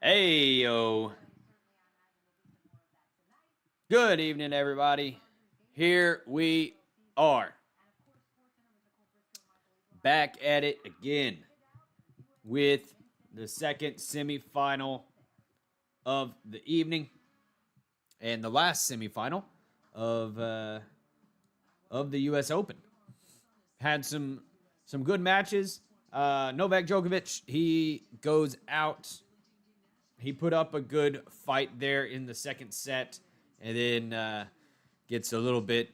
Hey, yo. Good evening, everybody. Here we are. Back at it again with the second semifinal of the evening and the last semifinal of the U.S. Open. Had some good matches. Novak Djokovic, he goes out. He put up a good fight there in the second set, and then gets a little bit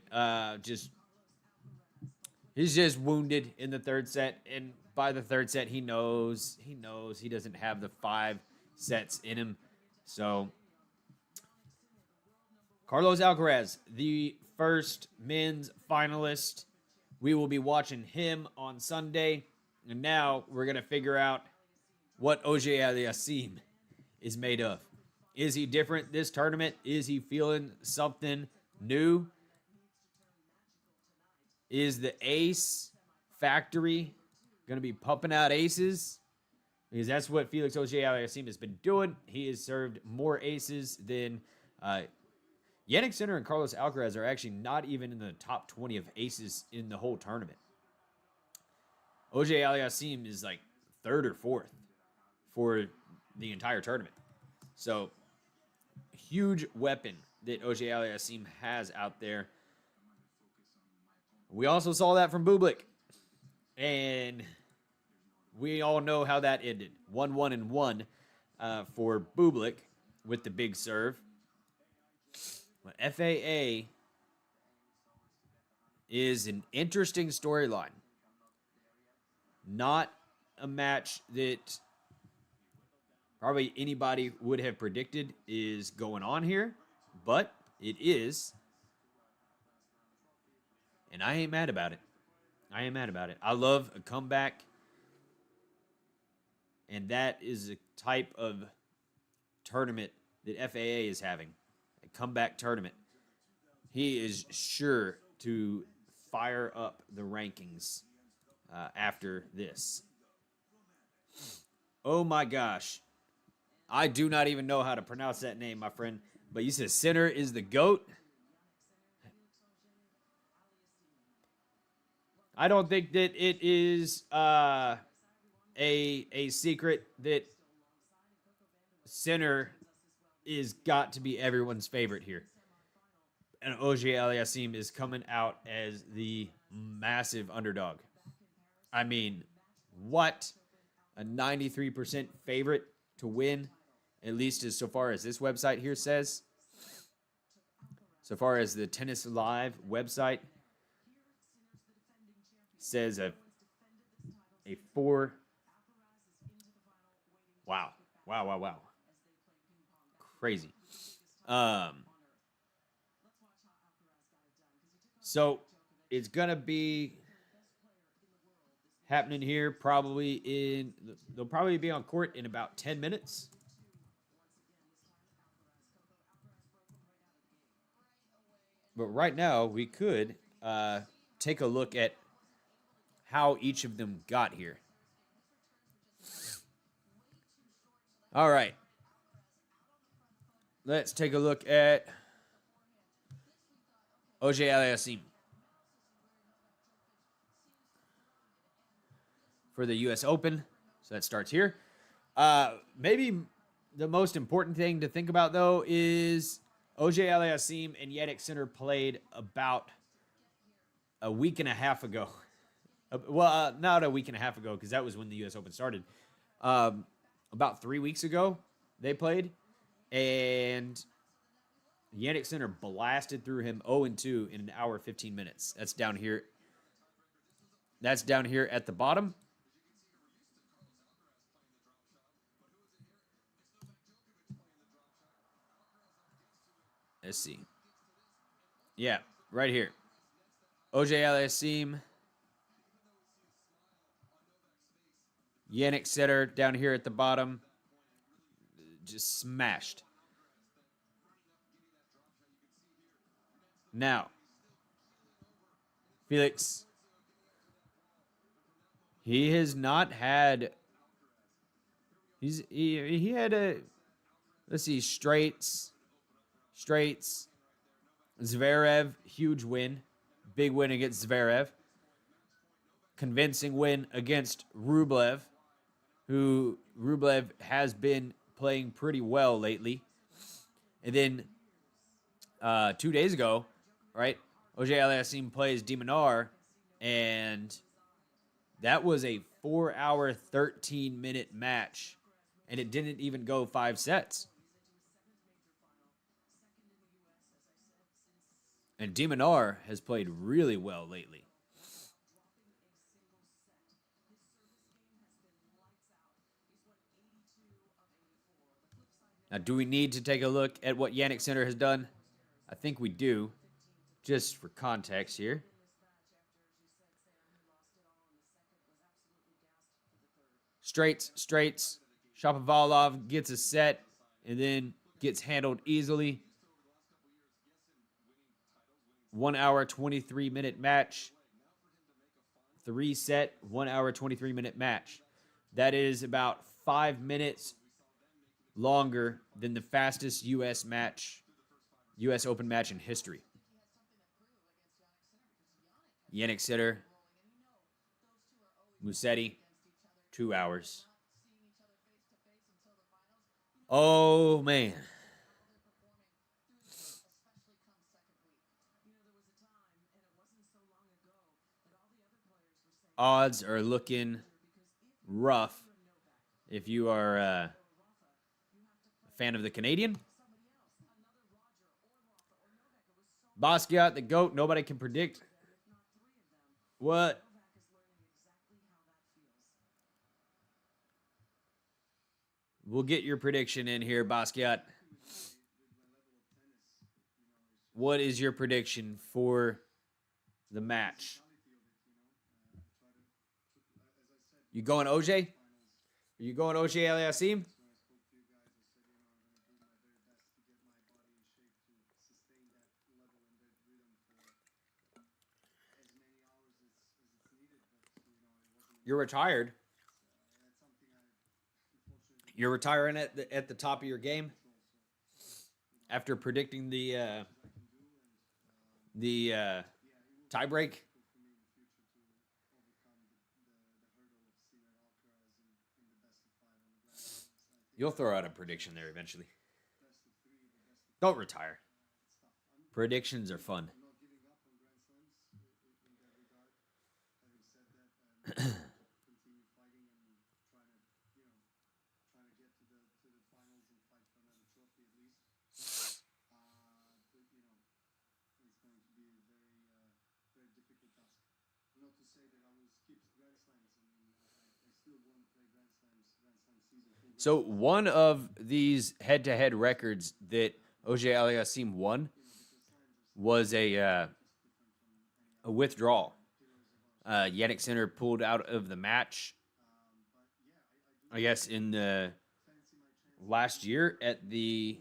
he's just wounded in the third set, and by the third set he knows he doesn't have the 5 sets in him. So Carlos Alcaraz, the first men's finalist, we will be watching him on Sunday, and now we're going to figure out what Auger-Aliassime is made of. Is he different this tournament? Is he feeling something new? Is the ace factory going to be pumping out aces? Because that's what Felix Auger-Aliassime has been doing. He has served more aces than Jannik Sinner and Carlos Alcaraz are actually not even in the top 20 of aces in the whole tournament. Auger-Aliassime is like 3rd or 4th for the entire tournament. So, huge weapon that Auger-Aliassime has out there. We also saw that from Bublik. And we all know how that ended. 1-1-1 for Bublik with the big serve. But FAA is an interesting storyline. Not a match that probably anybody would have predicted is going on here, but it is. And I ain't mad about it. I love a comeback. And that is a type of tournament that FAA is having. A comeback tournament. He is sure to fire up the rankings after this. Oh my gosh. I do not even know how to pronounce that name, my friend. But you said Sinner is the GOAT? I don't think that it is a secret that Sinner is got to be everyone's favorite here. And Auger-Aliassime is coming out as the massive underdog. I mean, what? A 93% favorite to win, at least as so far as this website here says. So far as the Tennis Live website says a 4. Wow. Crazy. So it's going to be happening here they'll probably be on court in about 10 minutes. But right now we could take a look at how each of them got here. All right. Let's take a look at Auger-Aliassime for the U.S. Open. So that starts here. Maybe the most important thing to think about, though, is Auger-Aliassime and Jannik Sinner played about a week and a half ago. Well, not a week and a half ago, because that was when the U.S. Open started. About 3 weeks ago, they played. And Jannik Sinner blasted through him 0-2 in an hour 15 minutes. That's down here. That's down here at the bottom. Let's see. Yeah, right here. Auger-Aliassime. Jannik Sinner down here at the bottom. Just smashed. Now, Felix, he has not had. He had a Let's see. Straights. Zverev, huge win. Big win against Zverev. Convincing win against Rublev, who Rublev has been playing pretty well lately. And then 2 days ago, right, Auger-Aliassime plays de Minaur, and that was a 4-hour, 13-minute match, and it didn't even go 5 sets. And de Minaur has played really well lately. Now, do we need to take a look at what Jannik Sinner has done? I think we do, just for context here. Straights. Shapovalov gets a set and then gets handled easily. 1 hour, 23-minute match. 3-set, 1 hour, 23-minute match. That is about 5 minutes longer than the fastest U.S. Open match in history. Jannik Sinner, Musetti, 2 hours. Oh, man. Odds are looking rough if you are a fan of the Canadian. Basquiat, the GOAT, nobody can predict what. We'll get your prediction in here, Basquiat. What is your prediction for the match? You going OJ? Are you going Auger-Aliassime? You're retired. You're retiring at the top of your game after predicting the tie break. You'll throw out a prediction there eventually. Don't retire. Predictions are fun. So one of these head-to-head records that Auger-Aliassime won was a withdrawal. Jannik Sinner pulled out of the match, I guess, in the last year at the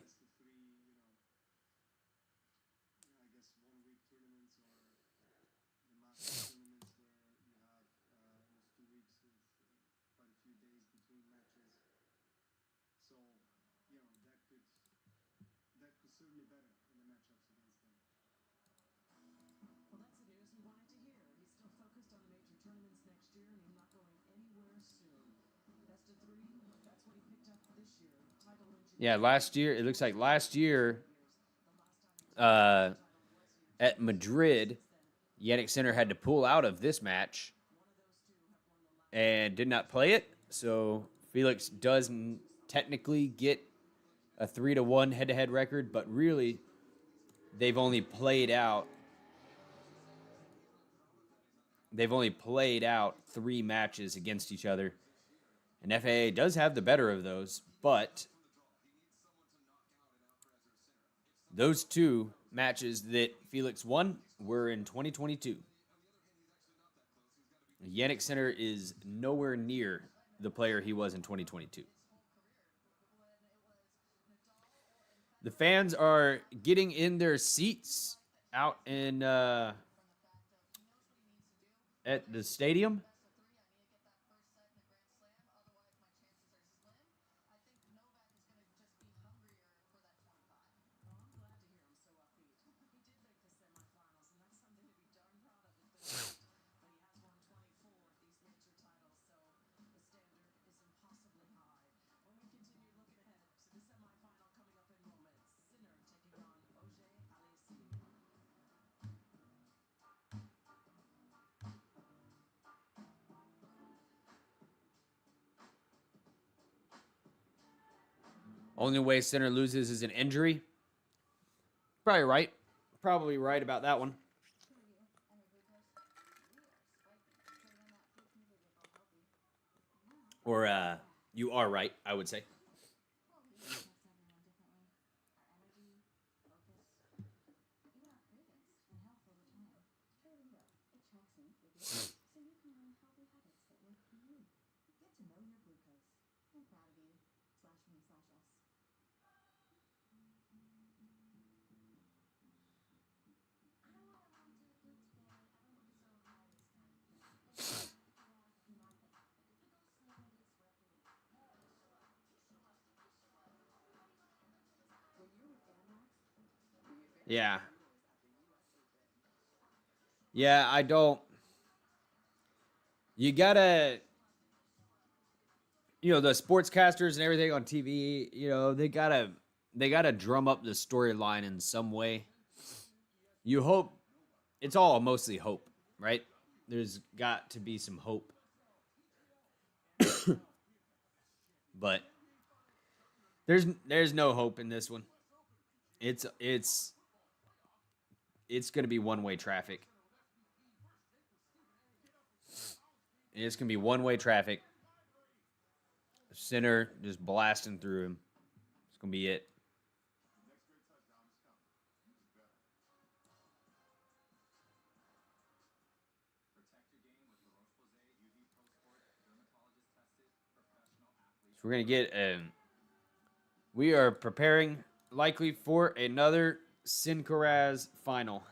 last year. It looks like last year at Madrid, Jannik Sinner had to pull out of this match and did not play it. So Felix does technically get a 3-1 head-to-head record, but really they've only played out 3 matches against each other. And FAA does have the better of those, but those 2 matches that Felix won were in 2022. Jannik Sinner is nowhere near the player he was in 2022. The fans are getting in their seats out in at the stadium. Only way Sinner loses is an injury. Probably right. Probably right about that one. Or you are right, I would say. Yeah. Yeah, I don't. You gotta, the sportscasters and everything on TV, they gotta drum up the storyline in some way. You hope it's all mostly hope, right? There's got to be some hope, but there's no hope in this one. It's gonna be one way traffic. It's gonna be one way traffic. Sinner just blasting through him. It's gonna be it. So we're gonna get we are preparing likely for another Sinkaraz final.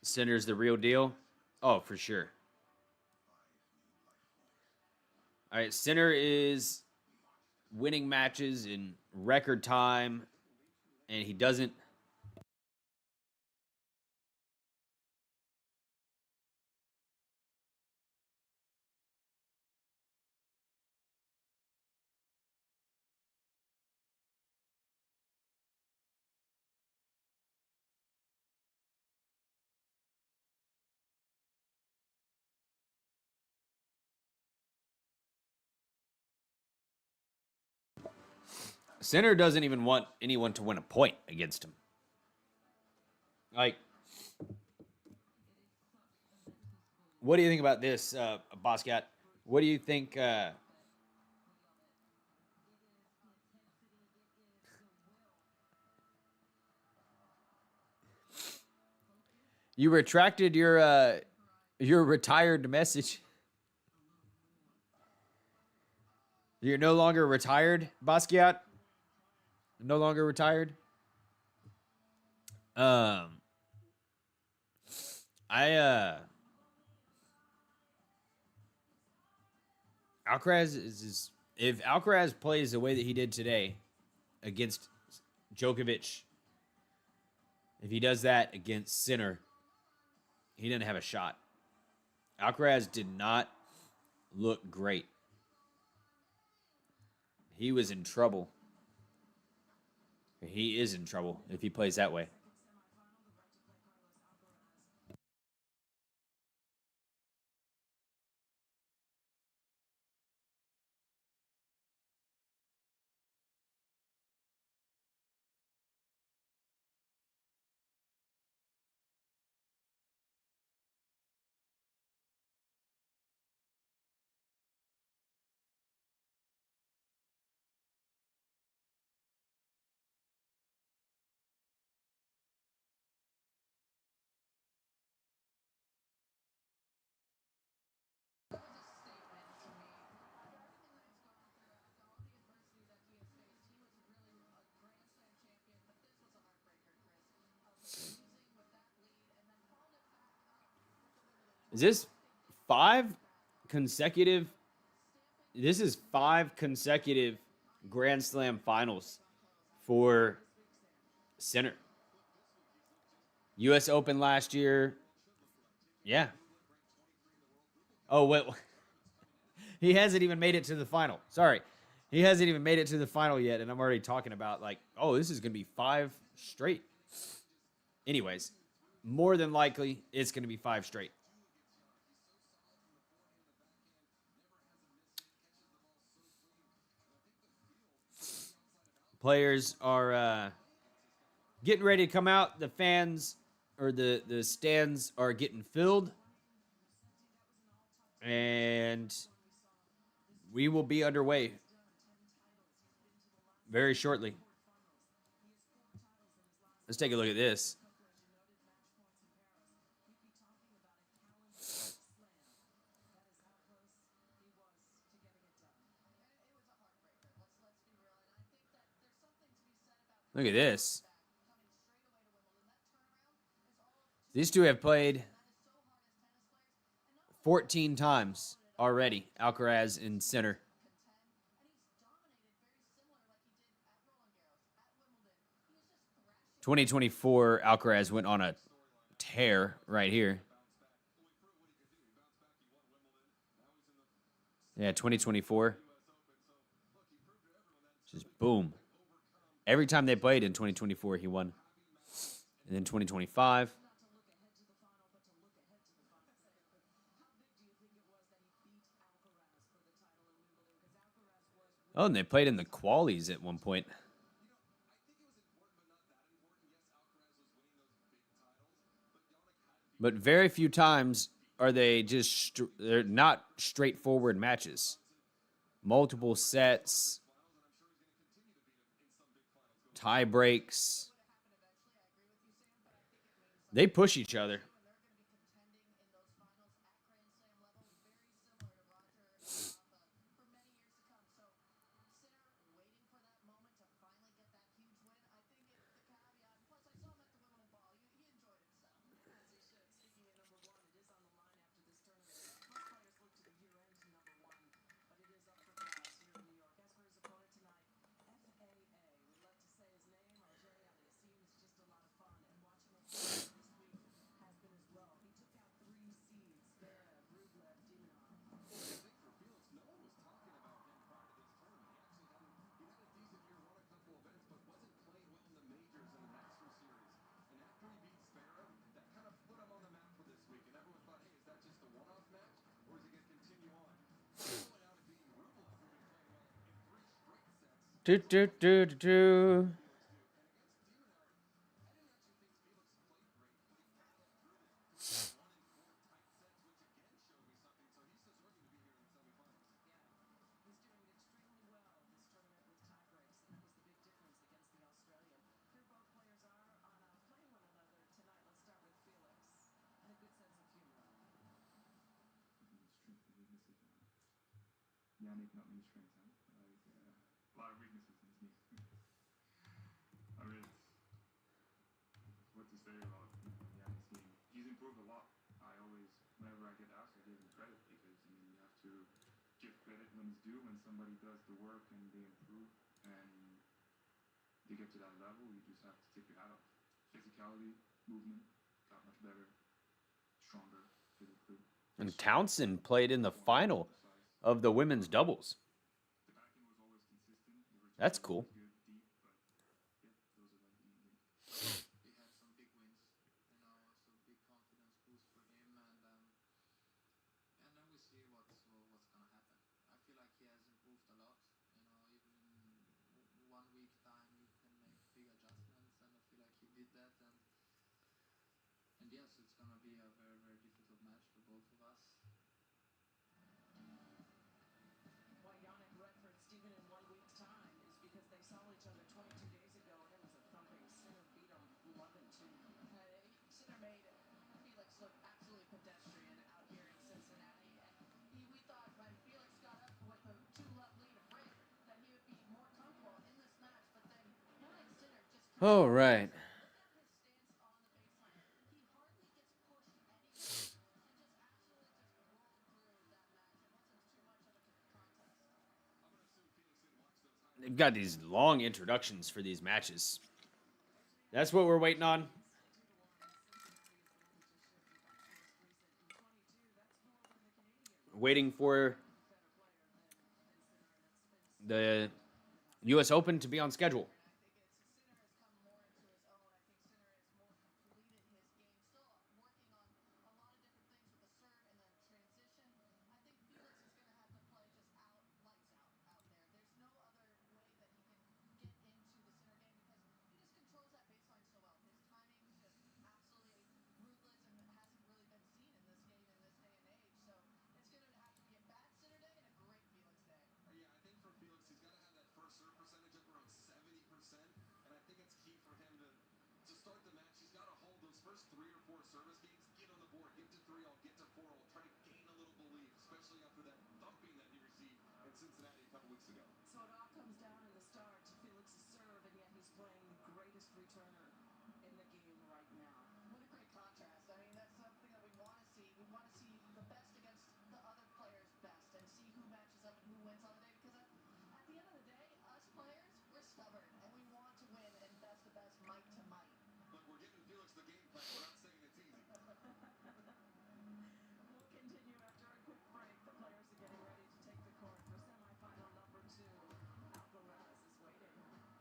Sinner's the real deal. Oh, for sure. All right, Sinner is winning matches in record time, and he doesn't. Sinner doesn't even want anyone to win a point against him. Like, what do you think about this, Basquiat? What do you think? You retracted your retired message. You're no longer retired, Basquiat. No longer retired. Um, I Alcaraz is if Alcaraz plays the way that he did today against Djokovic, if he does that against Sinner, he didn't have a shot. Alcaraz did not look great. He was in trouble. He is in trouble if he plays that way. Is this 5 consecutive? This is 5 consecutive Grand Slam finals for Sinner. U.S. Open last year. Yeah. Oh, wait. He hasn't even made it to the final. Sorry. He hasn't even made it to the final yet, and I'm already talking about, like, oh, this is going to be 5 straight. Anyways, more than likely, it's going to be 5 straight. Players are getting ready to come out. The fans or the stands are getting filled. And we will be underway very shortly. Let's take a look at this. Look at this. These two have played 14 times already, Alcaraz and Sinner. 2024, Alcaraz went on a tear right here. Yeah, 2024. Just boom. Every time they played in 2024, he won. And then 2025. Oh, and they played in the qualies at one point. But very few times are they just, they're not straightforward matches. Multiple sets, tie breaks. They push each other. Do, do, do, do, do. Jannik, not many strengths, huh? Like, a lot of weaknesses in his knee. I mean, it's what to say about Jannik's game. He's improved a lot. I always, whenever I get asked, I give him credit because you have to give credit when it's due. When somebody does the work and they improve and they get to that level, you just have to tip your hat off. Physicality, movement, got much better, stronger, physically. And Townsend played in the final of the women's doubles. That's cool. All right. they've got these long introductions for these matches. That's what we're waiting on. Waiting for the U.S. Open to be on schedule.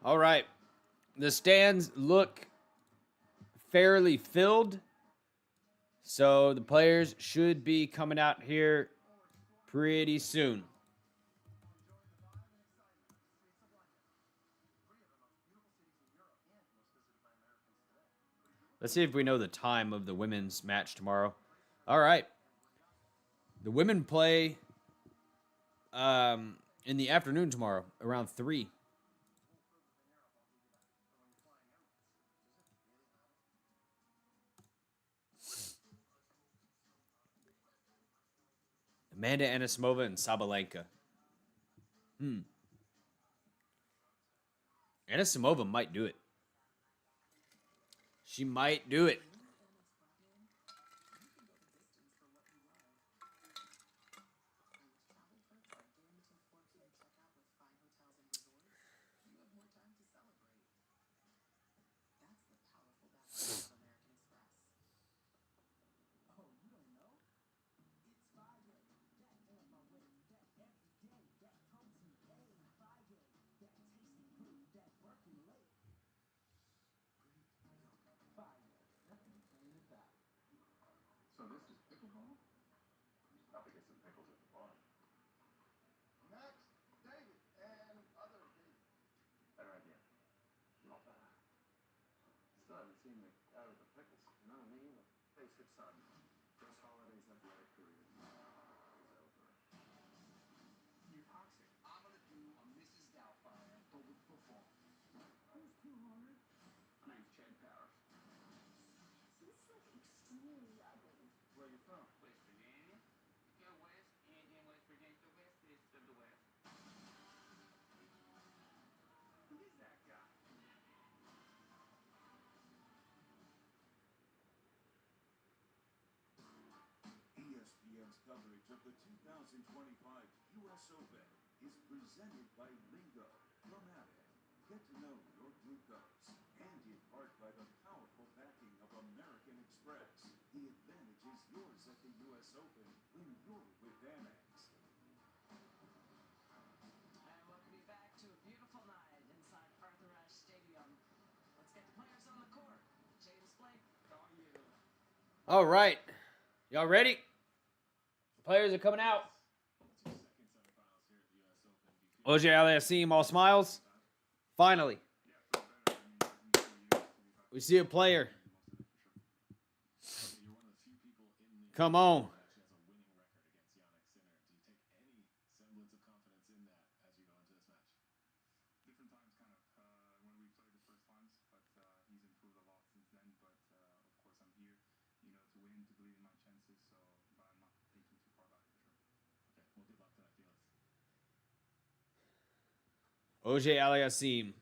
All right. The stands look fairly filled. So the players should be coming out here pretty soon. Let's see if we know the time of the women's match tomorrow. All right. The women play in the afternoon tomorrow, around 3. Amanda Anisimova and Sabalenka. Anisimova might do it. She might do it. So this is pickleball? I'll get some pickles at the bar. Next, David and other David. Better idea. Not bad. Still haven't seen the out of the pickles. No, me either. Face it, son. This holiday's athletic career is over. You're toxic. I'm gonna do a Mrs. Doubtfire, but with football. Who's 200? My name's Chad Powers. He's like extremely ugly. Where are you from? West Virginia. You go west, and in West Virginia, the west is of the west. Who is that guy? ESPN's coverage of the 2025 U.S. Open is presented by Lingo from Abbott. Get to know your glucose, and in part by the powerful backing of American Express. The advantage is yours at the U.S. Open when you're with Amex. And welcome you back to a beautiful night inside Arthur Ashe Stadium. Let's get the players on the court. James Blake, how are you? All right. Y'all ready? Players are coming out. Auger-Aliassime, all smiles. Finally. We see a player. Come on. Jannik Sinner. Do you take any semblance of confidence in that as you go into this match? Different times, kind of. When we played the first times, but he's improved a lot since then. But of course, I'm here, to win, to believe in my chances. So, but I'm not thinking too far back for sure. Okay, well, good luck tonight, Felix. Auger-Aliassime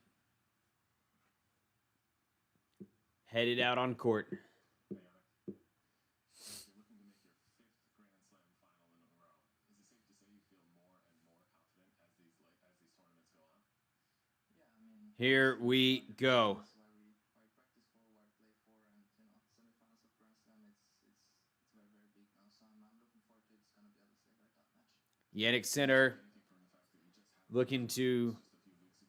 headed out on court. Hey, Jannik. You're looking to make your 5th Grand Slam final in a row. Is it safe to say you feel more and more confident as these tournaments go on? Here we go. Why we practice for, why we play for, and semifinals of Grand Slam. It's very very big now. So I'm looking forward to it. It's gonna be obviously a very tough match. Jannik Sinner looking to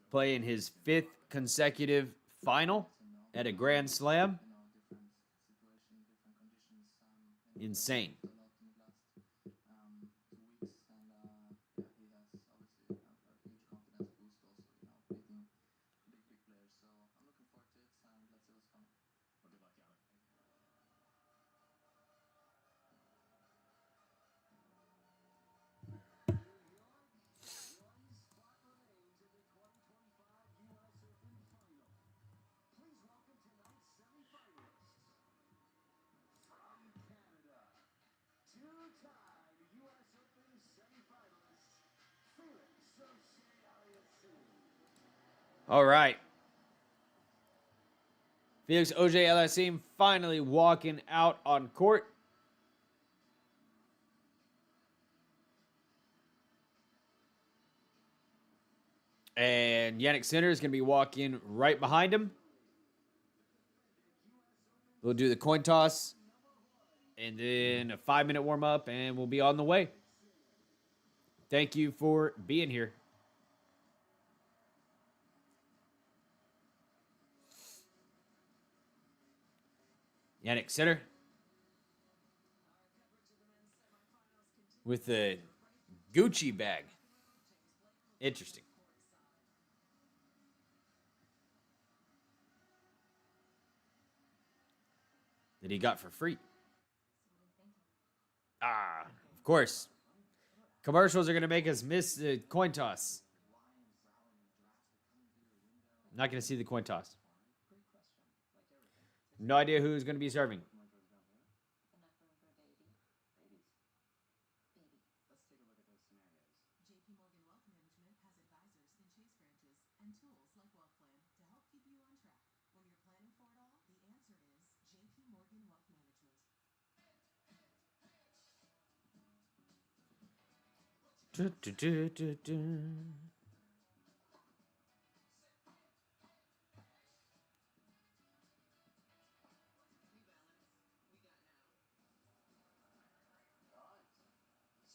play in his 5th consecutive final at a Grand Slam. Different situation, different conditions. Insane. A lot in the last 2 weeks, and he has obviously a huge confidence boost. Also, beating big players. So I'm looking forward to it, and let's see what's coming. Well, good luck, Jannik. Please welcome tonight's semifinalists. From Canada, two-time U.S. Open semifinalist, Felix Auger-Aliassime. All right. Felix Auger-Aliassime finally walking out on court. And Jannik Sinner is going to be walking right behind him. We'll do the coin toss and then a 5-minute warm up, and we'll be on the way. Thank you for being here. Jannik Sinner with the Gucci bag. Interesting. That he got for free. Of course. Commercials are going to make us miss the coin toss. Not going to see the coin toss. No idea who's going to be serving. Enough room for a baby. Babies. Baby. Let's take a look at those scenarios. JP Morgan Wealth Management has advisors in Chase branches and tools like Wealth Plan to help keep you on track. When you're planning for it all, the answer is JP Morgan Wealth Management.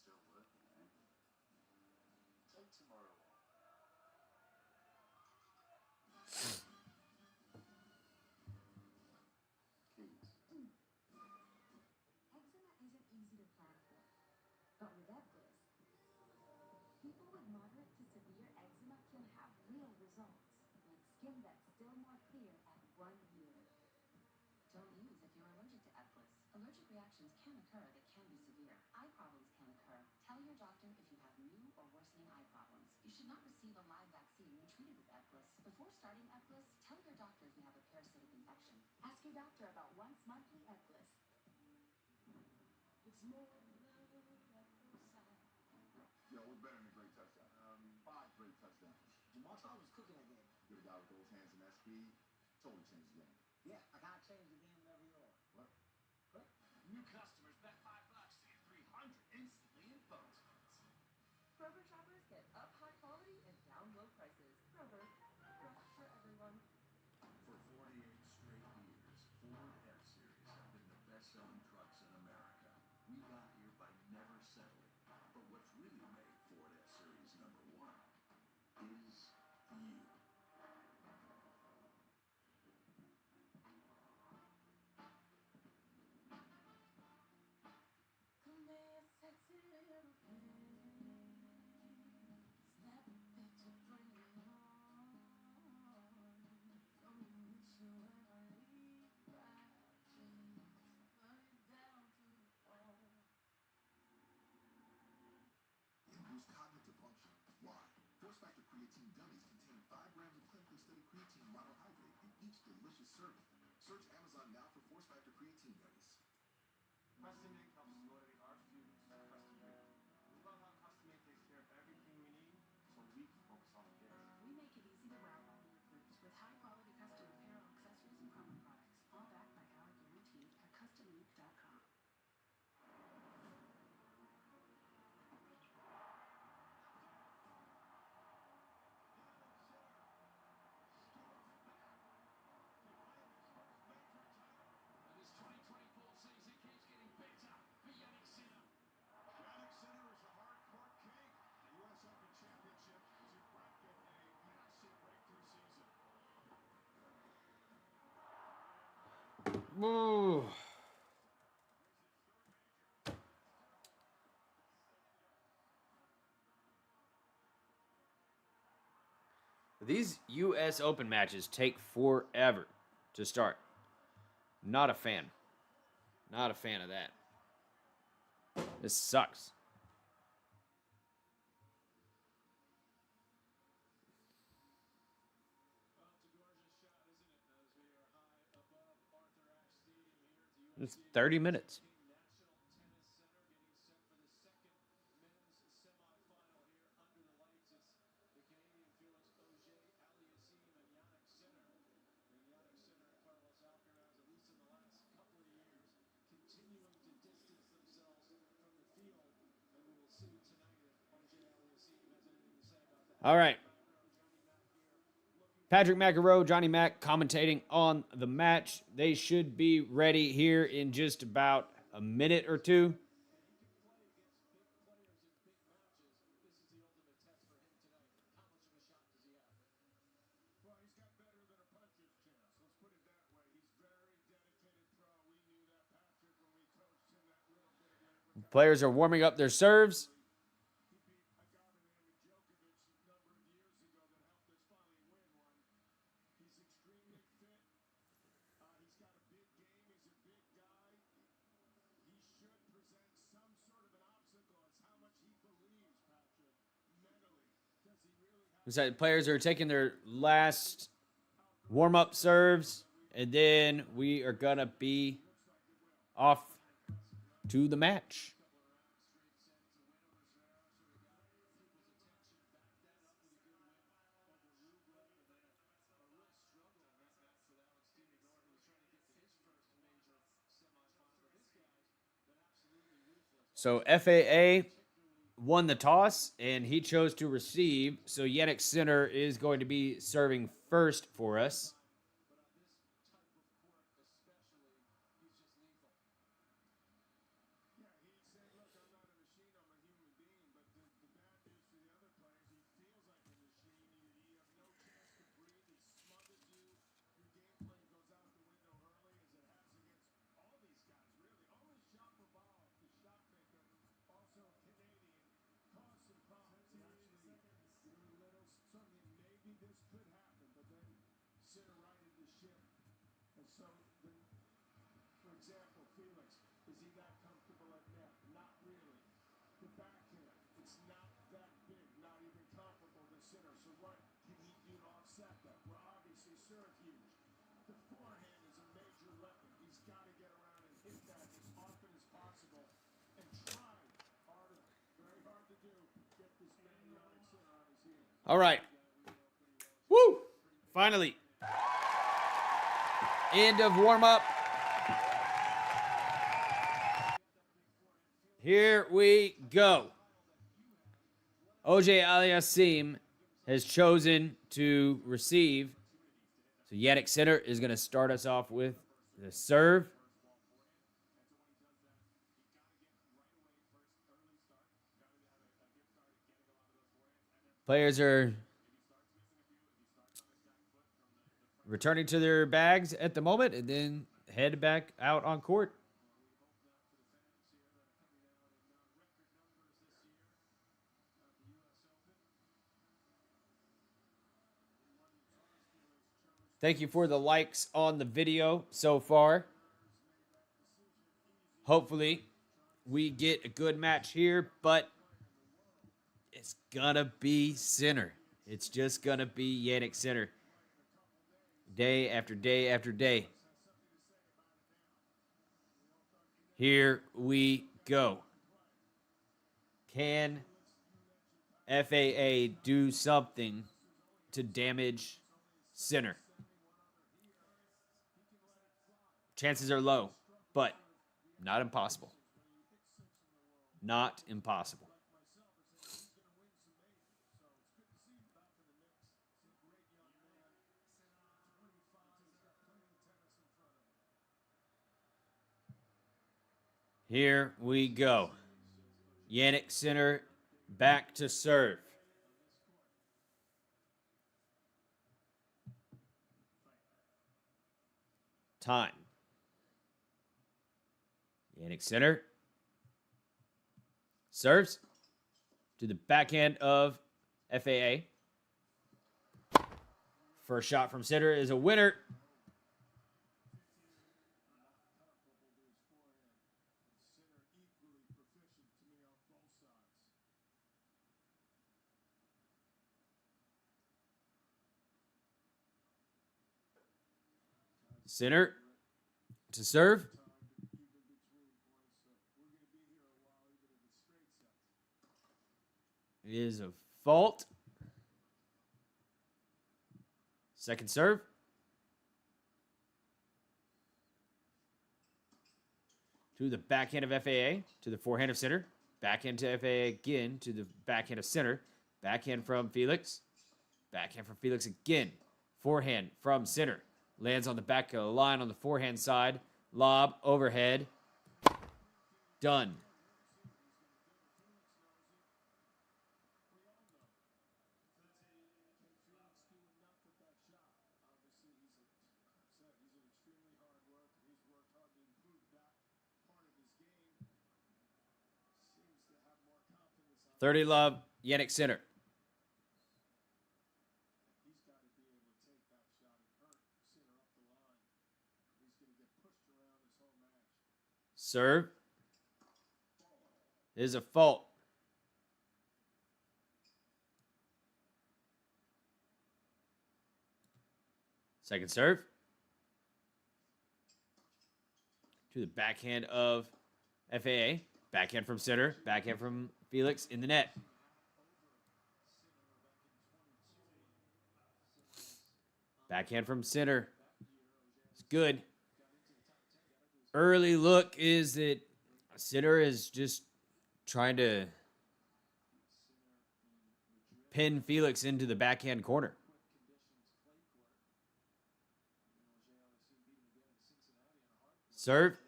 Still working, eh? Take tomorrow off. Keys. Eczema isn't easy to plan for, but with Eplis, people with moderate to severe eczema can have real results, like skin that's still more clear at 1 year. Don't use if you're allergic to Eplis. Allergic reactions can occur that can be severe. Eye problems can occur. Tell your doctor if you have new or worsening eye problems. You should not receive a live vaccine when treated with Eplis. Before starting Eplis, tell your doctor if you have a parasitic infection. Ask your doctor about once monthly Eplis. It's more love at first sight. Yo, what's better than a great touchdown? 5 great touchdowns. Jamal Charles was cooking that game. Get a guy with those hands and that speed, totally changes the game. Yeah, I kind of changed the game whenever you are. What? What? New customers bet $5, save 300 instantly in bonus bets. Kroger shoppers get up high quality and down low prices. Kroger, fresh for everyone. For 48 straight years, Ford F-Series have been the best-selling trucks in America. We got here by never settling. But what's really made Ford F-Series #1 is you. Come here, sexy little thing. Snap a picture, bring it on. Tell me which you ever leave my jeans. Put it down to the floor. And boost cognitive function. Why? Force Factor Creatine Gummies contain 5 grams of clinically studied creatine monohydrate in each delicious serving. Search Amazon now for Force Factor Creatine Gummies. Custom Ink helps us motivate our students to custom make. We love how Custom Ink takes care of everything we need, so we can focus on the kids. We make it easy to wow all your groups with high-quality custom apparel, accessories, and promo products, all backed by our guarantee at customink.com. Ooh. These U.S. Open matches take forever to start. Not a fan. Not a fan of that. This sucks. It's 30 minutes. All right. Patrick McEnroe, Johnny Mac commentating on the match. They should be ready here in just about a minute or two. Players are warming up their serves. Players are taking their last warm-up serves, and then we are going to be off to the match. So FAA won the toss, and he chose to receive. So Jannik Sinner is going to be serving first for us. For example, Felix, is he that comfortable at net? Not really. The backhand, it's not that big, not even comparable to Sinner. So what can he do to offset that? Well, obviously serve huge. The forehand is a major weapon. He's got to get around and hit that as often as possible and try harder. Very hard to do. Get this man Jannik Sinner on his heels. All right. Woo! Finally. End of warm-up. Here we go. Auger-Aliassime has chosen to receive. So Jannik Sinner is going to start us off with the serve. Players are returning to their bags at the moment and then head back out on court. Thank you for the likes on the video so far. Hopefully, we get a good match here, but it's gonna be Sinner. It's just gonna be Jannik Sinner. Day after day after day. Here we go. Can FAA do something to damage Sinner? Chances are low, but not impossible. Not impossible. Here we go. Jannik Sinner back to serve. Time. Jannik Sinner serves to the backhand of FAA. First shot from Sinner is a winner. Sinner to serve. It is a fault. Second serve. To the backhand of FAA. To the forehand of Sinner. Backhand to FAA again. To the backhand of Sinner. Backhand from Felix. Backhand from Felix again. Forehand from Sinner. Lands on the back of the line on the forehand side. Lob, overhead. Done. .30 love, Jannik Sinner. Serve. Is a fault. Second serve. To the backhand of FAA. Backhand from Sinner. Backhand from Felix in the net. Backhand from Sinner. It's good. Early look is that Sinner is just trying to pin Felix into the backhand corner. Serve.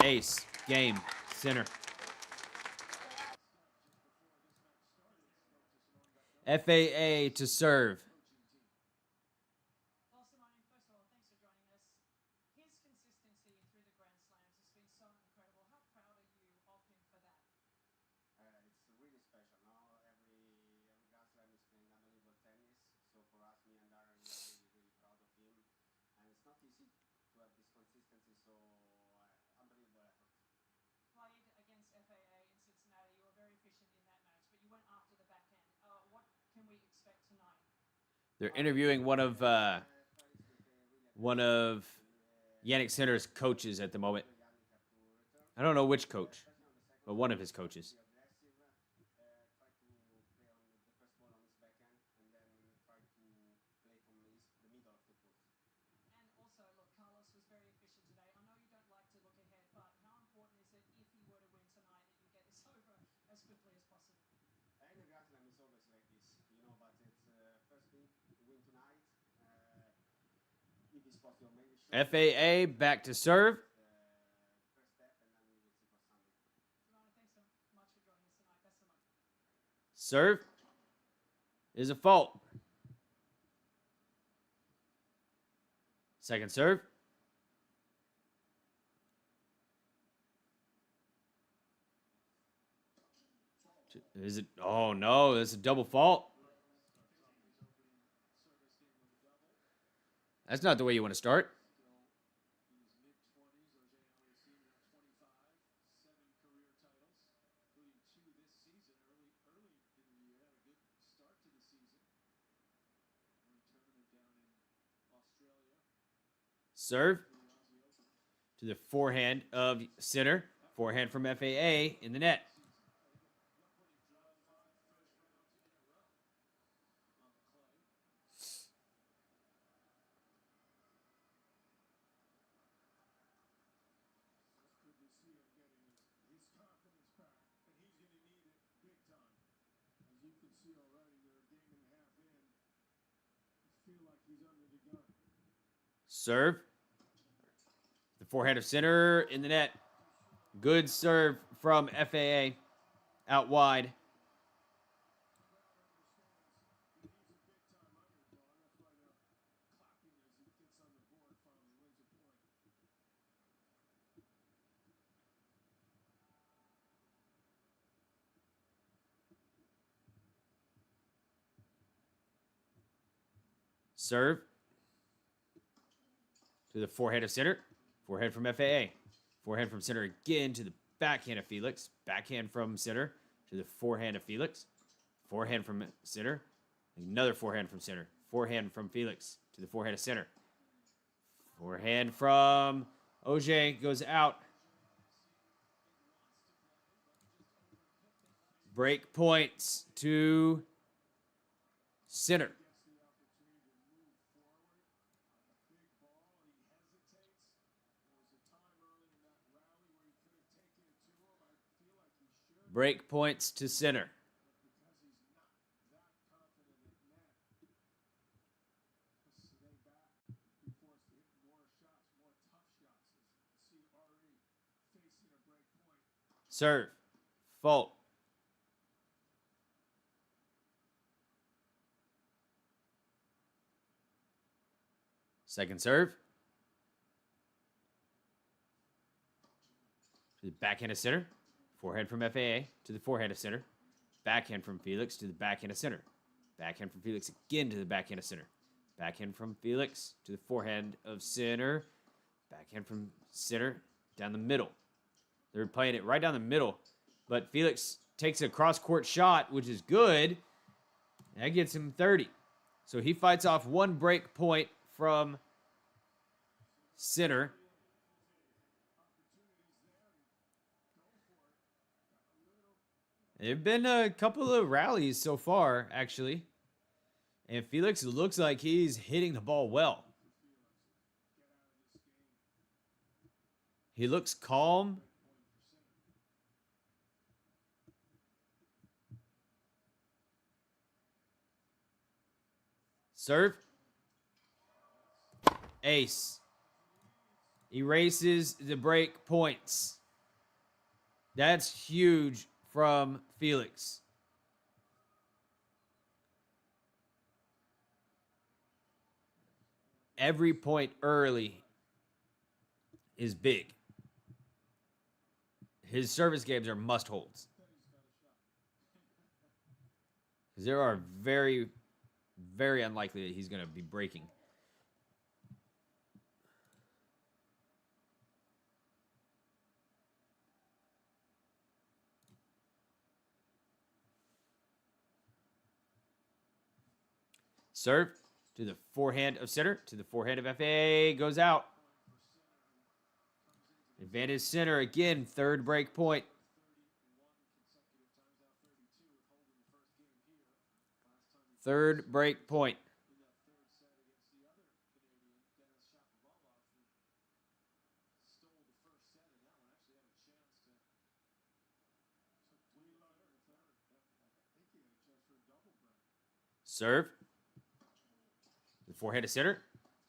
Ace. Game. Sinner. FAA to serve. Well, Simone, first of all, thanks for joining us. His consistency through the Grand Slams has been so incredible. How proud are you of him for that? It's really special. Now every Grand Slam is playing unbelievable tennis. So for us, me and Darren, we are really proud of him. And it's not easy to have this consistency. So unbelievable effort. Played against FAA in Cincinnati. You were very efficient in that match, but you went after the backhand. What can we expect tonight? They're interviewing one of Jannik Sinner's coaches at the moment. I don't know which coach, but one of his coaches. Try to play on the first ball on his backhand, and then try to play from the middle of the court. And also, look, Carlos was very efficient today. I know you don't like to look ahead, but how important is it if you were to win tonight that you get this over as quickly as possible? In the Grand Slam, it's always like this, but it's first thing, win tonight. If it's possible, maybe FAA back to serve. first step, and then we will see for Sunday. Simone, thanks so much for joining us tonight. Best of luck. Serve is a fault. Second serve. Is it? Oh no, that's a double fault. That's not the way you want to start. Serve to the forehand of Sinner. Forehand from FAA in the net. Serve. The forehand of Sinner in the net. Good serve from FAA. Out wide. Serve. To the forehand of Sinner. Forehand from FAA. Forehand from Sinner again to the backhand of Felix. Backhand from Sinner to the forehand of Felix. Forehand from Sinner. Another forehand from Sinner. Forehand from Felix to the forehand of Sinner. Forehand from Auger goes out. Break points to Sinner. Break points to Sinner. Serve. Fault. Second serve. To the backhand of Sinner. Forehand from FAA to the forehand of Sinner. Backhand from Felix to the backhand of Sinner. Backhand from Felix again to the backhand of Sinner. Backhand from Felix to the forehand of Sinner. Backhand from Sinner down the middle. They're playing it right down the middle. But Felix takes a cross-court shot, which is good. That gets him 30. So he fights off one break point from Sinner. There have been a couple of rallies so far, actually. And Felix looks like he's hitting the ball well. He looks calm. Serve. Ace. Erases the break points. That's huge from Felix. Every point early is big. His service games are must-holds. Because there are very, very unlikely that he's going to be breaking. Serve to the forehand of Sinner, to the forehand of FA, goes out. Advantage Sinner again, third break point. Third break point. Serve. The forehand of Sinner.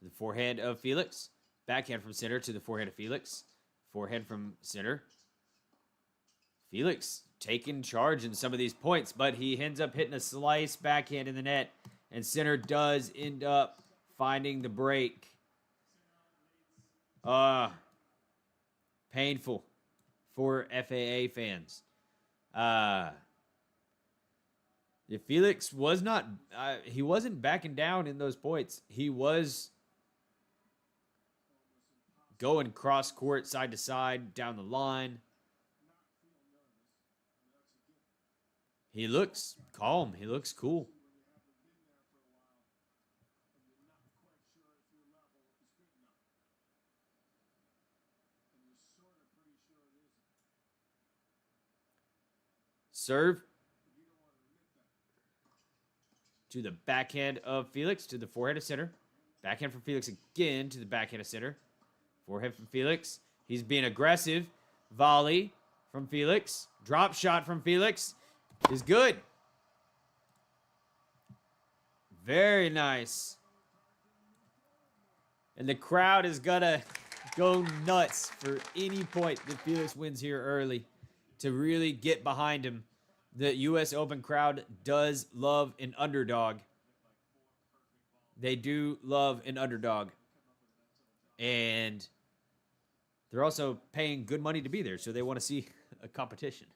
The forehand of Felix. Backhand from Sinner to the forehand of Felix. Forehand from Sinner. Felix taking charge in some of these points, but he ends up hitting a slice backhand in the net, and Sinner does end up finding the break. Painful for FAA fans. Felix was not, he wasn't backing down in those points. He was going cross court, side to side, down the line. He looks calm. He looks cool. Serve. To the backhand of Felix, to the forehand of Sinner. Backhand from Felix again to the backhand of Sinner. Forehand from Felix. He's being aggressive. Volley from Felix. Drop shot from Felix is good. Very nice. And the crowd is going to go nuts for any point that Felix wins here early to really get behind him. The U.S. Open crowd does love an underdog. They do love an underdog. And they're also paying good money to be there, so they want to see a competition.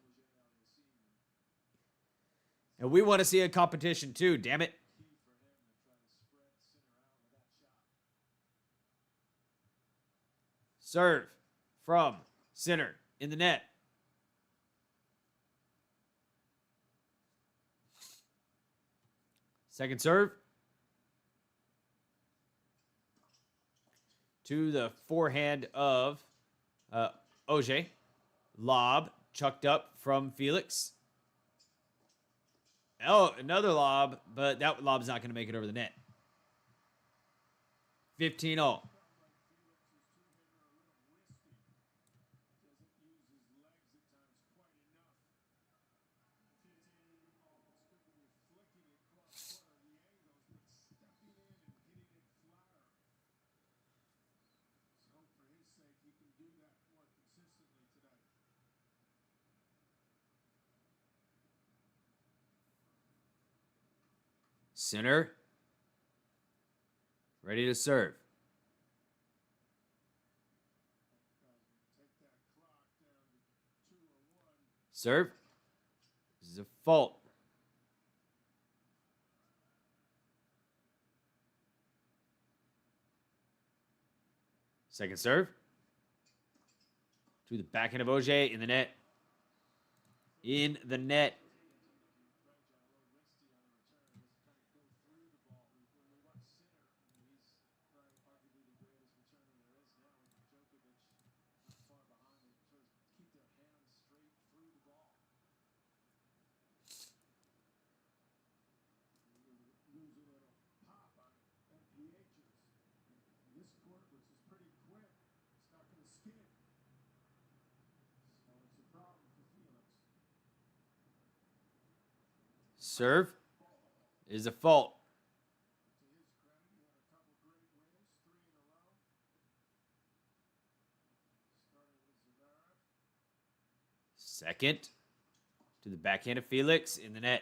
And we want to see a competition too, damn it. Serve from Sinner in the net. Second serve. To the forehand of Auger. Lob chucked up from Felix. Oh, another lob, but that lob's not going to make it over the net. 15-all. Sinner. Ready to serve. Serve. This is a fault. Second serve. To the backhand of Auger in the net. In the net. Serve is a fault. Second to the backhand of Felix in the net.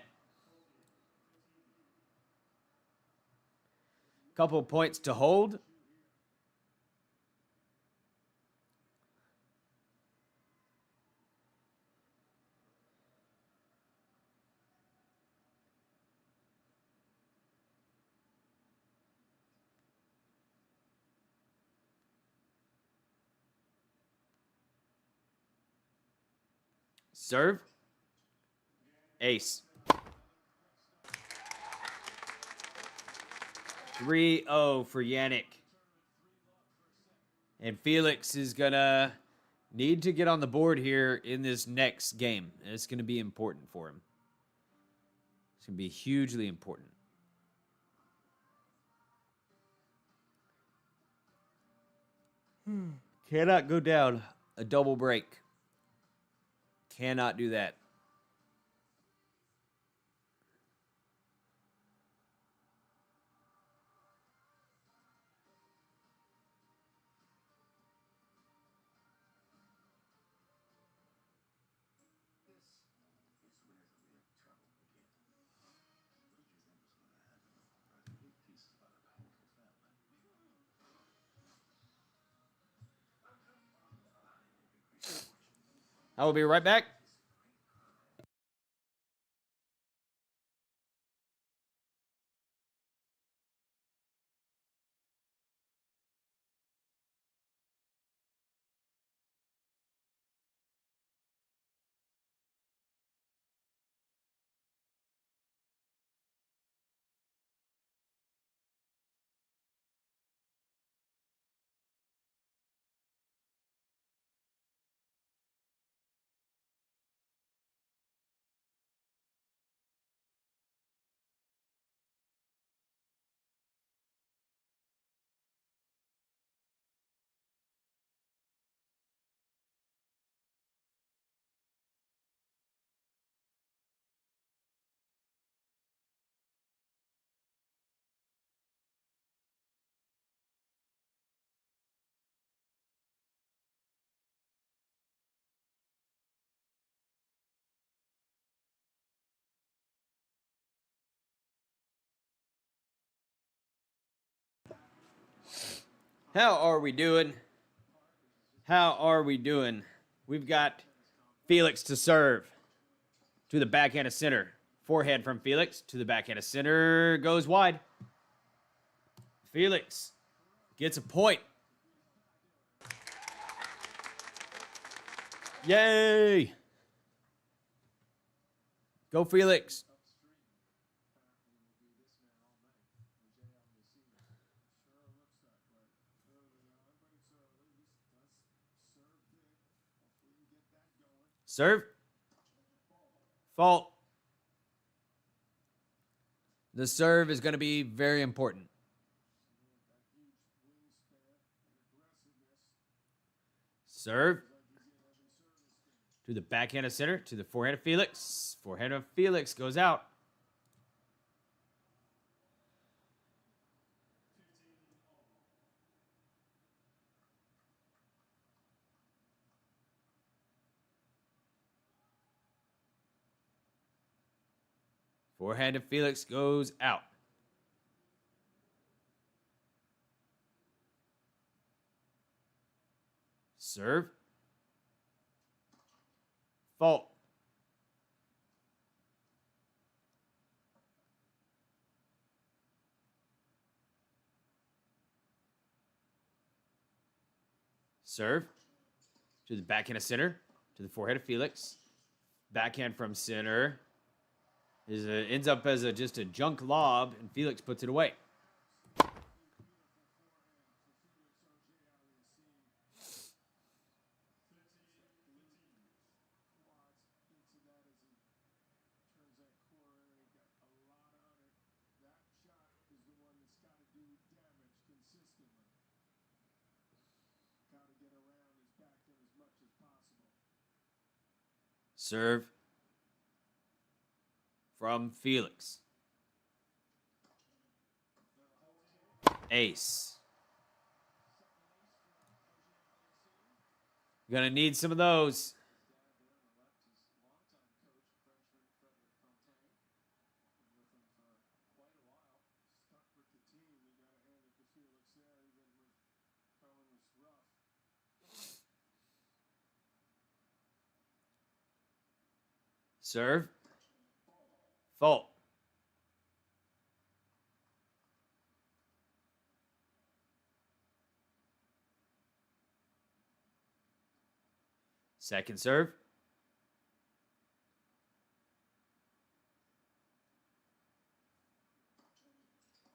Couple points to hold. Serve. Ace. 3-0 for Jannik. And Felix is going to need to get on the board here in this next game. And it's going to be important for him. It's going to be hugely important. Cannot go down a double break. Cannot do that. I will be right back. How are we doing? How are we doing? We've got Felix to serve. To the backhand of Sinner. Forehand from Felix. To the backhand of Sinner. Goes wide. Felix gets a point. Yay! Go Felix. Serve. Fault. The serve is going to be very important. Serve. To the backhand of center. To the forehand of Felix. Forehand of Felix goes out. Forehand of Felix goes out. Serve. Fault. Serve. To the backhand of center. To the forehand of Felix. Backhand from center. Ends up as just a junk lob, and Felix puts it away. Serve from Felix. Ace. You're going to need some of those. Serve. Fault. Second serve.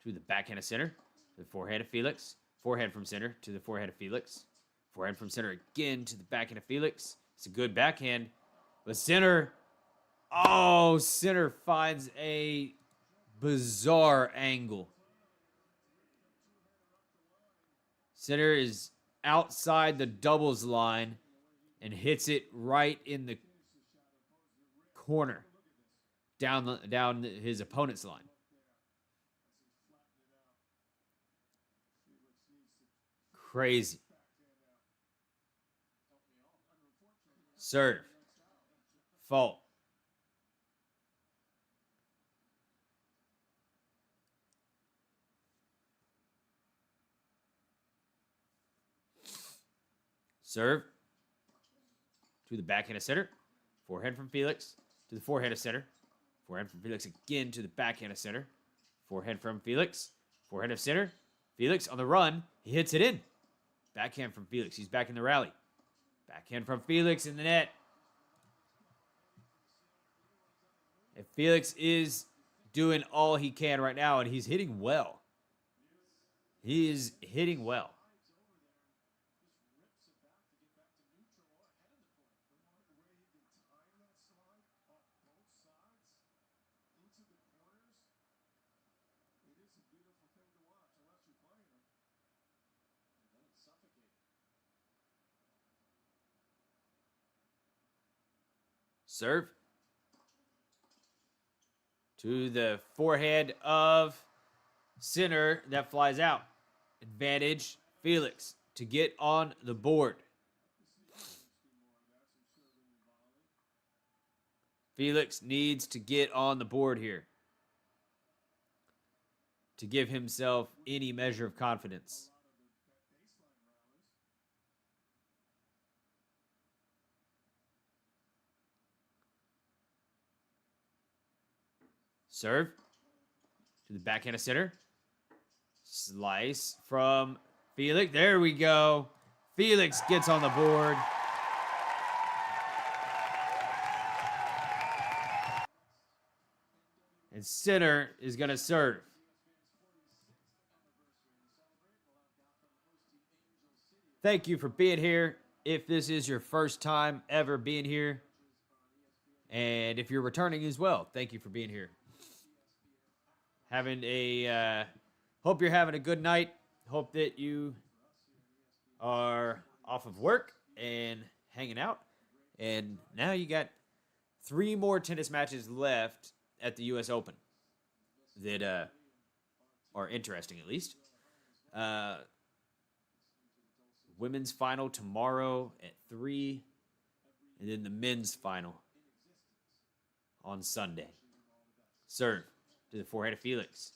To the backhand of center. The forehand of Felix. Forehand from center to the forehand of Felix. Forehand from center again to the backhand of Felix. It's a good backhand. But center. Oh, center finds a bizarre angle. Center is outside the doubles line and hits it right in the corner, down his opponent's line. Crazy. Serve. Fault. Serve. To the backhand of center. Forehand from Felix. To the forehand of center. Forehand from Felix again to the backhand of center. Forehand from Felix. Forehand of center. Felix on the run. He hits it in. Backhand from Felix. He's back in the rally. Backhand from Felix in the net. And Felix is doing all he can right now, and he's hitting well. He is hitting well. Serve. To the forehand of center that flies out. Advantage Felix to get on the board. Felix needs to get on the board here to give himself any measure of confidence. Serve. To the backhand of center. Slice from Felix. There we go. Felix gets on the board. And Sinner is going to serve. Thank you for being here. If this is your first time ever being here, and if you're returning as well, thank you for being here. Hope you're having a good night. Hope that you are off of work and hanging out. And now you got 3 more tennis matches left at the U.S. Open that are interesting, at least. Women's final tomorrow at 3, and then the men's final on Sunday. Serve to the forehand of Felix.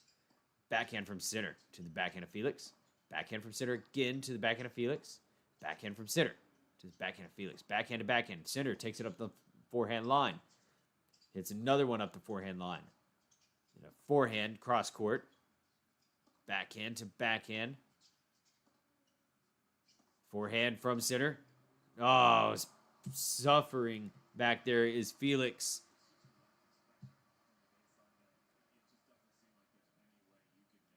Backhand from Sinner to the backhand of Felix. Backhand from Sinner again to the backhand of Felix. Backhand from Sinner to the backhand of Felix. Backhand to backhand. Sinner takes it up the forehand line. Hits another one up the forehand line. And a forehand cross court. Backhand to backhand. Forehand from Sinner. Oh, suffering back there is Felix.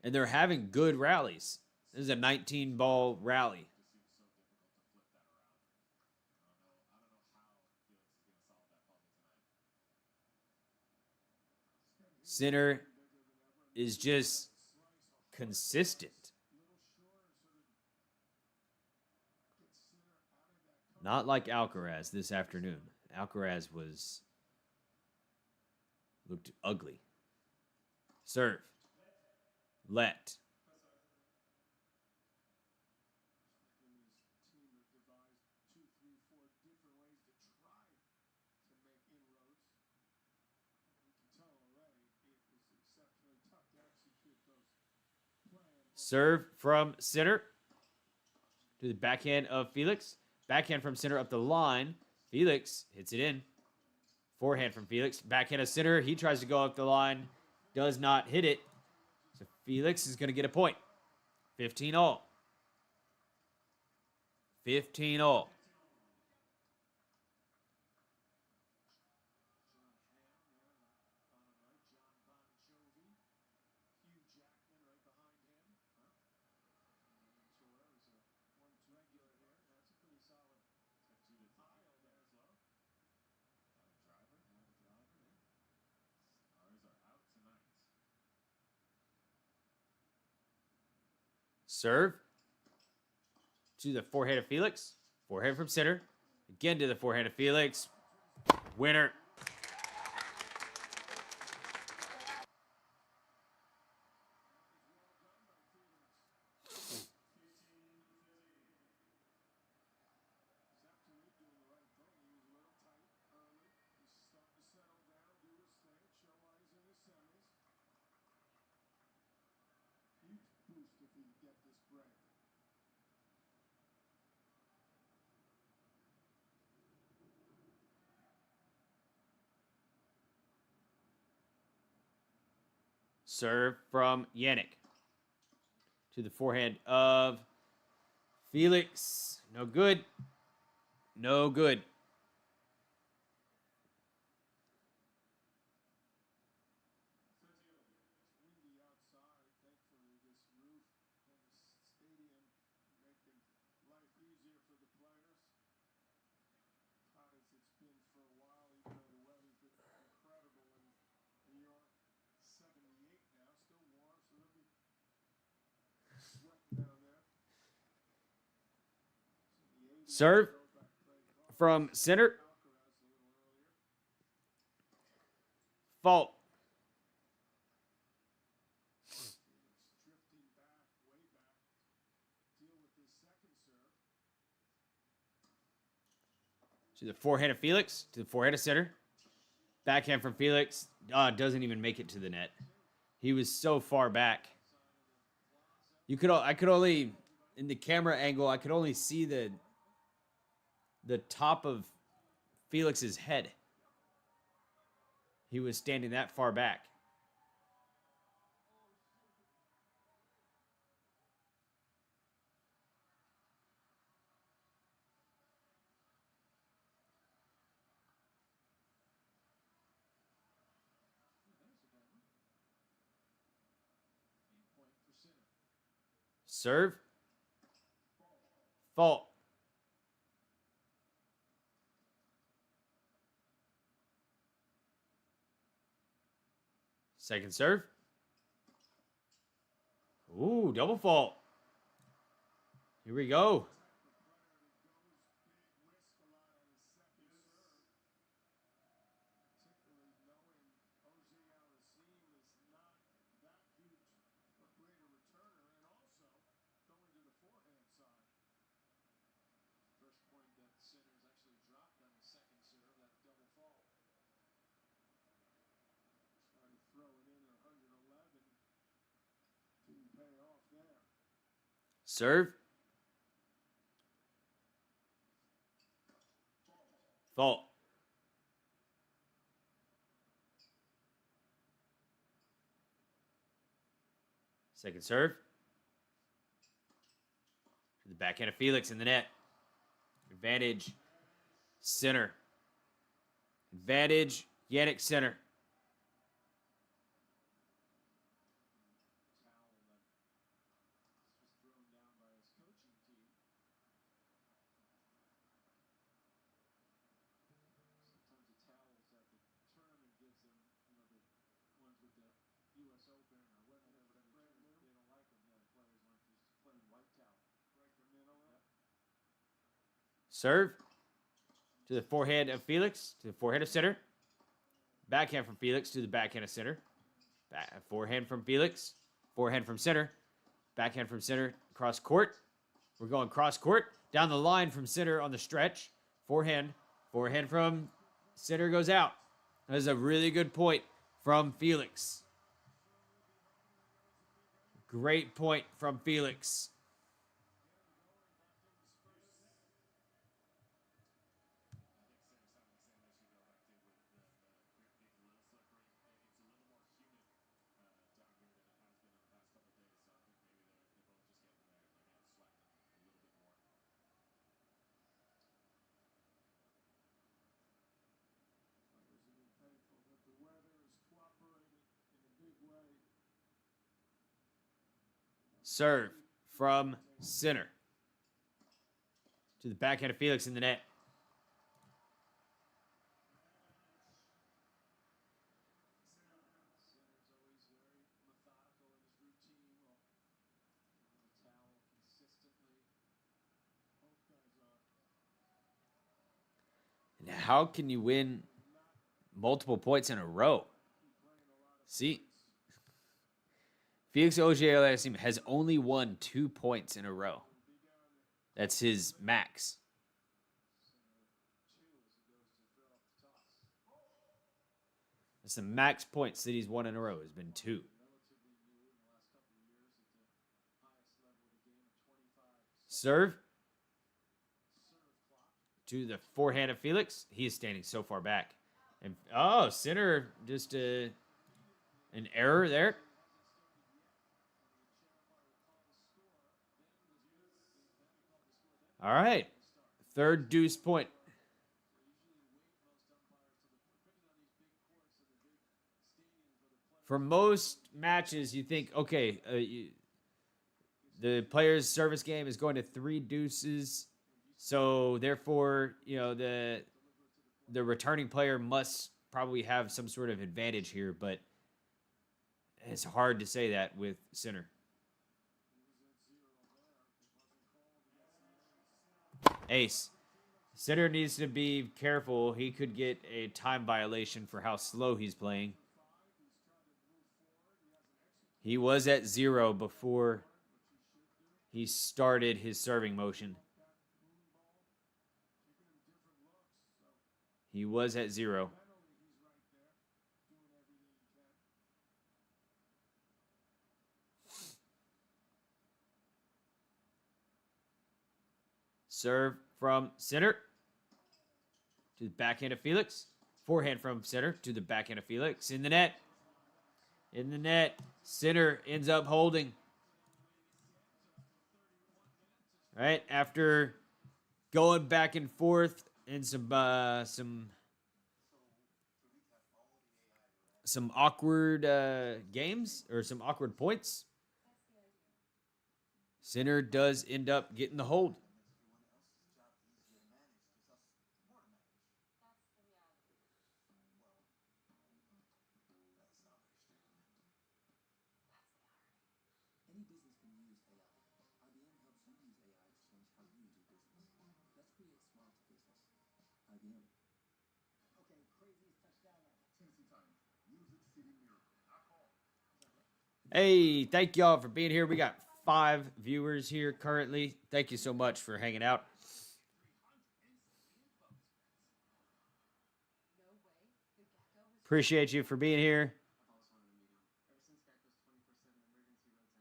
And they're having good rallies. This is a 19-ball rally. Sinner is just consistent. Not like Alcaraz this afternoon. Alcaraz looked ugly. Serve. Let. Serve from Sinner to the backhand of Felix. Backhand from Sinner up the line. Felix hits it in. Forehand from Felix. Backhand of Sinner. He tries to go up the line. Does not hit it. So Felix is going to get a point. 15-all. 15-all. Serve to the forehand of Felix. Forehand from Sinner. Again to the forehand of Felix. Winner. Serve from Jannik to the forehand of Felix. No good. No good. Serve from Sinner. Fault. To the forehand of Felix. To the forehand of Sinner. Backhand from Felix. Doesn't even make it to the net. He was so far back. I could only, in the camera angle, I could only see the top of Felix's head. He was standing that far back. Serve. Fault. Second serve. Ooh, double fault. Here we go. Serve. Fault. Second serve. To the backhand of Felix in the net. Advantage. Sinner. Advantage. Jannik Sinner. Serve. To the forehand of Felix. To the forehand of Sinner. Backhand from Felix to the backhand of Sinner. Forehand from Felix. Forehand from Sinner. Backhand from Sinner. Cross court. We're going cross court. Down the line from Sinner on the stretch. Forehand. Forehand from Sinner goes out. That is a really good point from Felix. Great point from Felix. Serve from Sinner. To the backhand of Felix in the net. And how can you win multiple points in a row? See, Felix Auger-Aliassime has only won 2 points in a row. That's his max. That's the max points that he's won in a row. Has been 2. Serve. To the forehand of Felix. He is standing so far back. And oh, Sinner just an error there. All right. Third deuce point. For most matches, you think, okay, the player's service game is going to 3 deuces. So, therefore, you know, the returning player must probably have some sort of advantage here. But it's hard to say that with Sinner. Ace. Sinner needs to be careful. He could get a time violation for how slow he's playing. He was at 0 before he started his serving motion. He was at 0. Serve from Sinner to the backhand of Felix. Forehand from Sinner to the backhand of Felix. In the net. In the net. Sinner ends up holding. All right, after going back and forth in some awkward games or some awkward points, Sinner does end up getting the hold. Any business can use AI. IBM helps you use AI to change how you do business. Let's create smart business. IBM. Okay, craziest touchdown ever. Tennessee Titans, Music City Miracle. I call. Hey, thank y'all for being here. We got 5 viewers here currently. Thank you so much for hanging out. Appreciate you for being here.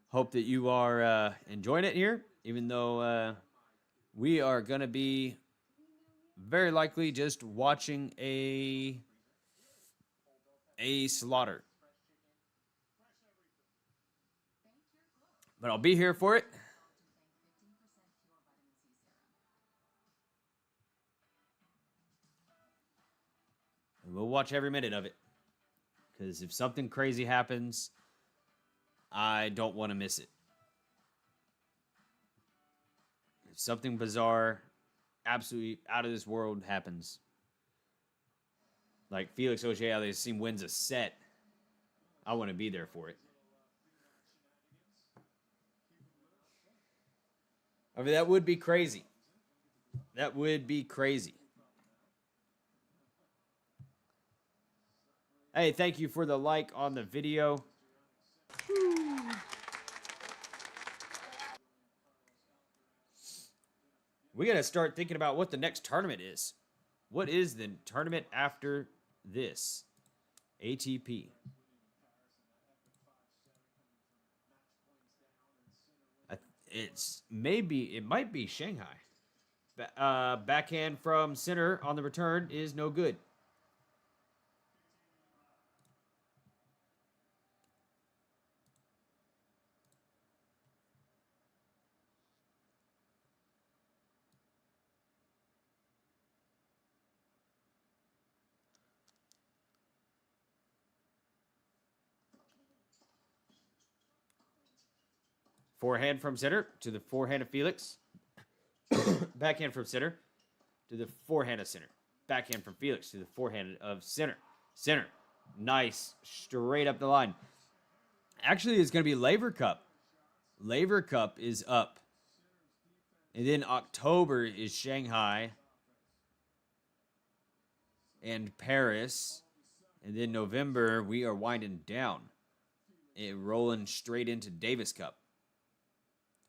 Hope that you are enjoying it here, even though we are going to be very likely just watching a slaughter. But I'll be here for it. And we'll watch every minute of it. Because if something crazy happens, I don't want to miss it. If something bizarre, absolutely out of this world happens, like Felix Auger-Aliassime wins a set, I want to be there for it. I mean, that would be crazy. That would be crazy. Hey, thank you for the like on the video. We got to start thinking about what the next tournament is. What is the tournament after this? ATP. It might be Shanghai. Backhand from Sinner on the return is no good. Forehand from Sinner to the forehand of Felix. Backhand from Sinner to the forehand of Sinner. Backhand from Felix to the forehand of Sinner. Sinner. Nice. Straight up the line. Actually, it's going to be Laver Cup. Laver Cup is up. And then October is Shanghai and Paris. And then November, we are winding down. Rolling straight into Davis Cup.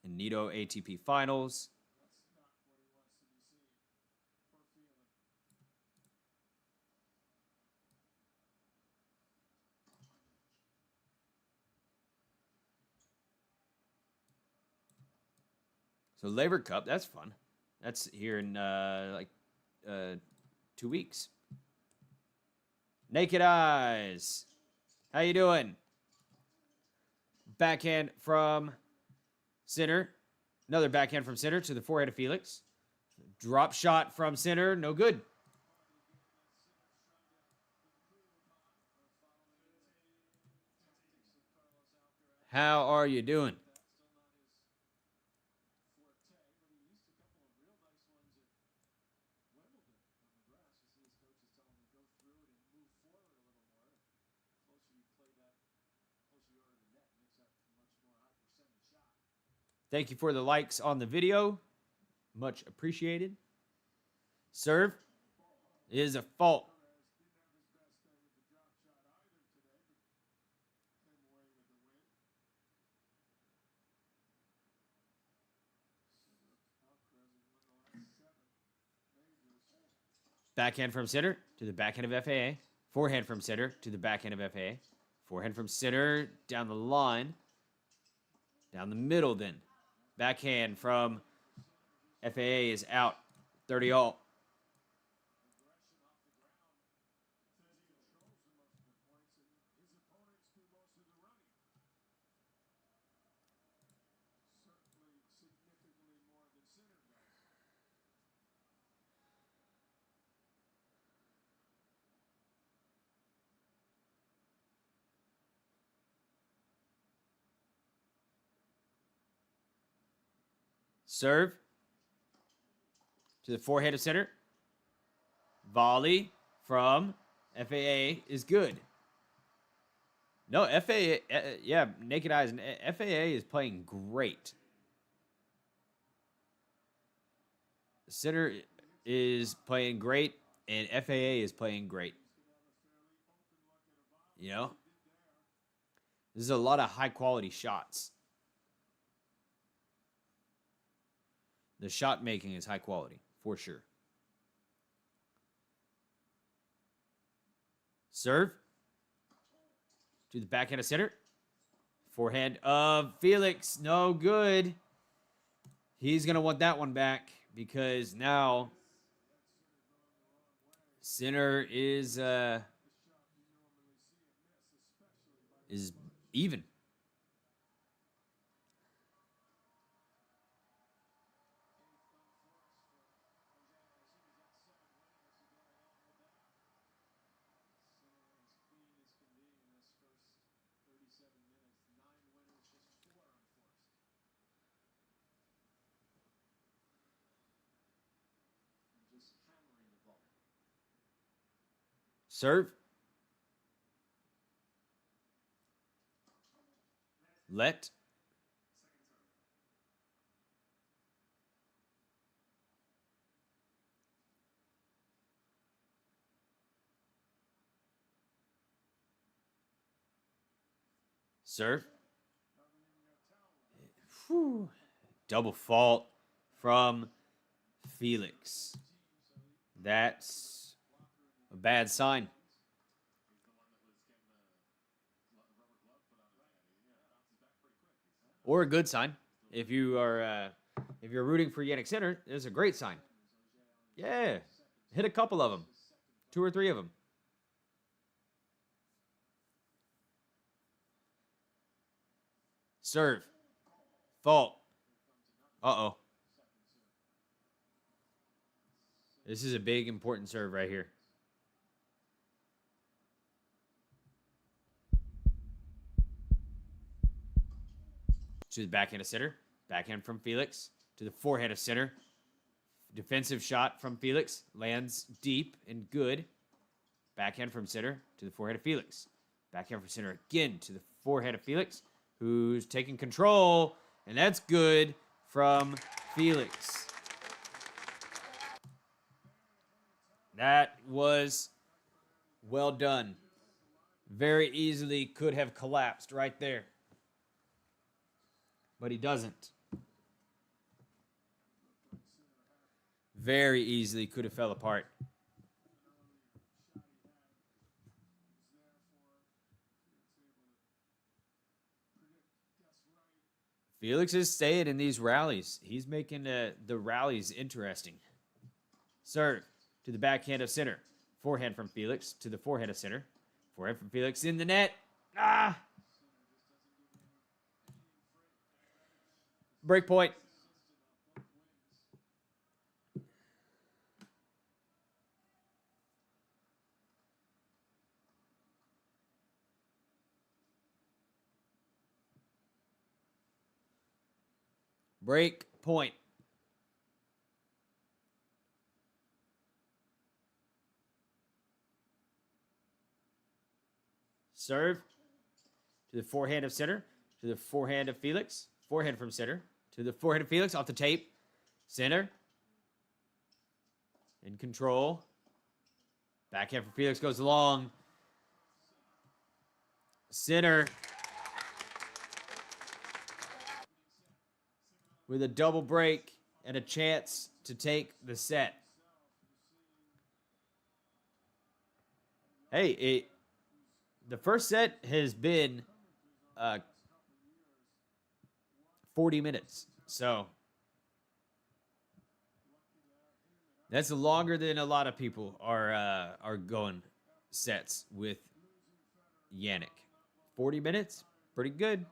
And Nito ATP Finals. So Laver Cup, that's fun. That's here in 2 weeks. Naked Eyes. How you doing? Backhand from Sinner. Another backhand from Sinner to the forehand of Felix. Drop shot from Sinner. No good. How are you doing? Thank you for the likes on the video. Much appreciated. Serve is a fault. Backhand from Sinner to the backhand of FAA. Forehand from Sinner to the backhand of FAA. Forehand from Sinner down the line. Down the middle then. Backhand from FAA is out. 30 all. Serve to the forehand of center. Volley from FAA is good. No, FAA, yeah, naked eyes. FAA is playing great. Center is playing great, and FAA is playing great. You know? This is a lot of high-quality shots. The shot making is high quality, for sure. Serve to the backhand of center. Forehand of Felix. No good. He's going to want that one back because now Sinner is even. Serve. Let. Serve. Whew. Double fault from Felix. That's a bad sign. Or a good sign. If you're rooting for Jannik Sinner, it's a great sign. Yeah. Hit a couple of them. 2 or 3 of them. Serve. Fault. Uh-oh. This is a big, important serve right here. To the backhand of center. Backhand from Felix. To the forehand of center. Defensive shot from Felix. Lands deep and good. Backhand from center to the forehand of Felix. Backhand from center again to the forehand of Felix, who's taking control. And that's good from Felix. That was well done. Very easily could have collapsed right there. But he doesn't. Very easily could have fell apart. Felix is staying in these rallies. He's making the rallies interesting. Serve to the backhand of center. Forehand from Felix to the forehand of center. Forehand from Felix in the net. Ah! Break point. Break point. Serve to the forehand of center, to the forehand of Felix. Forehand from center to the forehand of Felix off the tape. Center. In control. Backhand from Felix goes long. Center. With a double break and a chance to take the set. Hey, the first set has been 40 minutes. So that's longer than a lot of people are going sets with Jannik. 40 minutes? Pretty good.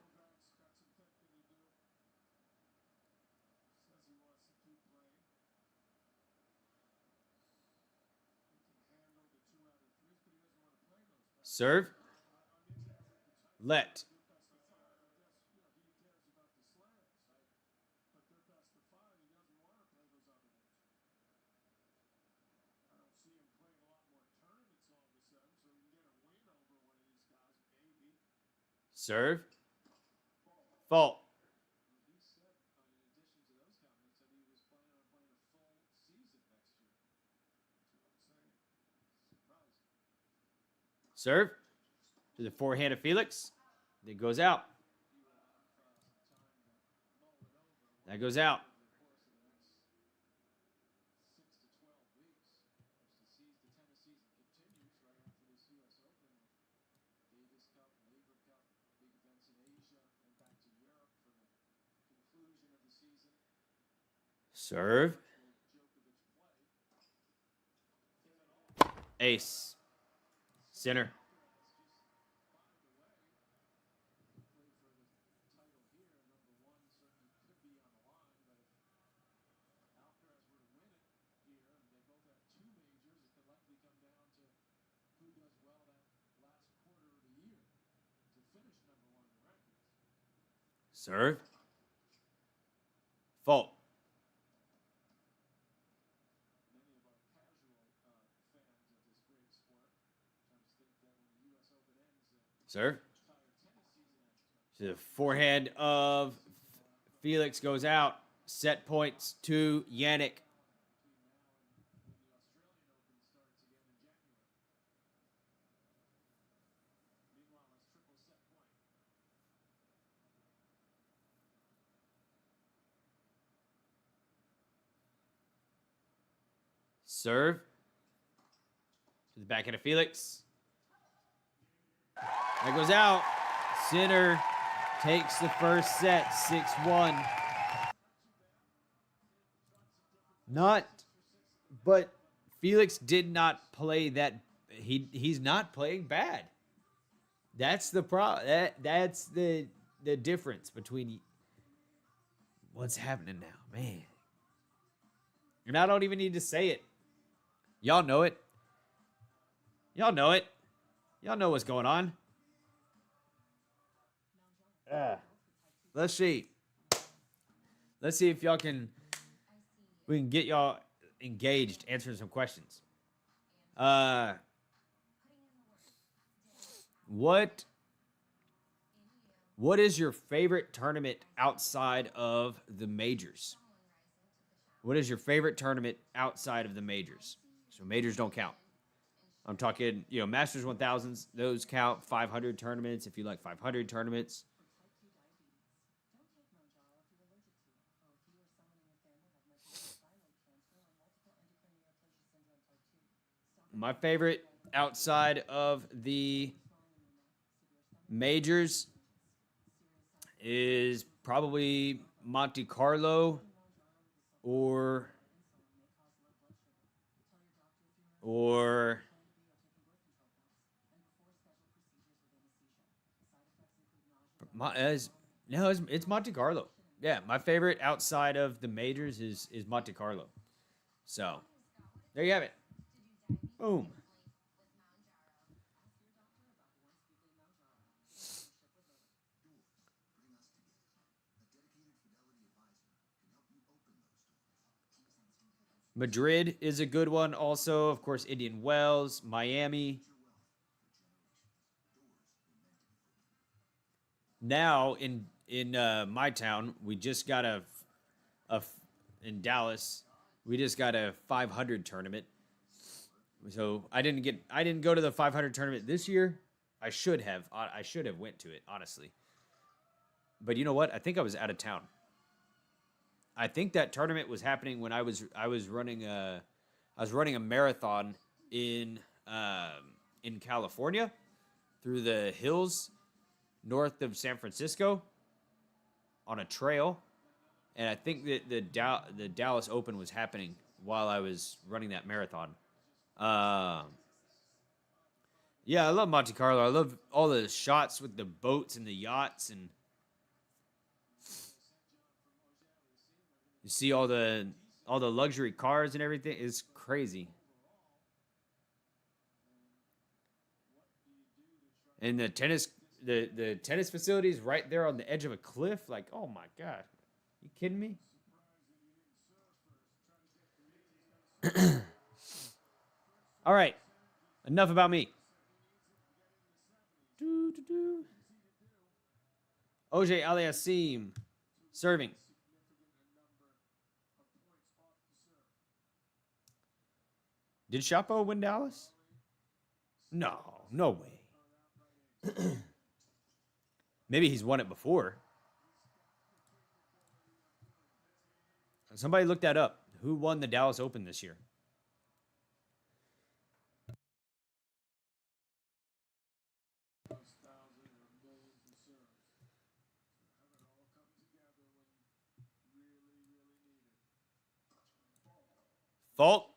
Serve. Let. Serve. Fault. He said, in addition to those comments, that he was planning on playing a full season next year. That's what I'm saying. Surprising. Serve. To the forehand of Felix. It goes out. He will have some time to mull it over. That goes out. Over the course of the next 6 to 12 weeks, as the tennis season continues right after this U.S. Open with Davis Cup, Labor Cup, big events in Asia, and back to Europe for the conclusion of the season. Serve. Djokovic play. Ace. Sinner. Serve. Fault. Many of our casual fans of this great sport sometimes think that when the U.S. Open ends, Serve. entire tennis season ends. To the forehand of Felix goes out. Set points to Jannik. Between now and when the Australian Open starts again in January. Meanwhile, that's triple set point. Serve. To the backhand of Felix. That goes out. Sinner takes the first set, 6-1. But Felix did not play that. He's not playing bad. That's the problem. That's the difference between what's happening now, man. And I don't even need to say it. Y'all know it. Y'all know it. Y'all know what's going on. Let's see. Let's see if y'all can. We can get y'all engaged, answering some questions. What is your favorite tournament outside of the majors? What is your favorite tournament outside of the majors? So majors don't count. I'm talking, Masters 1000s, those count. 500 tournaments, if you like 500 tournaments. My favorite outside of the majors is probably Monte Carlo or it's Monte Carlo. Yeah, my favorite outside of the majors is Monte Carlo. So, there you have it. Boom. Madrid is a good one also. Of course, Indian Wells, Miami. Now, in my town, we just got in Dallas, we just got a 500 tournament. So I didn't go to the 500 tournament this year. I should have went to it, honestly. But you know what? I think I was out of town. I think that tournament was happening when I was running a marathon in California through the hills north of San Francisco on a trail, and I think that the Dallas Open was happening while I was running that marathon. Yeah, I love Monte Carlo. I love all the shots with the boats and the yachts, and you see all the luxury cars and everything. It's crazy. And the tennis facilities right there on the edge of a cliff. Like, oh my God. You kidding me? All right. Enough about me. Auger-Aliassime serving. Did Chapo win Dallas? No, no way. Maybe he's won it before. Somebody look that up. Who won the Dallas Open this year? Fault.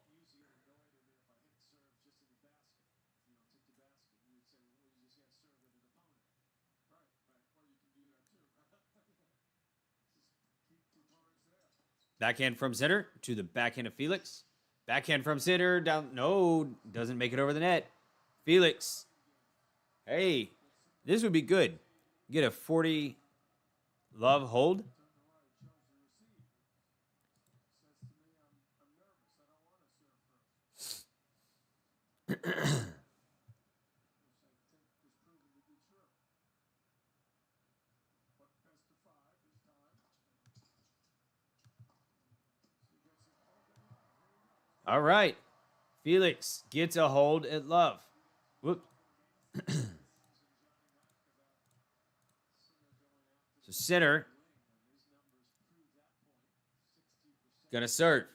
Backhand from center to the backhand of Felix. Backhand from center down. No, doesn't make it over the net. Felix. Hey, this would be good. Get a 40 love hold. All right. Felix gets a hold at love. Whoop. So Sinner gonna serve.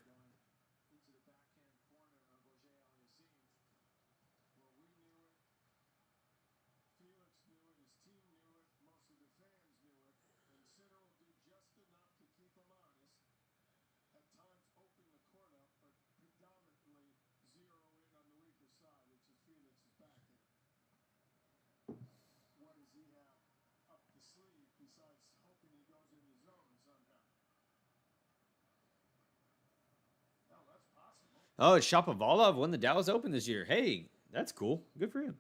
Oh, Shapovalov won the Dallas Open this year. Hey, that's cool. Good for him.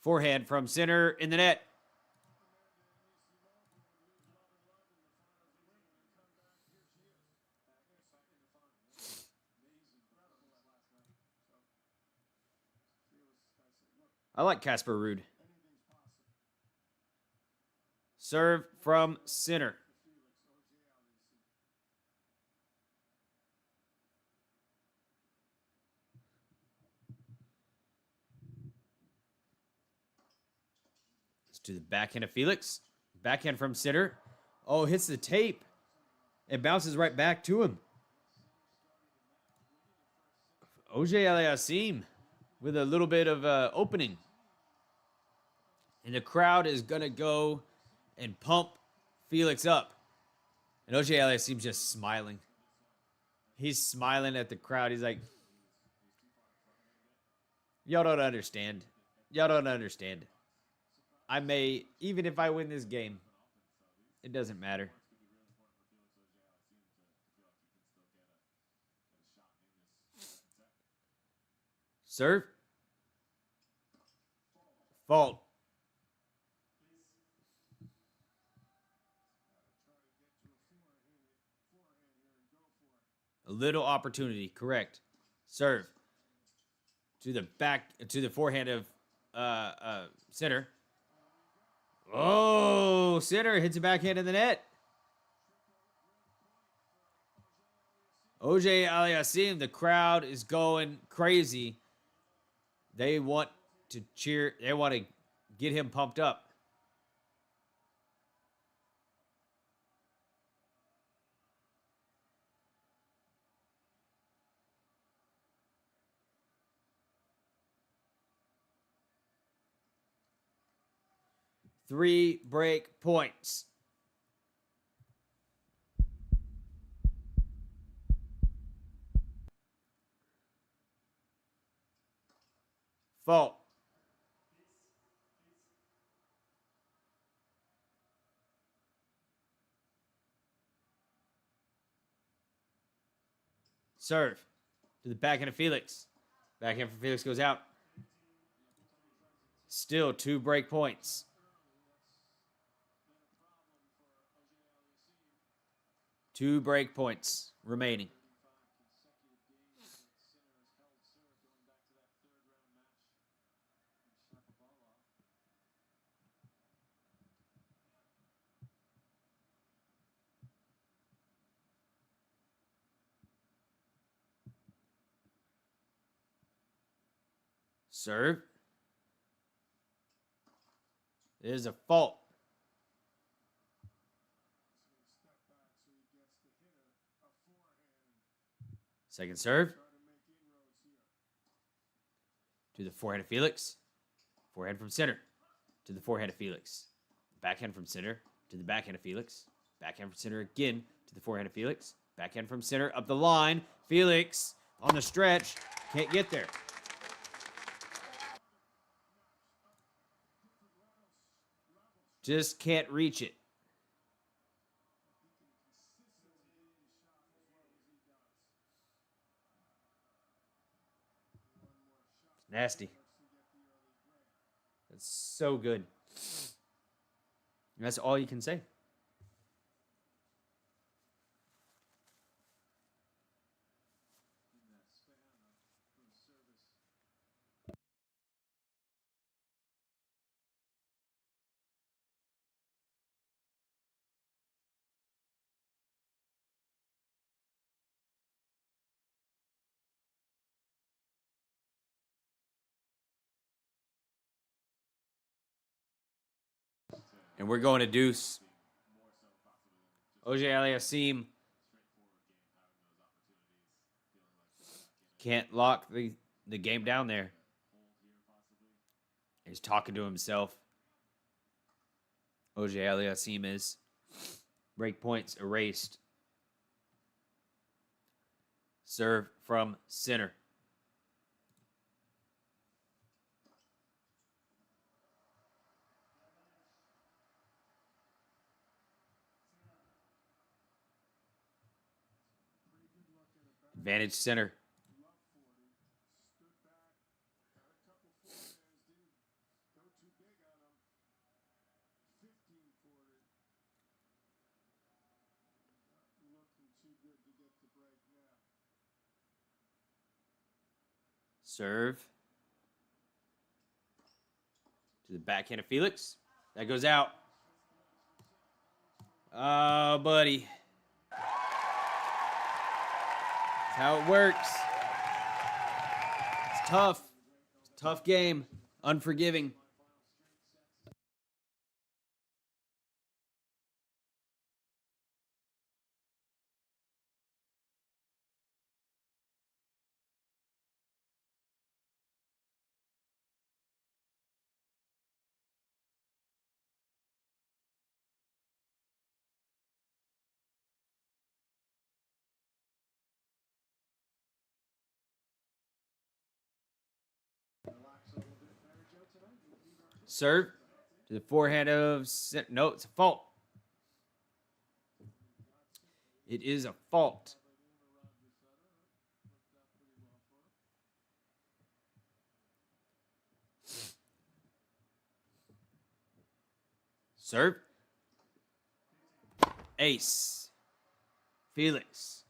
Forehand from center in the net. I like Casper Ruud. Serve from center. Let's do the backhand of Felix. Backhand from center. Oh, hits the tape. It bounces right back to him. Auger-Aliassime with a little bit of opening. And the crowd is going to go and pump Felix up. And Auger-Aliassime's just smiling. He's smiling at the crowd. He's like, y'all don't understand. Y'all don't understand. I may, even if I win this game, it doesn't matter. Serve. Fault. A little opportunity, correct. Serve. To the back, to the forehand of Sinner. Oh, Sinner hits a backhand in the net. Auger-Aliassime, the crowd is going crazy. They want to cheer. They want to get him pumped up. Three break points. Fault. Serve. To the backhand of Felix. Backhand for Felix goes out. Still 2 break points. Two break points remaining. Serve. It is a fault. Second serve. To the forehand of Felix. Forehand from center. To the forehand of Felix. Backhand from center. To the backhand of Felix. Backhand from center again. To the forehand of Felix. Backhand from center. Up the line. Felix on the stretch. Can't get there. Just can't reach it. Nasty. That's so good. That's all you can say. And we're going to deuce. Auger-Aliassime can't lock the game down there. He's talking to himself. Auger-Aliassime is. Break points erased. Serve from center. Advantage center. Serve. To the backhand of Felix. That goes out. Oh, buddy. That's how it works. It's tough. It's a tough game. Unforgiving. Serve to the forehand of... No, it's a fault. It is a fault. Serve. Ace. Felix.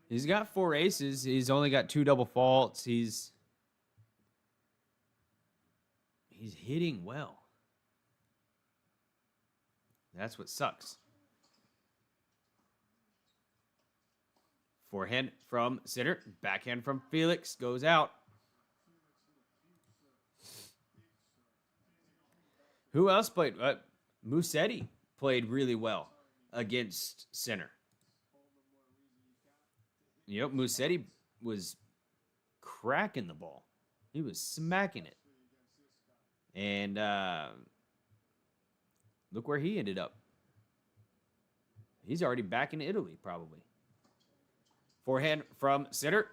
He's got 4 aces. He's only got 2 double faults. He's hitting well. That's what sucks. Forehand from center. Backhand from Felix. Goes out. Who else played? Musetti played really well against center. You know, Musetti was cracking the ball. He was smacking it. And look where he ended up. He's already back in Italy, probably. Forehand from center.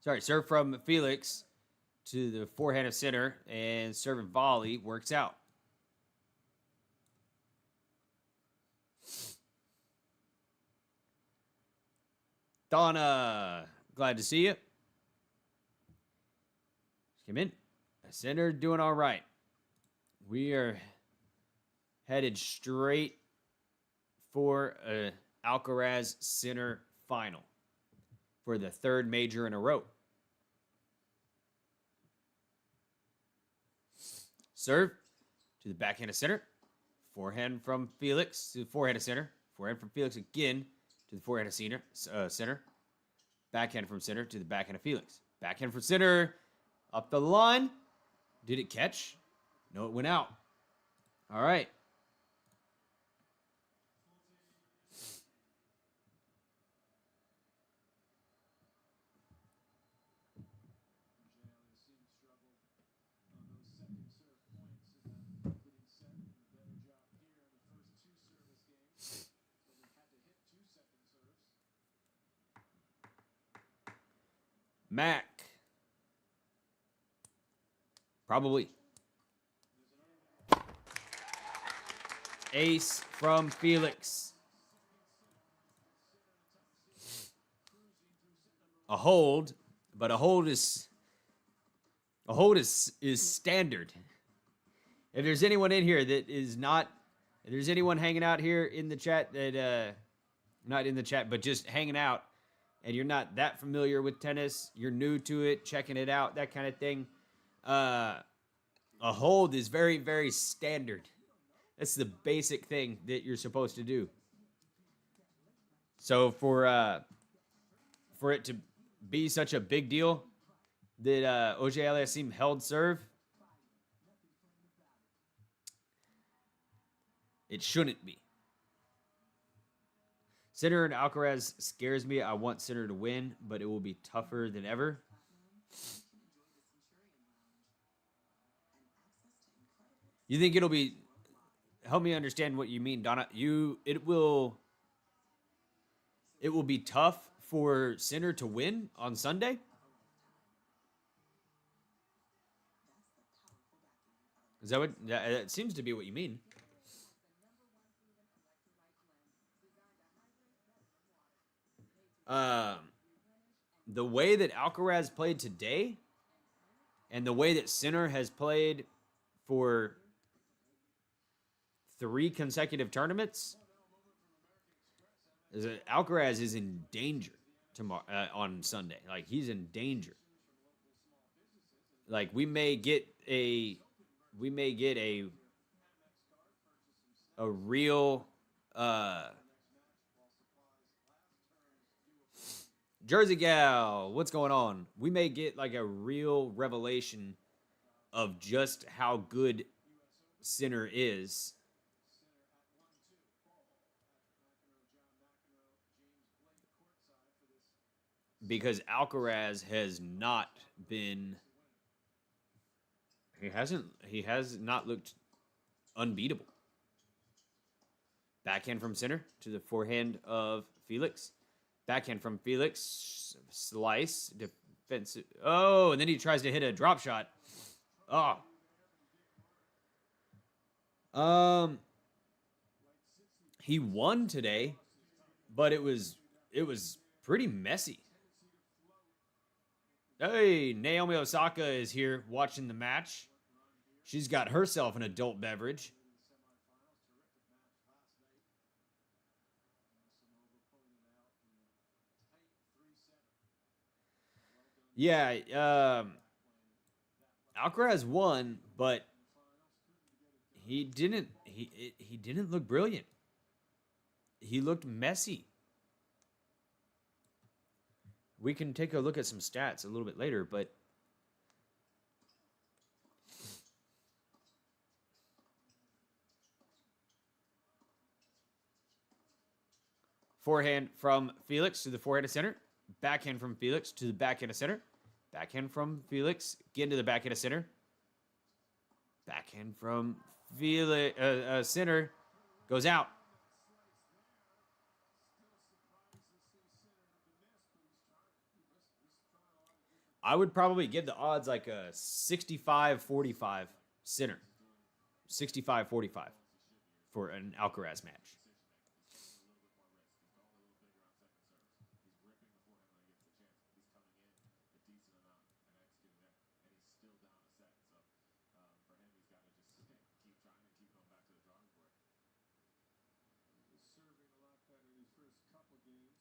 Sorry, serve from Felix to the forehand of center, and serve and volley works out. Donna, glad to see you. Come in. Sinner doing all right. We are headed straight for a Alcaraz Sinner final for the 3rd major in a row. Serve to the backhand of center. Forehand from Felix to the forehand of center. Forehand from Felix again to the forehand of center. Backhand from center to the backhand of Felix. Backhand from center. Up the line. Did it catch? No, it went out. All right. Auger-Aliassime struggled on those second serve points in that opening set. A better job here in the first two service games. So they had to hit 2 second serves. Mac. Probably. Ace from Felix. A hold, but a hold is standard. If there's anyone in here that is not, if there's anyone hanging out here in the chat that not in the chat, but just hanging out, and you're not that familiar with tennis, you're new to it, checking it out, that kind of thing. A hold is very, very standard. That's the basic thing that you're supposed to do. So for it to be such a big deal that Auger-Aliassime held serve, it shouldn't be. Sinner and Alcaraz scares me. I want Sinner to win, but it will be tougher than ever. You think it'll be... Help me understand what you mean, Donna. It will be tough for Sinner to win on Sunday? Is that what that seems to be what you mean? The way that Alcaraz played today and the way that Sinner has played for 3 consecutive tournaments, is that Alcaraz is in danger tomorrow on Sunday. Like, he's in danger. Like, we may get a real Jersey Gal, what's going on? We may get like a real revelation of just how good Sinner is. Because Alcaraz has not been... He has not looked unbeatable. Backhand from Sinner to the forehand of Felix. Backhand from Felix. Slice. Defensive. Oh, and then he tries to hit a drop shot. Oh. He won today, but it was pretty messy. Hey, Naomi Osaka is here watching the match. She's got herself an adult beverage. Yeah, Alcaraz won, but he didn't look brilliant. He looked messy. We can take a look at some stats a little bit later, but forehand from Felix to the forehand of center. Backhand from Felix to the backhand of center. Backhand from Felix again to the backhand of center. Backhand from Felix center goes out. I would probably give the odds like a 65-45 Sinner. 65-45 for an Alcaraz match. Serving a lot better these first couple games.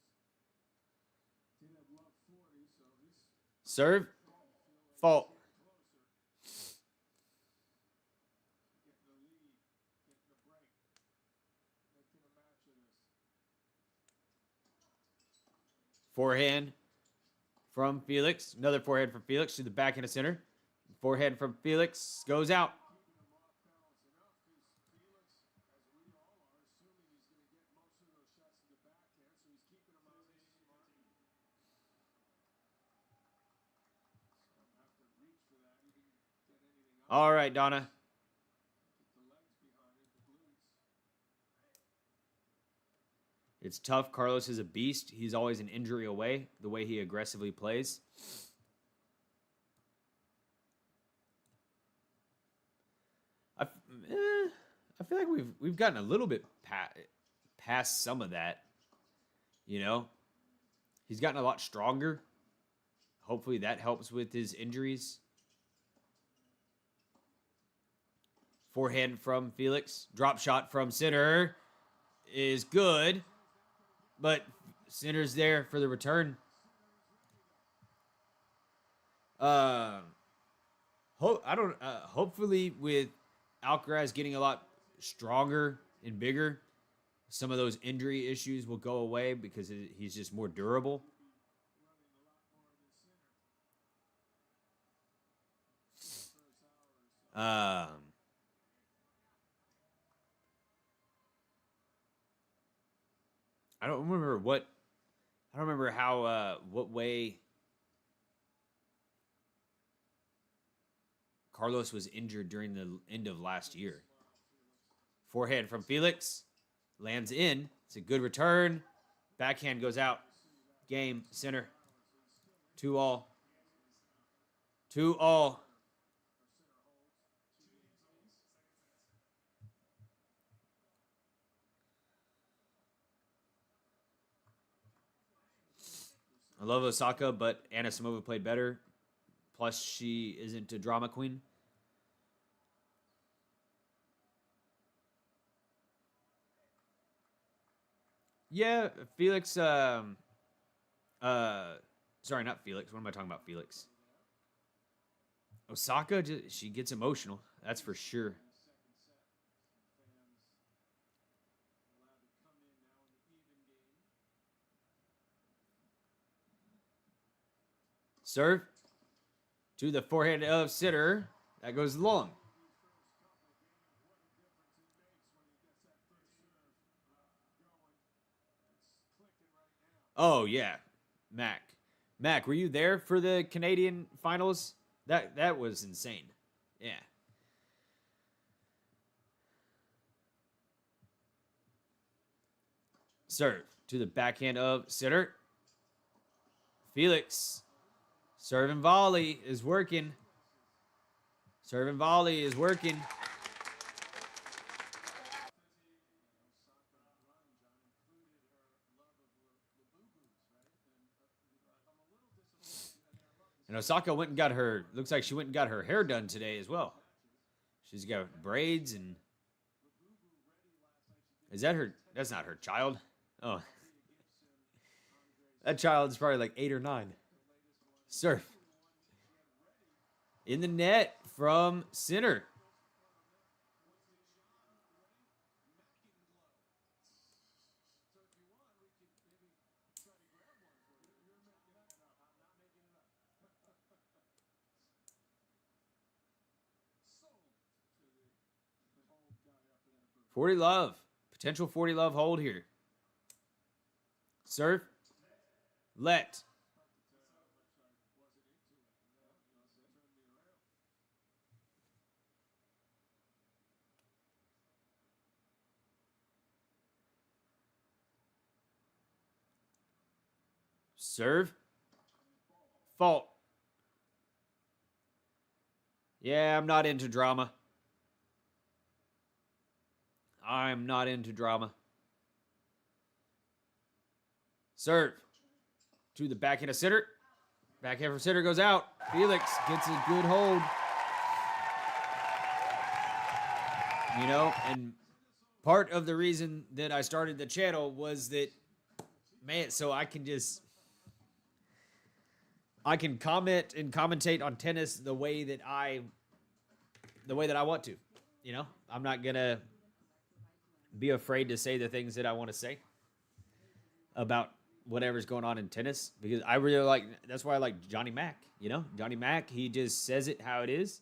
Did have love 40, so this Serve. Fault. Forehand from Felix. Another forehand from Felix to the backhand of center. Forehand from Felix goes out. All right, Donna. It's tough. Carlos is a beast. He's always an injury away, the way he aggressively plays. I feel like we've gotten a little bit past some of that. You know, he's gotten a lot stronger. Hopefully that helps with his injuries. Forehand from Felix. Drop shot from Sinner is good, but Sinner's there for the return. Hopefully with Alcaraz getting a lot stronger and bigger, some of those injury issues will go away because he's just more durable. I don't remember how what way Carlos was injured during the end of last year. Forehand from Felix. Lands in. It's a good return. Backhand goes out. Game. Center. 2-all. 2-all. I love Osaka, but Anisimova played better. Plus, she isn't a drama queen. Yeah, Felix. Sorry, not Felix. What am I talking about? Felix. Osaka, she gets emotional. That's for sure. Serve to the forehand of Sinner. That goes long. Oh, yeah. Mac, were you there for the Canadian finals? That was insane. Yeah. Serve to the backhand of Sinner. Felix. Serve and volley is working. Serve and volley is working. And Osaka went and got her, looks like she went and got her hair done today as well. She's got braids and... Is that her? That's not her child. Oh. That child is probably like 8 or 9. Serve. In the net from Sinner. Forty love. Potential 40 love hold here. Serve. Let. Serve. Fault. Yeah, I'm not into drama. I'm not into drama. Serve. To the backhand of Sinner. Backhand from Sinner goes out. Felix gets a good hold. You know, and part of the reason that I started the channel was that, man, so I can comment and commentate on tennis the way that I want to. You know, I'm not gonna be afraid to say the things that I want to say about whatever's going on in tennis, because I really like, that's why I like Johnny Mack. You know, Johnny Mack, he just says it how it is.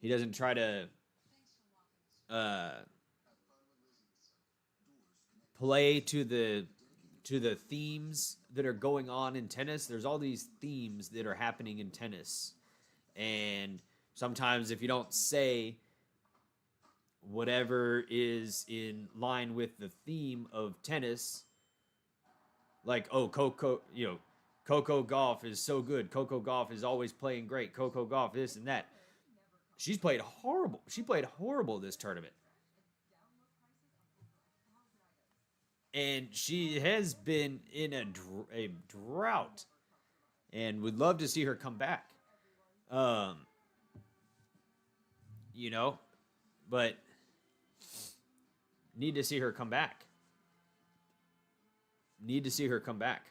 He doesn't try to play to the themes that are going on in tennis. There's all these themes that are happening in tennis, and sometimes if you don't say whatever is in line with the theme of tennis, like, oh, Coco Gauff is so good. Coco Gauff is always playing great. Coco Gauff this and that. She's played horrible. She played horrible this tournament. And she has been in a drought, and would love to see her come back. You know, but need to see her come back. Need to see her come back.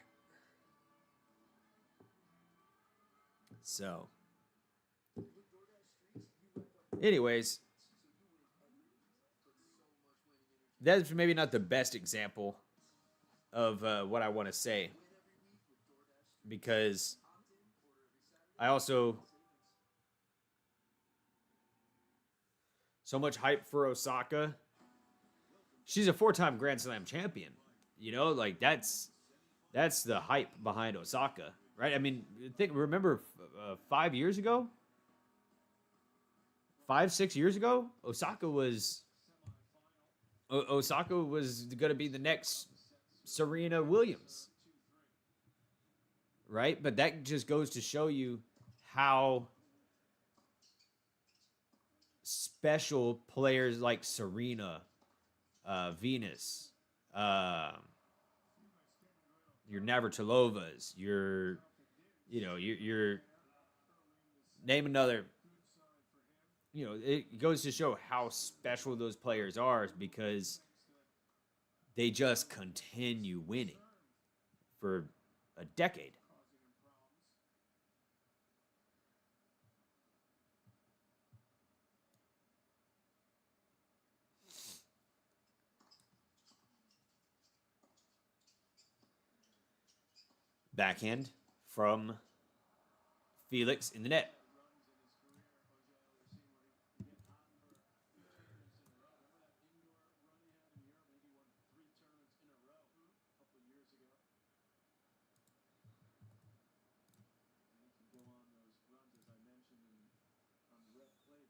So, anyways, that's maybe not the best example of what I want to say, because I also, so much hype for Osaka. She's a 4-time Grand Slam champion. You know, like that's the hype behind Osaka, right? I mean, remember 5 years ago, 5-6 years ago, Osaka was going to be the next Serena Williams, right? But that just goes to show you how special players like Serena, Venus, your Navratilovas, your name another. You know, it goes to show how special those players are, because they just continue winning for a decade. Backhand from Felix in the net.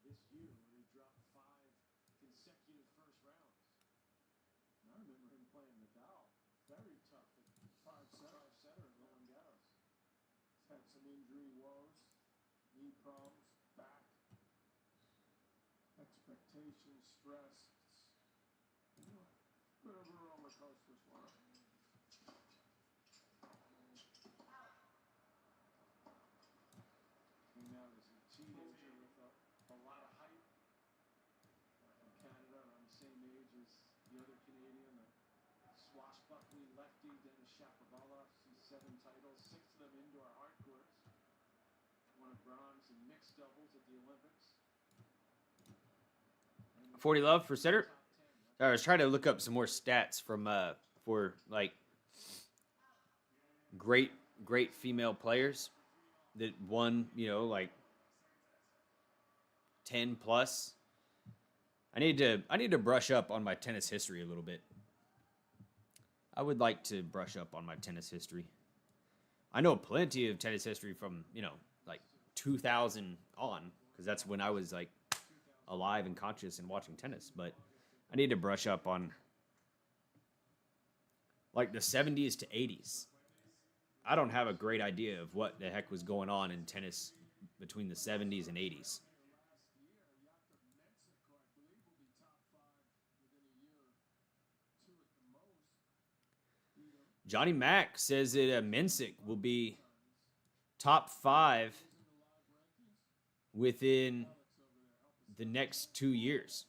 This year, where he dropped 5 consecutive first rounds. And I remember him playing Nadal, very tough at 5-setter at Roland Garros. He's had some injury woes, knee problems, back, expectations, stress. You know, bit of a roller coaster for him. Came out as a teenager with a lot of hype. From Canada, around the same age as the other Canadian, the swashbuckling lefty, Denis Shapovalov. He's 7 titles, 6 of them indoor hard courts. Won a bronze in mixed doubles at the Olympics. 40 love for Sinner. I was trying to look up some more stats from for like great female players that won, you know, like 10 plus. I need to brush up on my tennis history a little bit. I would like to brush up on my tennis history. I know plenty of tennis history from, you know, like 2000 on, because that's when I was like alive and conscious and watching tennis. But I need to brush up on like the 70s to 80s. I don't have a great idea of what the heck was going on in tennis between the 70s and 80s. Johnny Mack says that Mensik will be top 5 within the next 2 years.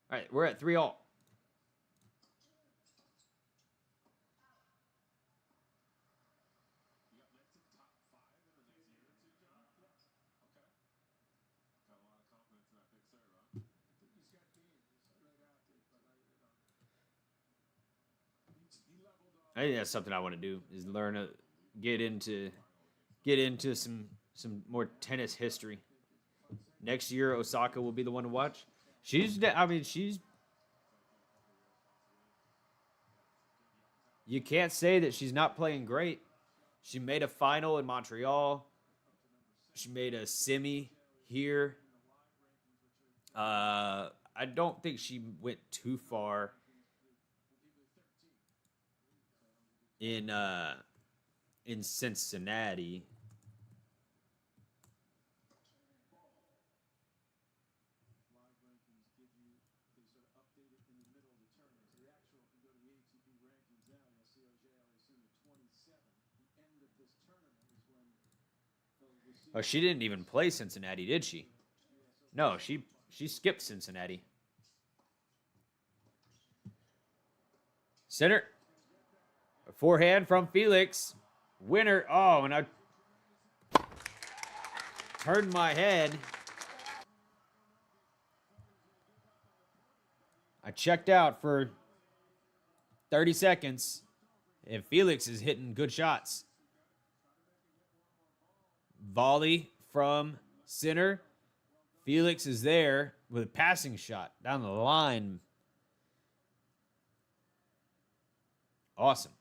All right, we're at 3-all. I think that's something I want to do is learn to get into some more tennis history. Next year, Osaka will be the one to watch. I mean, you can't say that she's not playing great. She made a final in Montreal. She made a semi here. I don't think she went too far in Cincinnati. Live rankings give you, they sort of update it in the middle of the tournament. So the actual, if you go to the ATP rankings now, you'll see Auger-Aliassime at 27. The end of this tournament is when Oh, she didn't even play Cincinnati, did she? No, she skipped Cincinnati. Center. A forehand from Felix. Winner. Oh, and I turned my head. I checked out for 30 seconds, and Felix is hitting good shots. Volley from Sinner. Felix is there with a passing shot down the line. Awesome.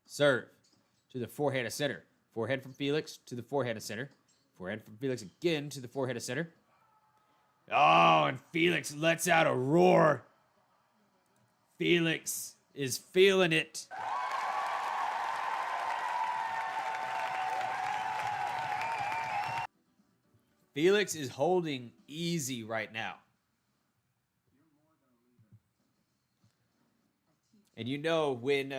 Serve to the forehand of Sinner. Forehand from Felix to the forehand of Sinner. Forehand from Felix again to the forehand of Sinner. Oh, and Felix lets out a roar. Felix is feeling it. Felix is holding easy right now. And you know, when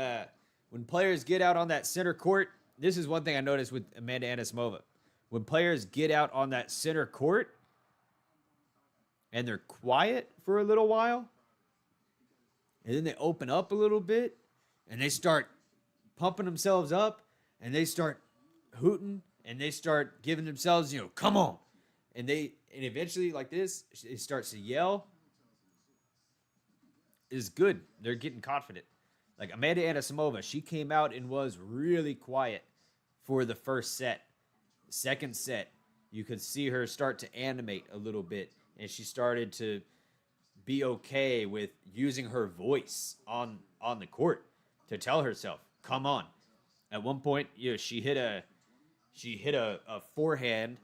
players get out on that center court, this is one thing I noticed with Amanda Anisimova. When players get out on that center court and they're quiet for a little while, and then they open up a little bit, and they start pumping themselves up, and they start hooting, and they start giving themselves, come on. And eventually, like this, it starts to yell. Is good. They're getting confident. Like Amanda Anisimova, she came out and was really quiet for the first set. Second set, you could see her start to animate a little bit, and she started to be okay with using her voice on the court to tell herself, "Come on." At one point, she hit a forehand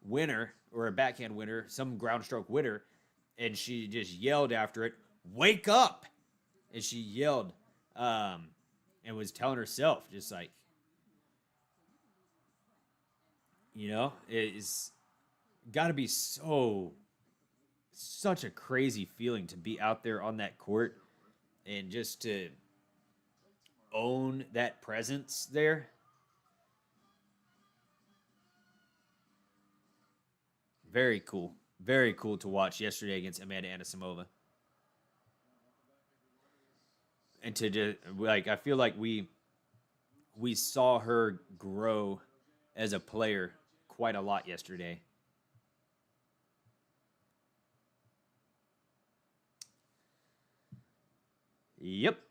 winner or a backhand winner, some ground stroke winner, and she just yelled after it, "Wake up!" And she yelled and was telling herself, just like, it's got to be such a crazy feeling to be out there on that court and just to own that presence there. Very cool. Very cool to watch yesterday against Amanda Anisimova. And to just, I feel like we saw her grow as a player quite a lot yesterday. Yep.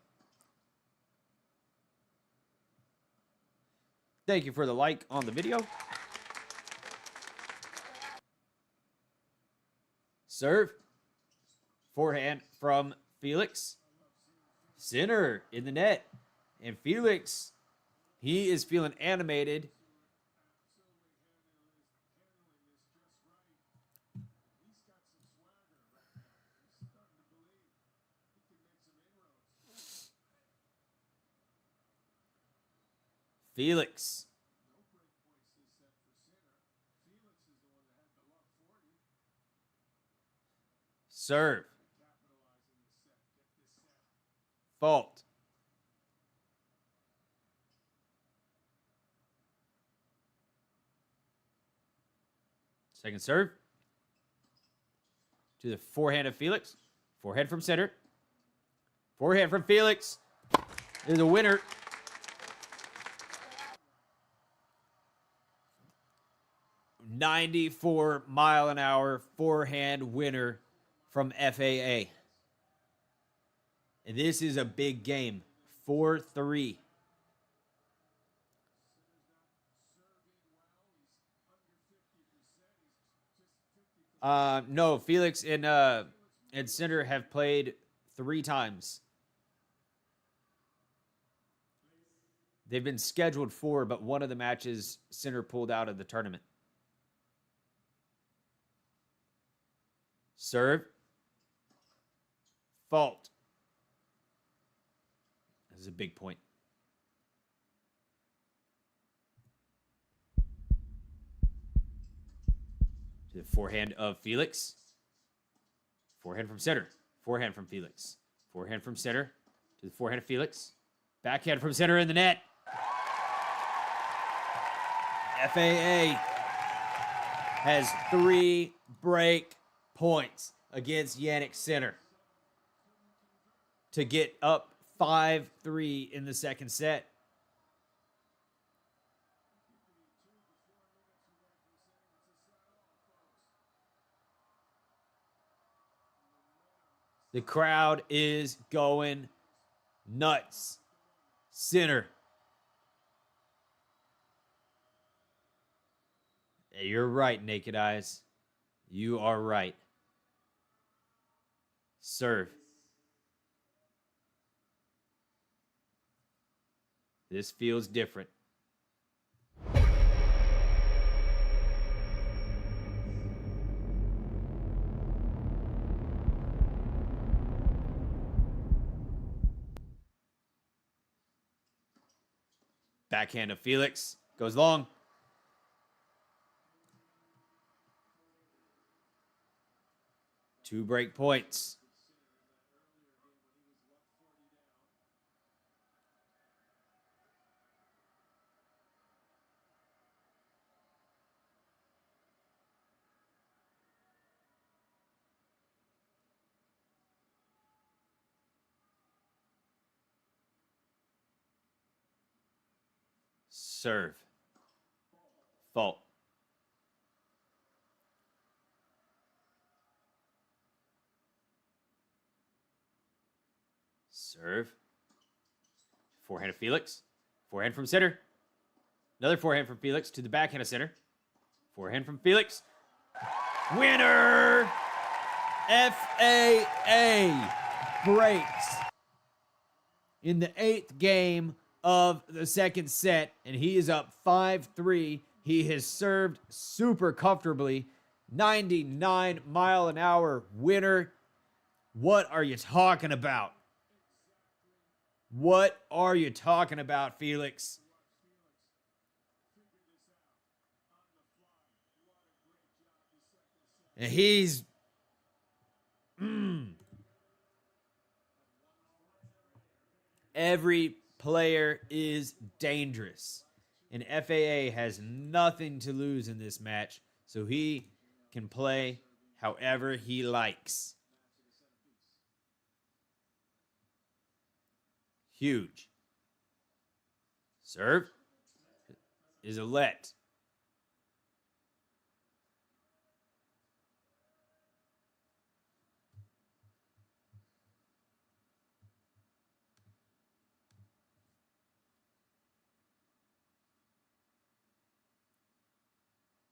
Thank you for the like on the video. Serve. Forehand from Felix. Sinner in the net. And Felix, he is feeling animated. Felix. Serve. Fault. Second serve. To the forehand of Felix. Forehand from center. Forehand from Felix. There's a winner. .94-mile-an-hour forehand winner from FAA. And this is a big game. 4-3. No, Felix and Sinner have played 3 times. They've been scheduled 4, but one of the matches Sinner pulled out of the tournament. Serve. Fault. This is a big point. To the forehand of Felix. Forehand from Sinner. Forehand from Felix. Forehand from Sinner. To the forehand of Felix. Backhand from Sinner in the net. FAA has 3 break points against Jannik Sinner to get up 5-3 in the second set. The crowd is going nuts. Sinner. Hey, you're right, Naked Eyes. You are right. Serve. This feels different. Backhand of Felix. Goes long. Two break points. Serve. Fault. Serve. Forehand of Felix. Forehand from Sinner. Another forehand from Felix to the backhand of Sinner. Forehand from Felix. Winner! FAA breaks in the 8th game of the second set, and he is up 5-3. He has served super comfortably. 99-mile-an-hour winner. What are you talking about? What are you talking about, Felix? And he's... Every player is dangerous. And FAA has nothing to lose in this match, so he can play however he likes. Huge. Serve is a let.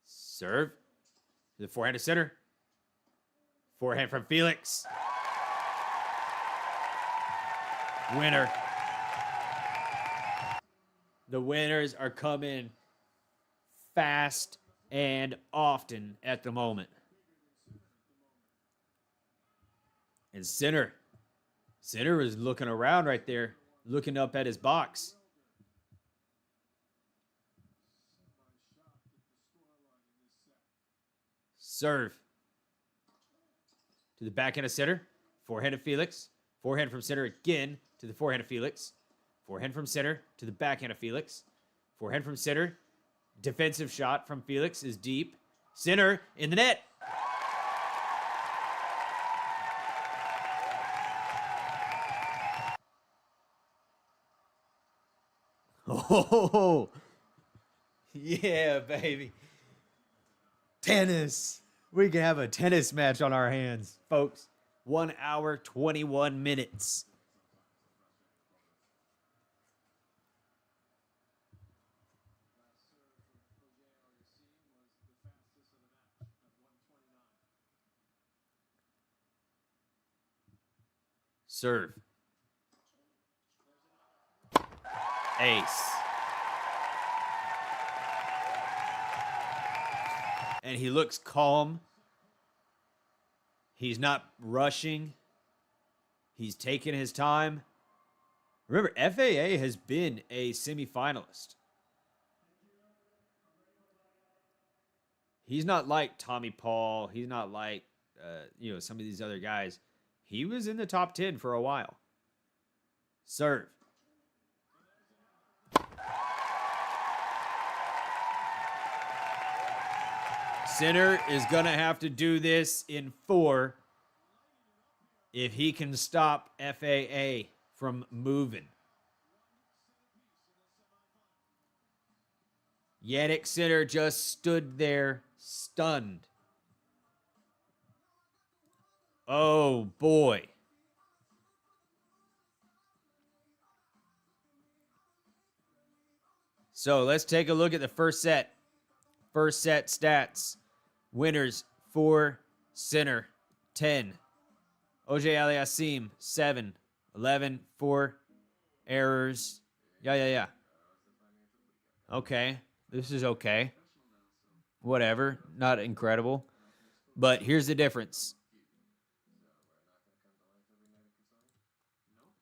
Serve. The forehand to Sinner. Forehand from Felix. Winner. The winners are coming fast and often at the moment. And Sinner was looking around right there, looking up at his box. Serve. To the backhand of Sinner. Forehand of Felix. Forehand from Sinner again to the forehand of Felix. Forehand from Sinner to the backhand of Felix. Forehand from Sinner. Defensive shot from Felix is deep. Sinner in the net. Oh, yeah, baby. Tennis. We can have a tennis match on our hands, folks. 1 hour, 21 minutes. Serve. Ace. And he looks calm. He's not rushing. He's taking his time. Remember, FAA has been a semifinalist. He's not like Tommy Paul. He's not like, some of these other guys. He was in the top 10 for a while. Serve. Sinner is going to have to do this in 4 if he can stop FAA from moving. Jannik Sinner just stood there stunned. Oh, boy. So let's take a look at the first set. First set stats. Winners, 4. Sinner, 10. Auger-Aliassime, 7. 11, 4. Errors. Yeah. Okay. This is okay. Whatever. Not incredible. But here's the difference.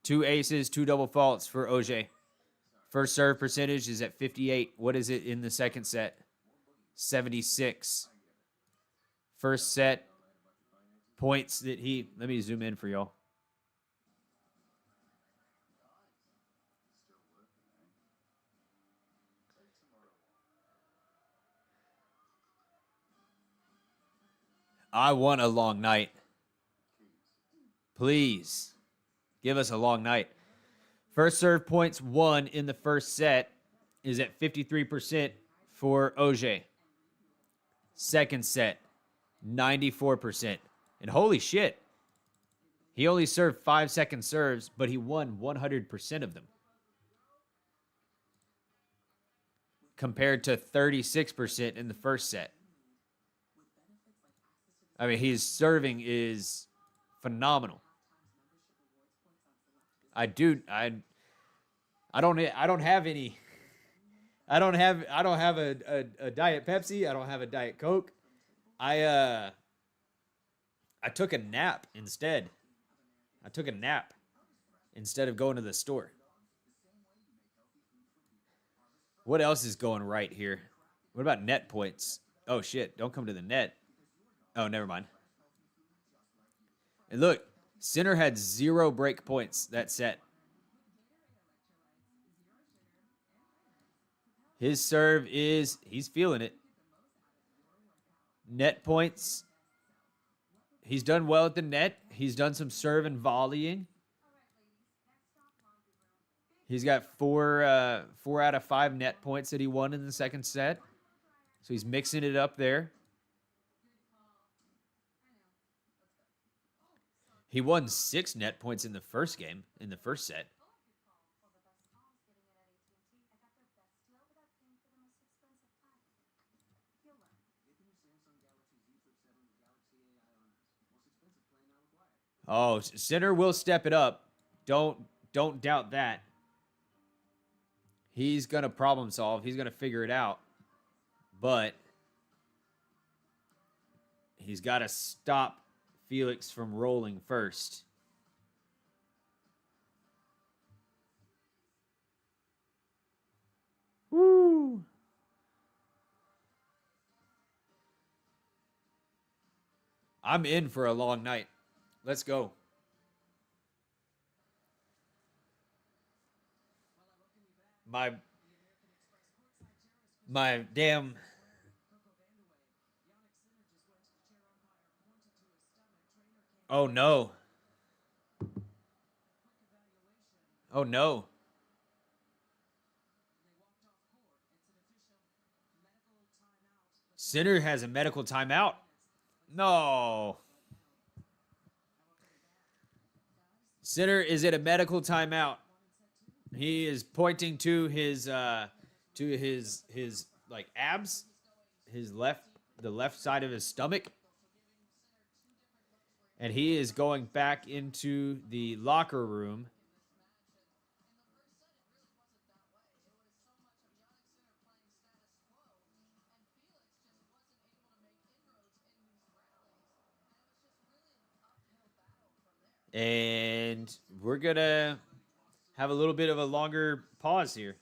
2 aces, 2 double faults for Auger. First serve percentage is at 58. What is it in the second set? 76. First set points that he... Let me zoom in for y'all. I want a long night. Please give us a long night. First serve points won in the first set is at 53% for Auger. Second set, 94%. And holy shit, he only served 5-second serves, but he won 100% of them. Compared to 36% in the first set. I mean, his serving is phenomenal. I don't have any. I don't have a Diet Pepsi. I don't have a Diet Coke. I took a nap instead. I took a nap instead of going to the store. What else is going right here? What about net points? Oh shit, don't come to the net. Oh, never mind. And look, Sinner had 0 break points that set. His serve is, he's feeling it. Net points. He's done well at the net. He's done some serve and volleying. He's got 4 out of 5 net points that he won in the second set. So he's mixing it up there. He won 6 net points in the first game, in the first set. Oh, Sinner will step it up. Don't doubt that. He's going to problem solve. He's going to figure it out. But he's got to stop Felix from rolling first. Woo! I'm in for a long night. Let's go. My damn... Oh, no. Oh, no. Sinner has a medical timeout. No. Sinner is at a medical timeout. He is pointing to his like abs, the left side of his stomach. And he is going back into the locker room. And we're going to have a little bit of a longer pause here.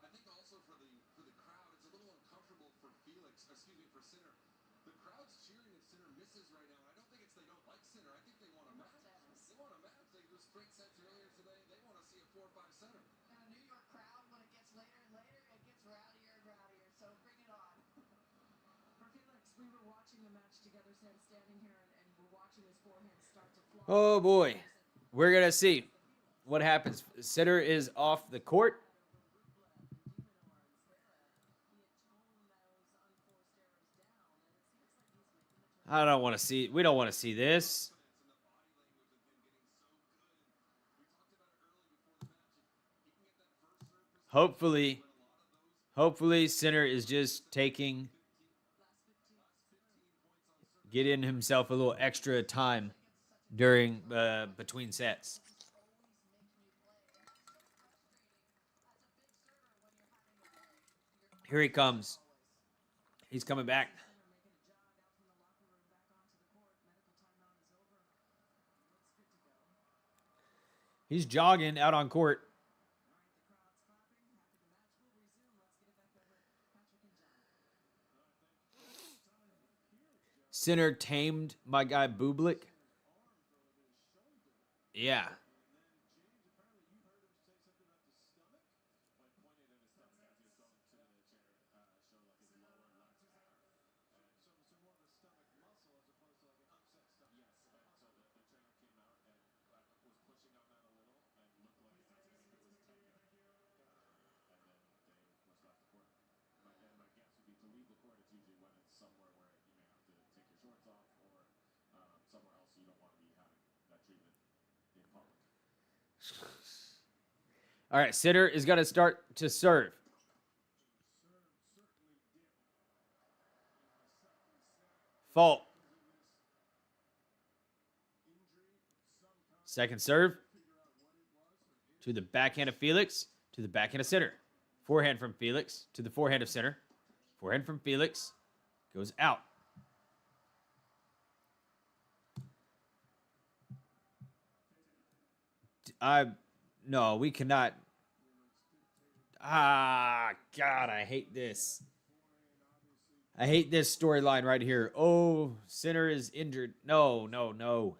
I think also for the crowd, it's a little uncomfortable for Felix, excuse me, for Sinner. The crowd's cheering if Sinner misses right now, and I don't think it's they don't like Sinner. I think they want a match. They want a match. They do straight sets earlier today. They want to see a 4-5 setter. And a New York crowd, when it gets later and later, it gets rowdier and rowdier. So bring it on. For Felix, we were watching the match together, standing here, and we're watching his forehand start to fly. Oh boy. We're going to see what happens. Sinner is off the court. I don't want to see. We don't want to see this. Hopefully Sinner is just getting himself a little extra time during between sets. Here he comes. He's coming back. He's jogging out on court. Sinner tamed my guy Bublik. Yeah. All right, Sinner is going to start to serve. Fault. Second serve. To the backhand of Felix. To the backhand of Sinner. Forehand from Felix. To the forehand of Sinner. Forehand from Felix. Goes out. No, we cannot. God, I hate this. I hate this storyline right here. Oh, Sinner is injured. No.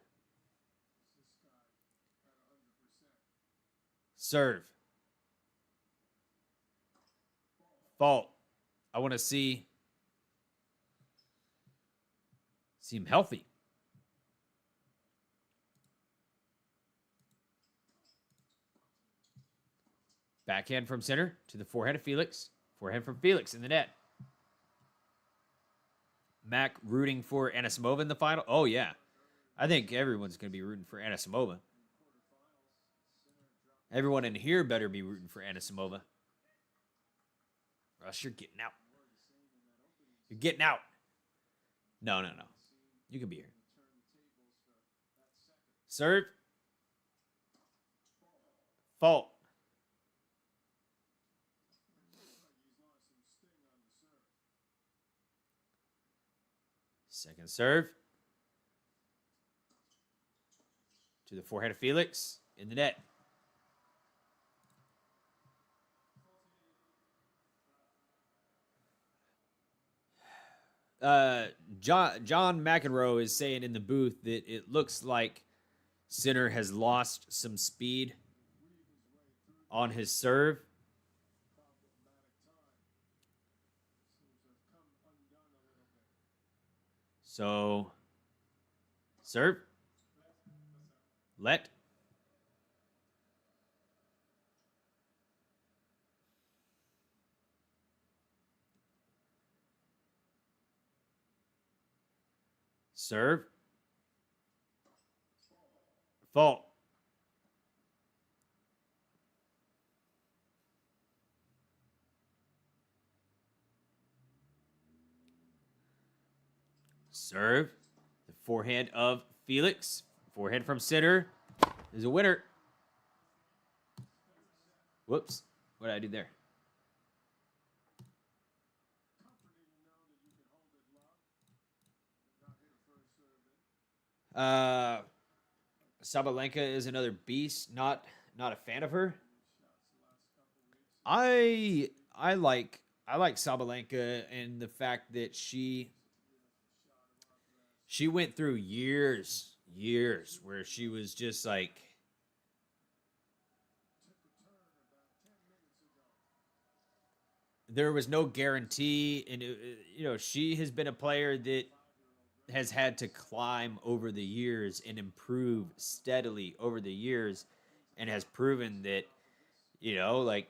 Serve. Fault. I want to see him healthy. Backhand from Sinner to the forehand of Felix. Forehand from Felix in the net. Mac rooting for Anisimova in the final. Oh, yeah. I think everyone's going to be rooting for Anisimova. Everyone in here better be rooting for Anisimova. Russ, you're getting out. You're getting out. No. You can be here. Serve. Fault. Second serve. To the forehand of Felix in the net. John McEnroe is saying in the booth that it looks like Sinner has lost some speed on his serve. So, serve. Let. Serve. Fault. Serve. The forehand of Felix. Forehand from center. Is a winner. Whoops. What did I do there? Sabalenka is another beast. Not a fan of her. I like Sabalenka and the fact that she went through years where she was just like there was no guarantee, and she has been a player that has had to climb over the years and improve steadily over the years, and has proven that like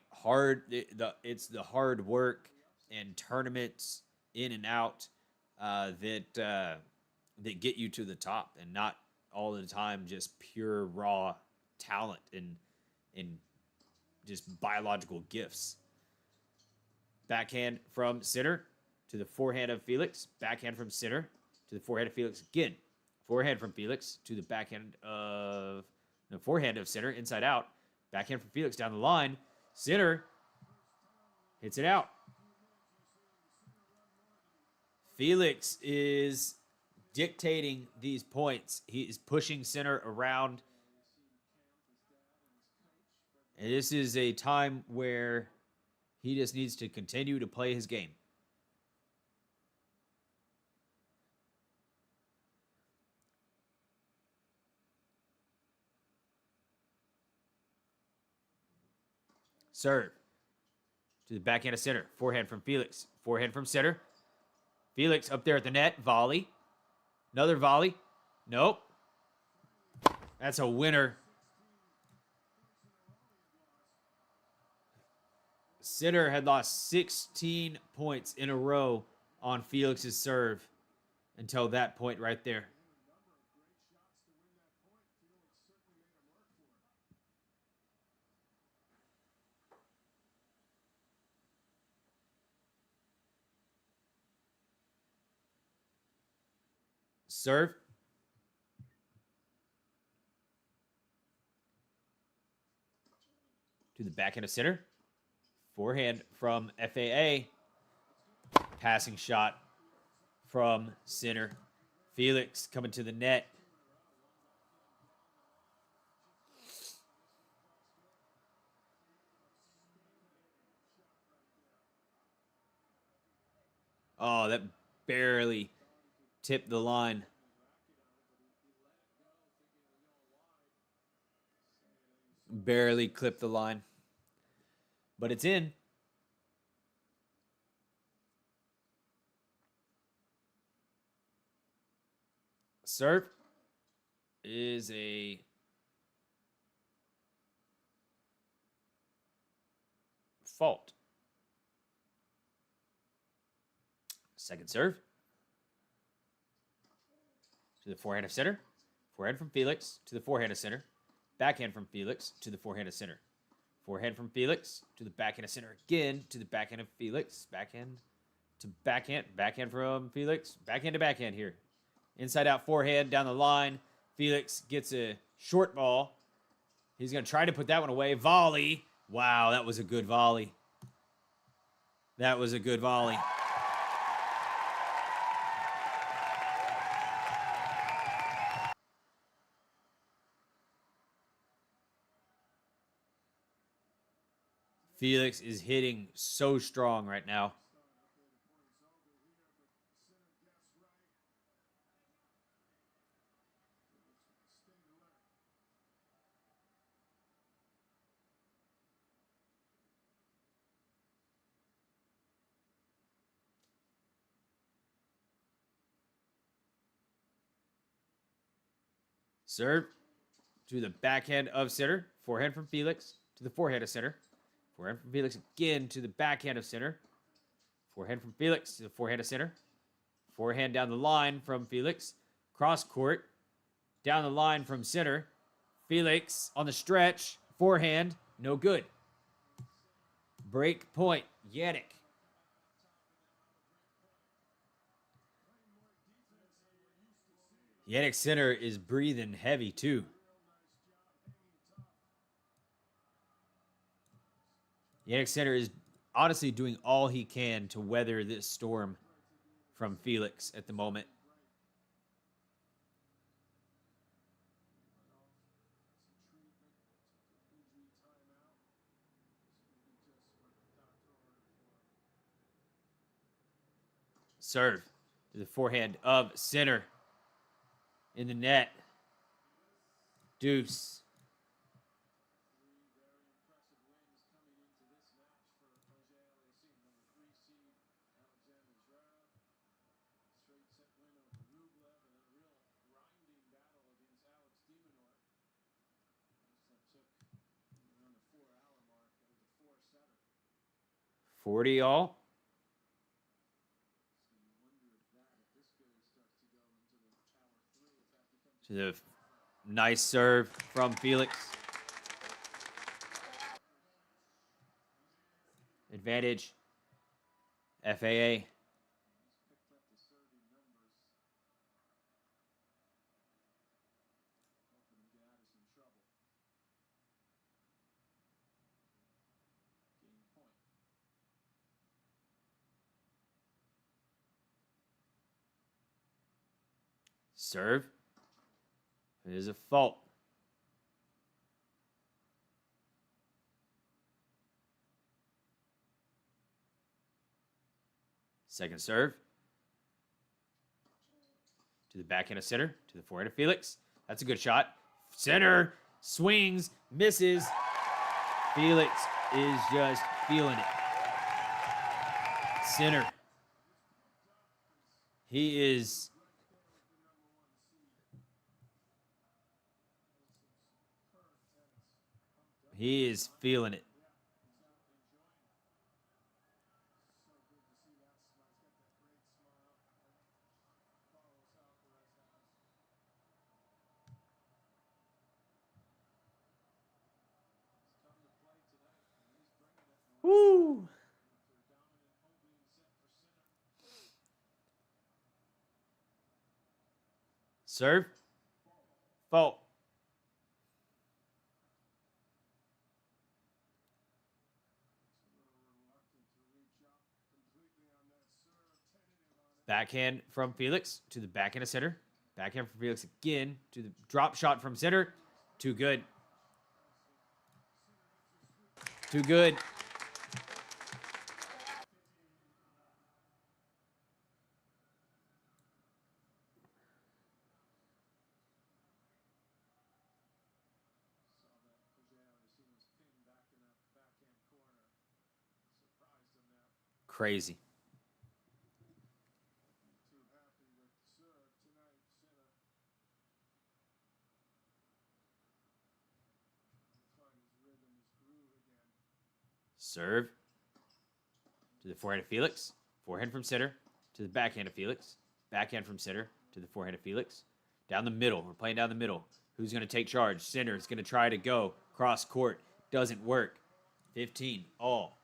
it's the hard work and tournaments in and out that get you to the top, and not all the time just pure raw talent and just biological gifts. Backhand from center to the forehand of Felix. Backhand from center to the forehand of Felix again. Forehand from Felix to the backhand of the forehand of center inside out. Backhand from Felix down the line. Sinner hits it out. Felix is dictating these points. He is pushing Sinner around. And this is a time where he just needs to continue to play his game. Serve to the backhand of center. Forehand from Felix. Forehand from center. Felix up there at the net. Volley. Another volley. Nope. That's a winner. Sinner had lost 16 points in a row on Felix's serve until that point right there. Serve. To the backhand of center. Forehand from FAA. Passing shot from Sinner. Felix coming to the net. Oh, that barely tipped the line. Barely clipped the line. But it's in. Serve is a fault. Second serve. To the forehand of center. Forehand from Felix to the forehand of center. Backhand from Felix to the forehand of center. Forehand from Felix to the backhand of center again to the backhand of Felix. Backhand to backhand. Backhand from Felix. Backhand to backhand here. Inside out forehand down the line. Felix gets a short ball. He's going to try to put that one away. Volley. Wow, that was a good volley. That was a good volley. Felix is hitting so strong right now. Serve to the backhand of Sinner. Forehand from Felix to the forehand of Sinner. Forehand from Felix again to the backhand of Sinner. Forehand from Felix to the forehand of Sinner. Forehand down the line from Felix. Cross court. Down the line from Sinner. Felix on the stretch. Forehand. No good. Break point. Jannik. Jannik Sinner is breathing heavy too. Jannik Sinner is honestly doing all he can to weather this storm from Felix at the moment. Serve to the forehand of Sinner. In the net. Deuce. Around the 4-hour mark, that was a 4-7. 40 all. So you wonder if this goal starts to go into the hour 3, if that becomes To the nice serve from Felix. Advantage. FAA. picked up the serving numbers. Helping him get out of some trouble. Game point. Serve. It is a fault. Second serve. To the backhand of Sinner. To the forehand of Felix. That's a good shot. Sinner swings, misses. Felix is just feeling it. Sinner. He is... He is feeling it. Woo! Serve. Fault. Backhand from Felix to the backhand of Sinner. Backhand from Felix again to the drop shot from Sinner. Too good. Too good. Crazy. Too happy with the serve tonight, Sinner. Find his rhythm, his groove again. Serve to the forehand of Felix. Forehand from Sinner to the backhand of Felix. Backhand from Sinner to the forehand of Felix. Down the middle. We're playing down the middle. Who's going to take charge? Sinner is going to try to go cross court. Doesn't work. 15 all.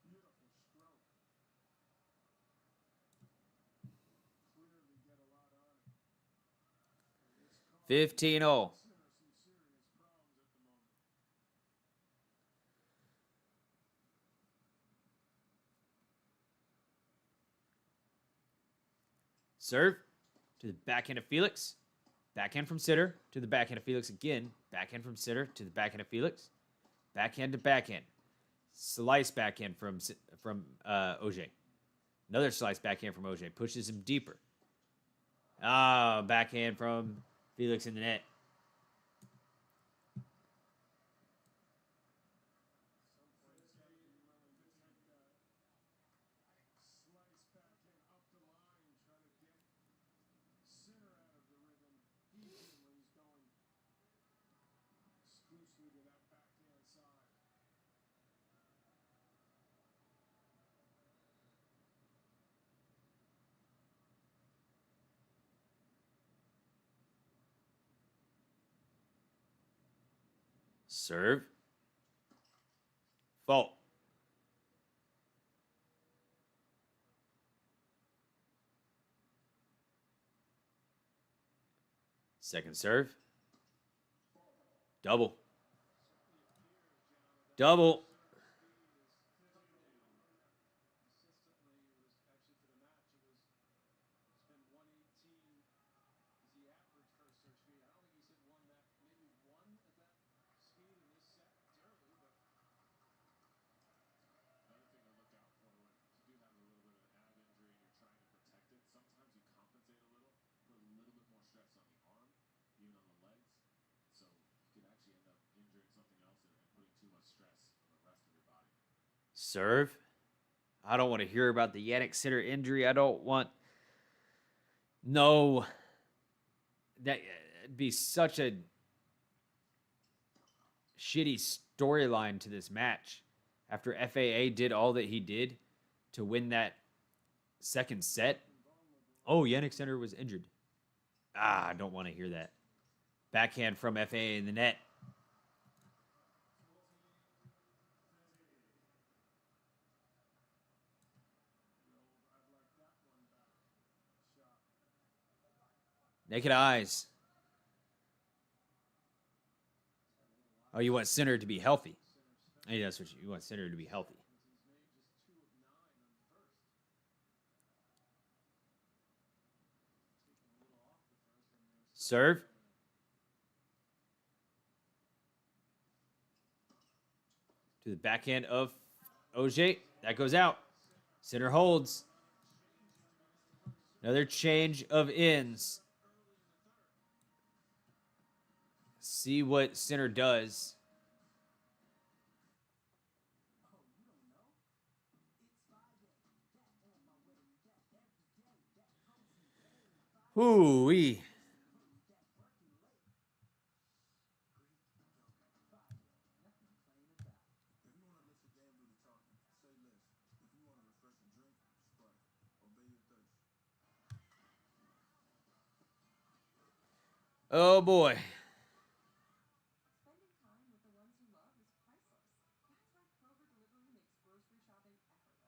Beautiful stroke. Clearly get a lot on it. 15 all. Some serious problems at the moment. Serve to the backhand of Felix. Backhand from Sinner to the backhand of Felix again. Backhand from Sinner to the backhand of Felix. Backhand to backhand. Slice backhand from Auger. Another slice backhand from Auger. Pushes him deeper. Backhand from Felix in the net. Serve. Fault. Second serve. Double. Double. Another thing to look out for when you do have a little bit of an ab injury and you're trying to protect it, sometimes you compensate a little, put a little bit more stress on the arm, even on the legs. So you could actually end up injuring something else and putting too much stress on the rest of your body. Serve. I don't want to hear about the Jannik Sinner injury. I don't want. No. That'd be such a shitty storyline to this match after FAA did all that he did to win that second set. Oh, Jannik Sinner was injured. I don't want to hear that. Backhand from FAA in the net. Naked eyes. Oh, you want Sinner to be healthy. Hey, that's what you want Sinner to be healthy. Serve. To the backhand of Auger. That goes out. Sinner holds. Another change of ends. See what Sinner does. Hoo-wee. Oh boy. Spending time with the ones you love is priceless. That's why Kroger Delivery makes grocery shopping effortless.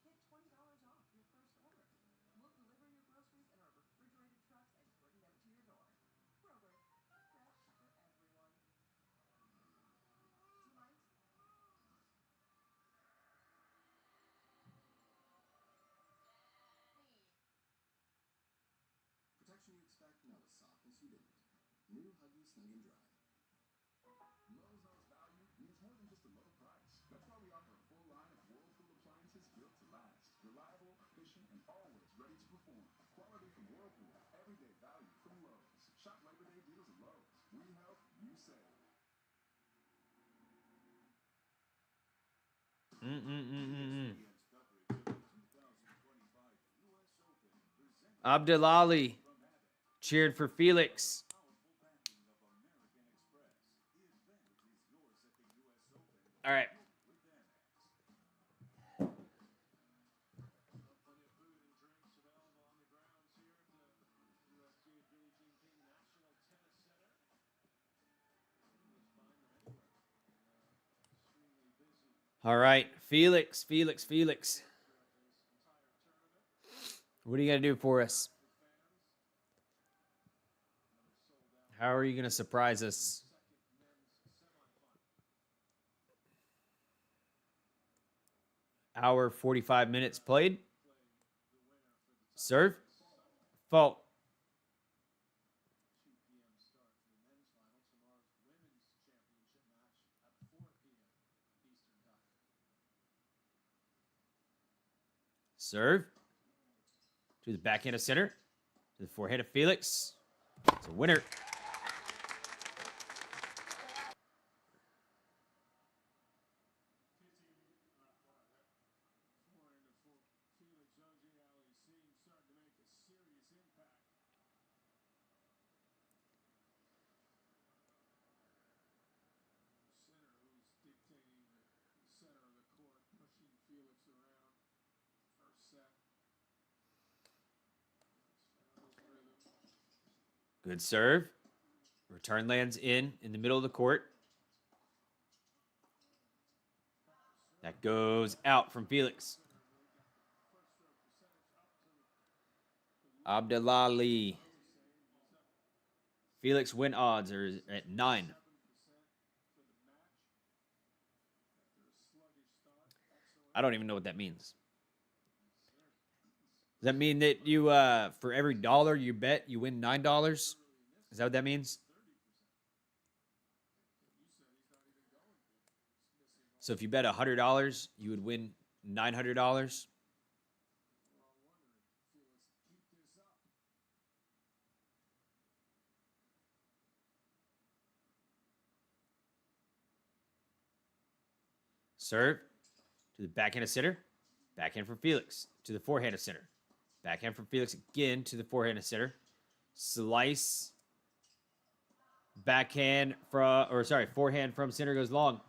Get $20 off your first order. We'll deliver your groceries in our refrigerated trucks and bring them to your door. Kroger, fresh for everyone. 2 lines? Protection you expect, now with softness you didn't. New Huggy Snug and Dry. Lowe's knows value means more than just a low price. That's why we offer a full line of Whirlpool appliances built to last. Reliable, efficient, and always ready to perform. Quality from Whirlpool. Everyday value from Lowe's. Shop Labor Day deals at Lowe's. We help, you save. Abdelali cheered for Felix. All right. All right, Felix. What are you going to do for us? How are you going to surprise us? Hour 45 minutes played. Serve. Fault. Serve. To the backhand of Sinner. To the forehand of Felix. It's a winner. Felix Auger-Aliassime starting to make a serious impact. Sinner, who's dictating the center of the court, pushing Felix around. First set. Good serve. Return lands in the middle of the court. That goes out from Felix. Abdelali. Felix win odds are at 9. I don't even know what that means. Does that mean that you, for every dollar you bet, you win $9? Is that what that means? So if you bet $100, you would win $900. Serve to the backhand of Sinner. Backhand from Felix to the forehand of Sinner. Backhand from Felix again to the forehand of Sinner. Slice. Backhand from, or sorry, forehand from Sinner goes long.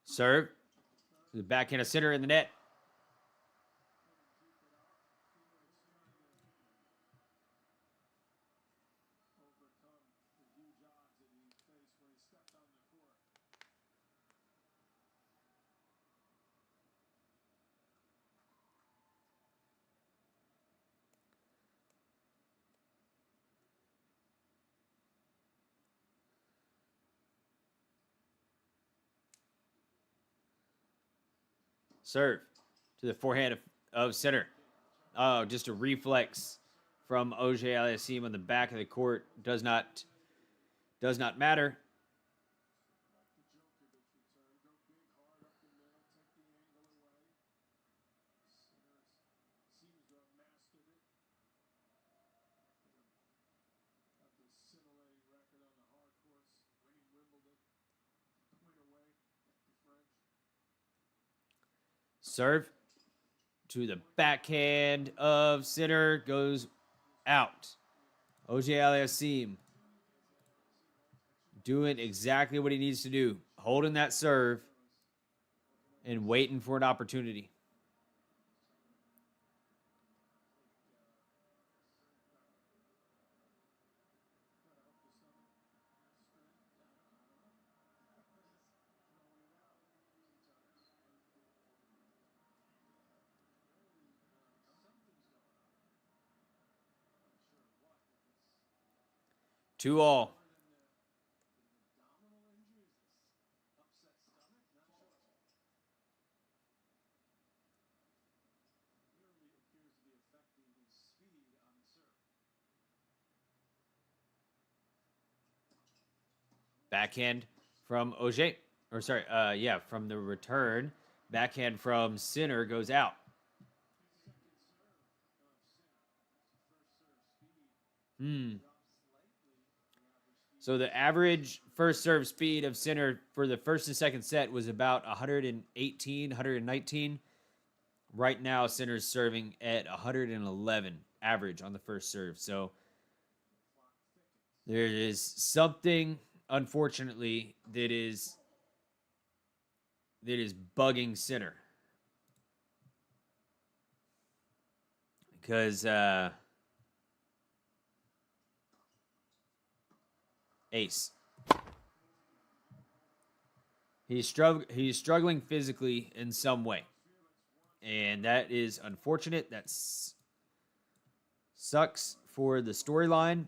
Serve. To the backhand of Sinner in the net. Serve to the forehand of Sinner. Oh, just a reflex from Auger-Aliassime on the back of the court. Does not matter. Serve to the backhand of Sinner goes out. Auger-Aliassime doing exactly what he needs to do. Holding that serve and waiting for an opportunity. Two all. Backhand from Auger. Or sorry, from the return. Backhand from Sinner goes out. So the average first serve speed of Sinner for the first and second set was about 118, 119. Right now, Sinner's serving at 111 average on the first serve. So there is something, unfortunately, that is bugging Sinner. Because ace. He's struggling physically in some way. And that is unfortunate. That sucks for the storyline.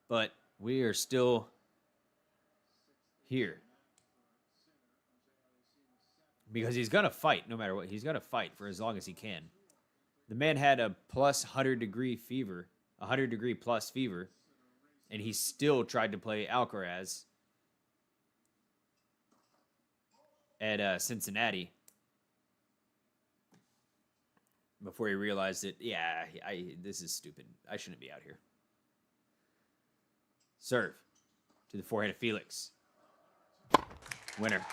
But we are still here. Because he's going to fight no matter what. He's going to fight for as long as he can. The man had a plus 100-degree fever. 100-degree plus fever. And he still tried to play Alcaraz at Cincinnati before he realized that, yeah, this is stupid. I shouldn't be out here. Serve to the forehand of Felix. Winner.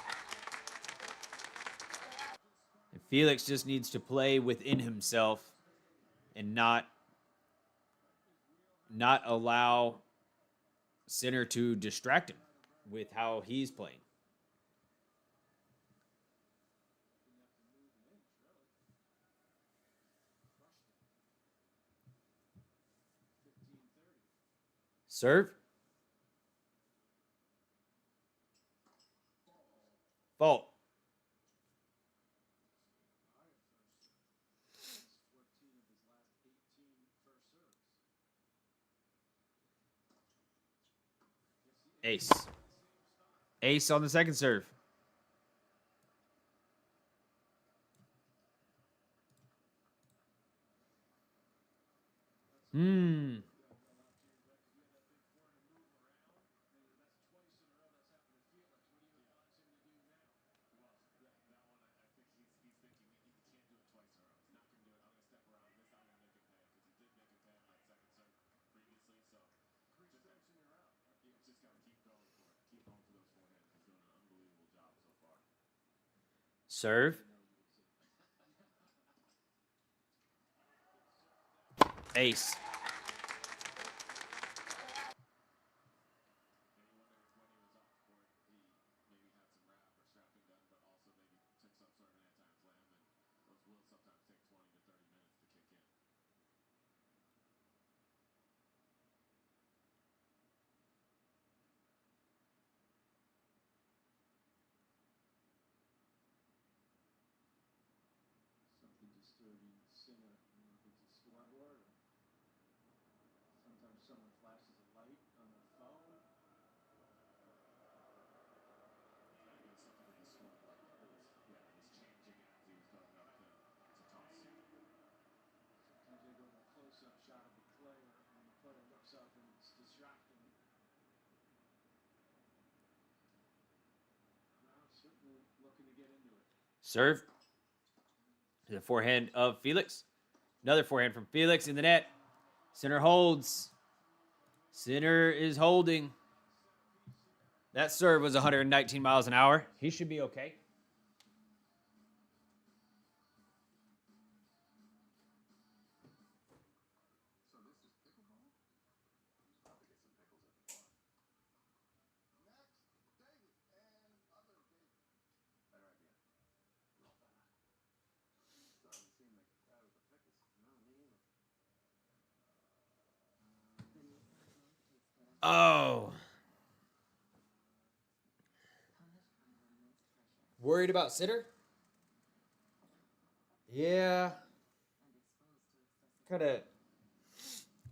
Felix just needs to play within himself and not allow Sinner to distract him with how he's playing. Serve. Fault. Ace. Ace on the second serve. Serve. Ace. Something disturbing Sinner. I don't know if it's a scoreboard or sometimes someone flashes a light on their phone. Sometimes they go to a close-up shot of the player and the player looks up and it's distracting. Crowd certainly looking to get into it. Serve. The forehand of Felix. Another forehand from Felix in the net. Sinner holds. Sinner is holding. That serve was 119 miles an hour. He should be okay. Oh. Worried about Sinner? Yeah. Kind of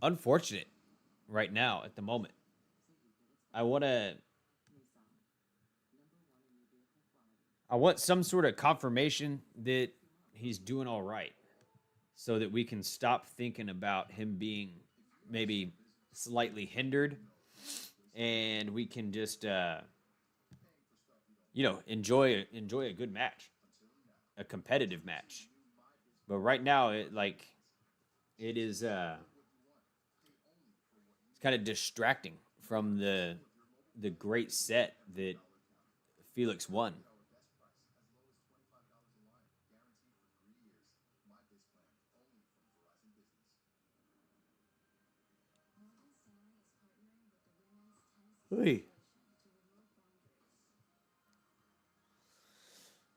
unfortunate right now at the moment. I want some sort of confirmation that he's doing all right so that we can stop thinking about him being maybe slightly hindered and we can just enjoy a good match, a competitive match. But right now it is it's kind of distracting from the great set that Felix won. Hey.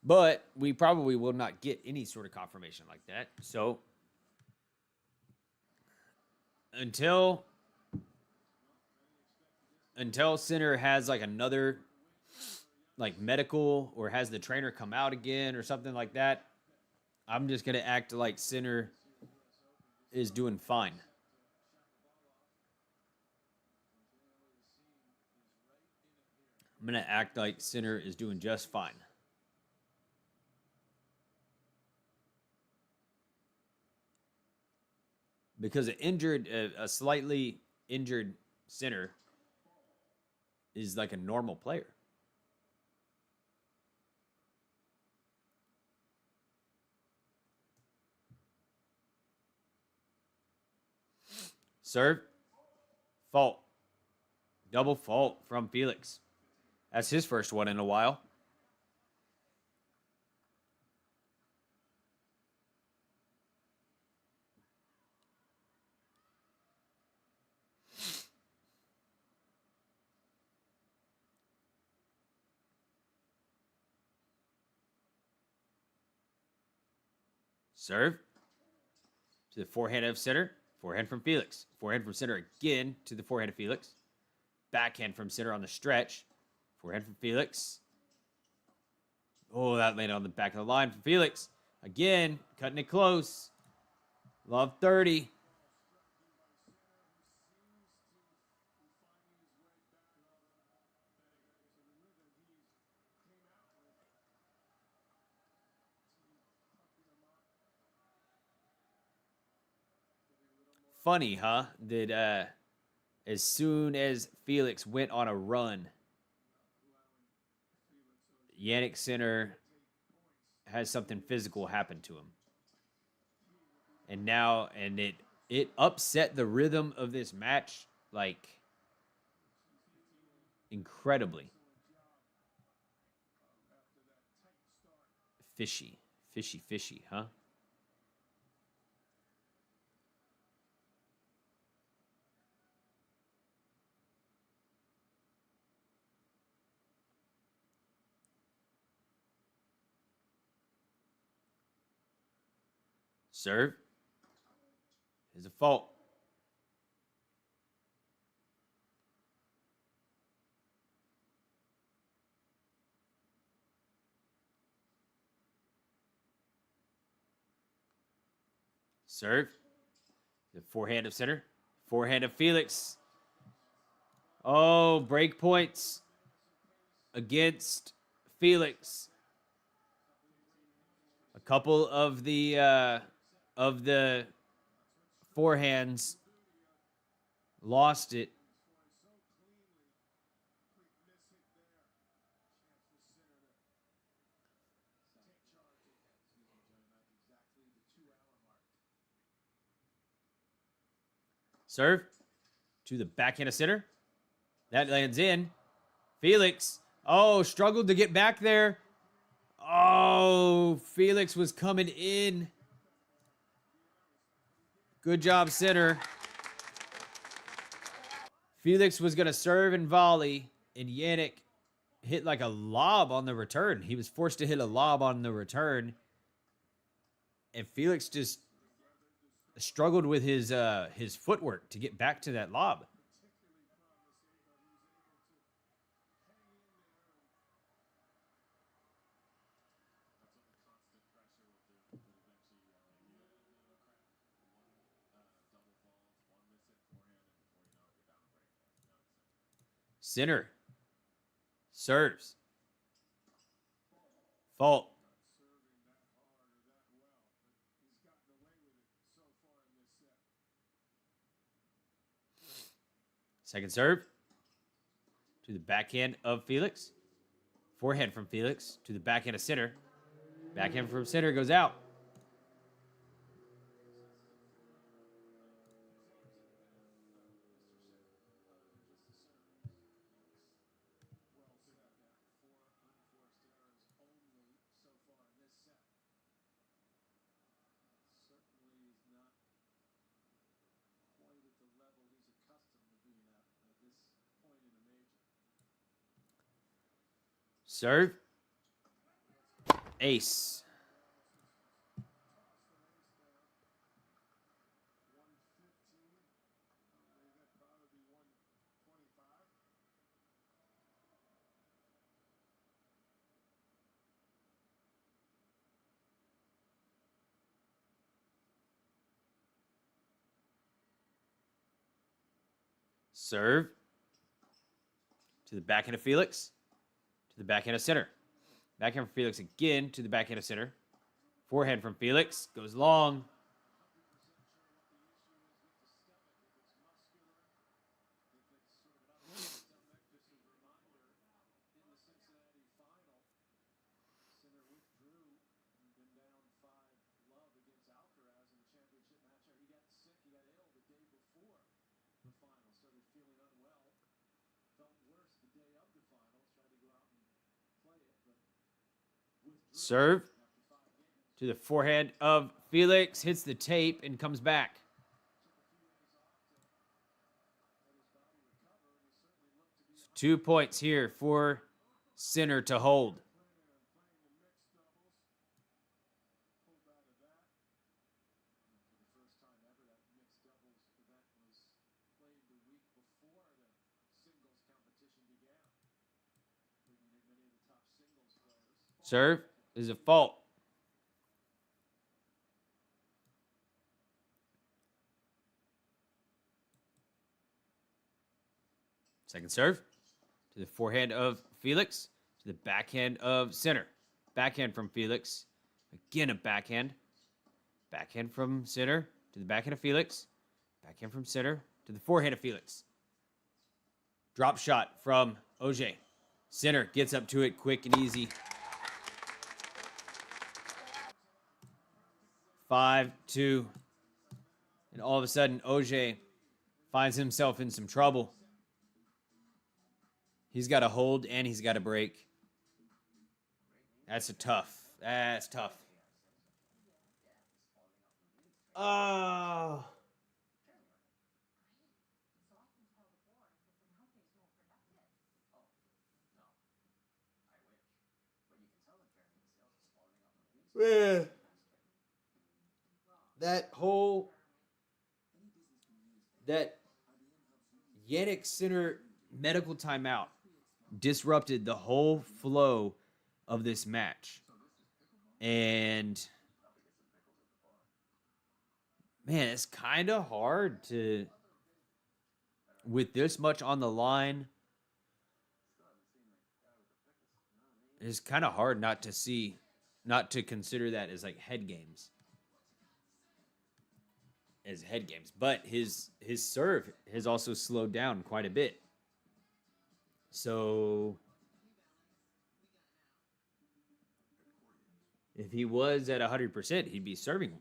But we probably will not get any sort of confirmation like that. So until Sinner has like another like medical or has the trainer come out again or something like that, I'm just gonna act like Sinner is doing fine. I'm gonna act like Sinner is doing just fine. Because a slightly injured Sinner is like a normal player. Serve. Fault. Double fault from Felix. That's his first one in a while. Serve. To the forehand of Sinner. Forehand from Felix. Forehand from Sinner again to the forehand of Felix. Backhand from Sinner on the stretch. Forehand from Felix. Oh, that landed on the back of the line from Felix. Again, cutting it close. Love 30. Funny, huh? That as soon as Felix went on a run, Jannik Sinner has something physical happen to him. And now, and it upset the rhythm of this match, like, incredibly. Fishy. Fishy, fishy, huh? Serve. Is a fault. Serve. The forehand of Sinner. Forehand of Felix. Oh, break points against Felix. A couple of the forehands lost it. Serve to the backhand of Sinner. That lands in. Felix. Oh, struggled to get back there. Oh, Felix was coming in. Good job, Sinner. Felix was going to serve and volley, and Jannik hit like a lob on the return. He was forced to hit a lob on the return, and Felix just struggled with his footwork to get back to that lob. Sinner serves. Fault. Second serve to the backhand of Felix. Forehand from Felix to the backhand of Sinner. Backhand from Sinner goes out. Serve. Ace. Serve to the backhand of Felix. To the backhand of Sinner. Backhand from Felix again to the backhand of Sinner. Forehand from Felix goes long. Serve to the forehand of Felix. Hits the tape and comes back. So 2 points here for Sinner to hold. Serve is a fault. Second serve to the forehand of Felix, to the backhand of Sinner. Backhand from Felix. Again, a backhand. Backhand from Sinner to the backhand of Felix. Backhand from Sinner to the forehand of Felix. Drop shot from Auger. Sinner gets up to it quick and easy. 5-2. And all of a sudden, Auger finds himself in some trouble. He's got a hold and he's got a break. That's tough. Oh. Yeah. That Jannik Sinner medical timeout disrupted the whole flow of this match. And man, it's kind of hard to, with this much on the line, it's kind of hard not to consider that as like head games. As head games. But his serve has also slowed down quite a bit. So if he was at 100%, he'd be serving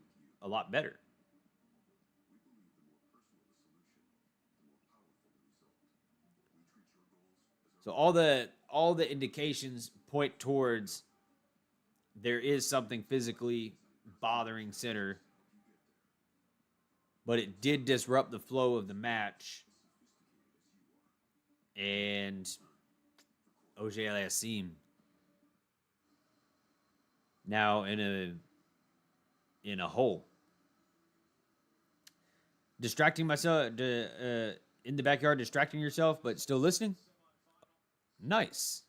a lot better. So all the indications point towards there is something physically bothering Sinner, but it did disrupt the flow of the match. And Auger-Aliassime now in a hole. Distracting myself in the backyard, distracting yourself, but still listening. Nice.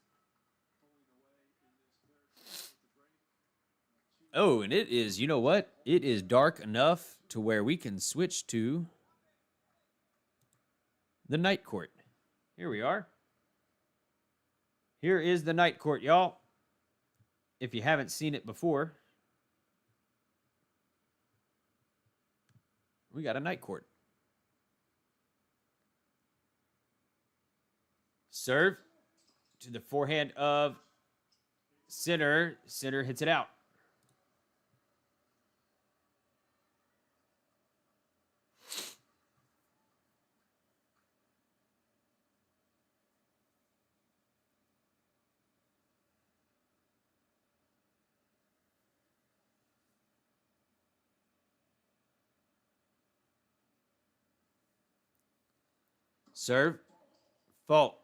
Oh, and it is, you know what? It is dark enough to where we can switch to the night court. Here we are. Here is the night court, y'all. If you haven't seen it before, we got a night court. Serve to the forehand of Sinner. Sinner hits it out. Serve, fault.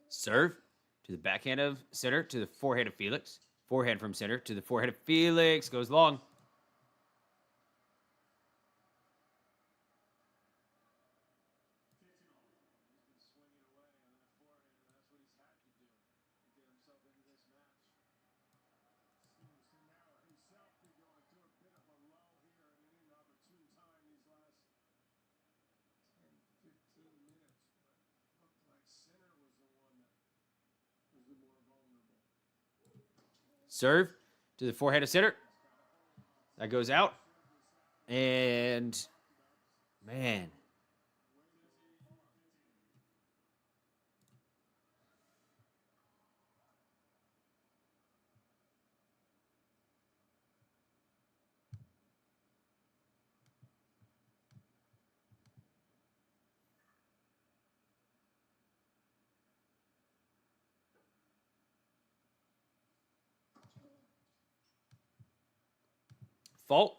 Serve to the backhand of Sinner to the forehand of Felix. Forehand from Sinner to the forehand of Felix. Goes long. Serve to the forehand of Sinner. That goes out. And, man. Fault.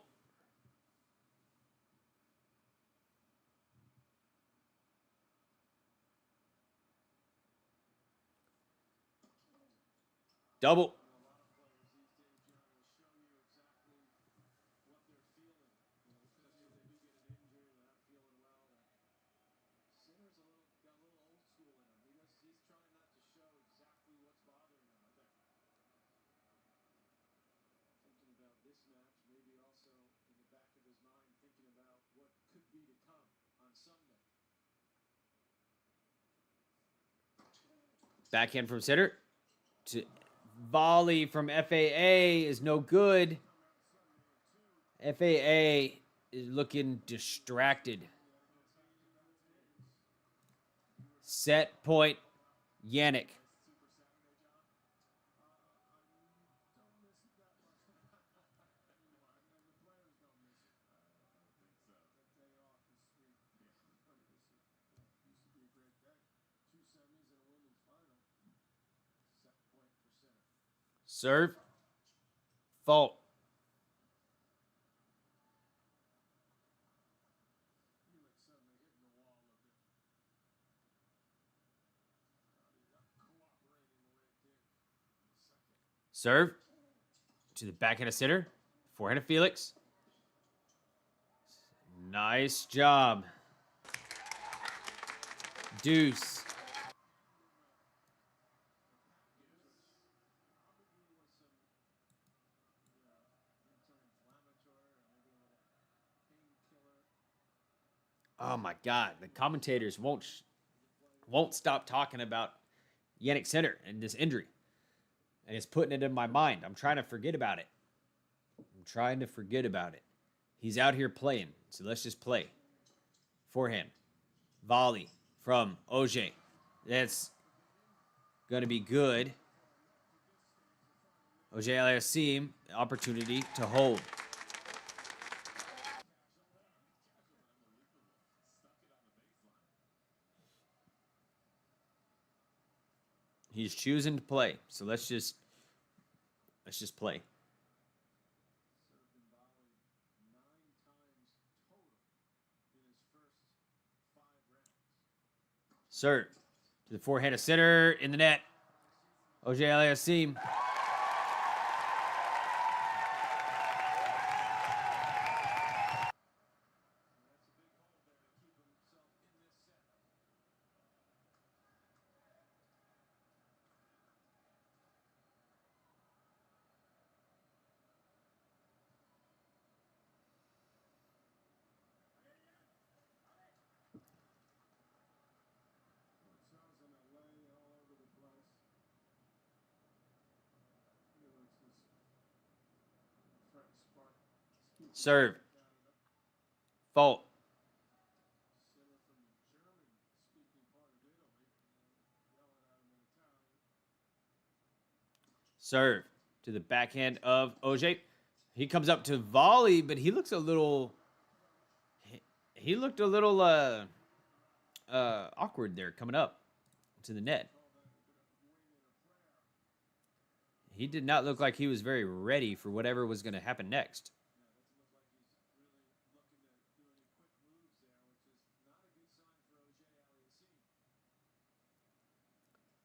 Double. A lot of players these days, John, will show you exactly what they're feeling. Especially if they do get an injury, they're not feeling well. Sinner's got a little old school in him. He's trying not to show exactly what's bothering him, I think. Thinking about this match, maybe also in the back of his mind, thinking about what could be to come on Sunday. Backhand from Sinner to volley from FAA is no good. FAA is looking distracted. Set point, Jannik. Serve. Fault. Serve. To the backhand of Sinner. Forehand of Felix. Nice job. Deuce. Oh my God! The commentators won't stop talking about Jannik Sinner and this injury, and it's putting it in my mind. I'm trying to forget about it. He's out here playing, so let's just play. Forehand, volley from Auger. That's gonna be good. Auger-Aliassime, opportunity to hold. He's choosing to play, so let's just play. Serve to the forehand of Sinner in the net. Auger-Aliassime. Serve. Fault. Serve to the backhand of Auger. He comes up to volley, but he looks a little. He looked a little awkward there coming up to the net. He did not look like he was very ready for whatever was going to happen next.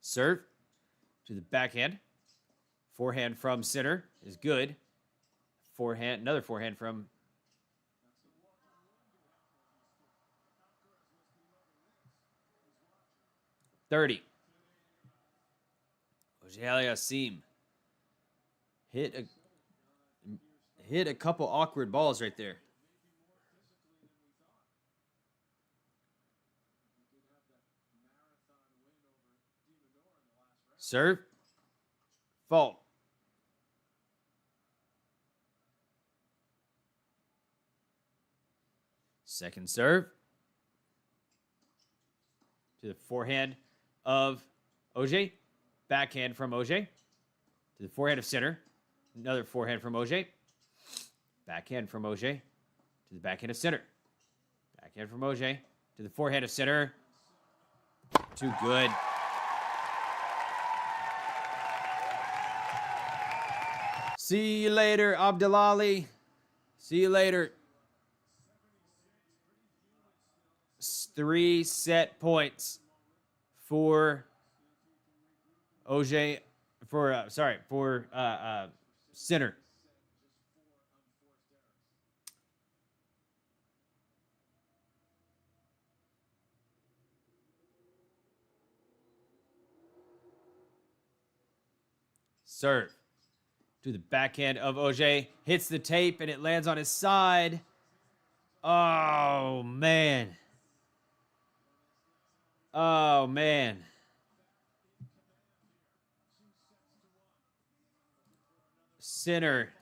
Serve to the backhand. Forehand from Sinner is good. Forehand, another forehand from 30. Auger-Aliassime hit a couple awkward balls right there. Serve. Fault. Second serve. To the forehand of Auger. Backhand from Auger. To the forehand of Sinner. Another forehand from Auger. Backhand from Auger. To the backhand of Sinner. Backhand from Auger. To the forehand of Sinner. Too good. See you later, Abdelali. See you later. 3 set points for Auger, Sinner. Serve to the backhand of Auger. Hits the tape and it lands on his side. Oh, man. Oh, man. Sinner.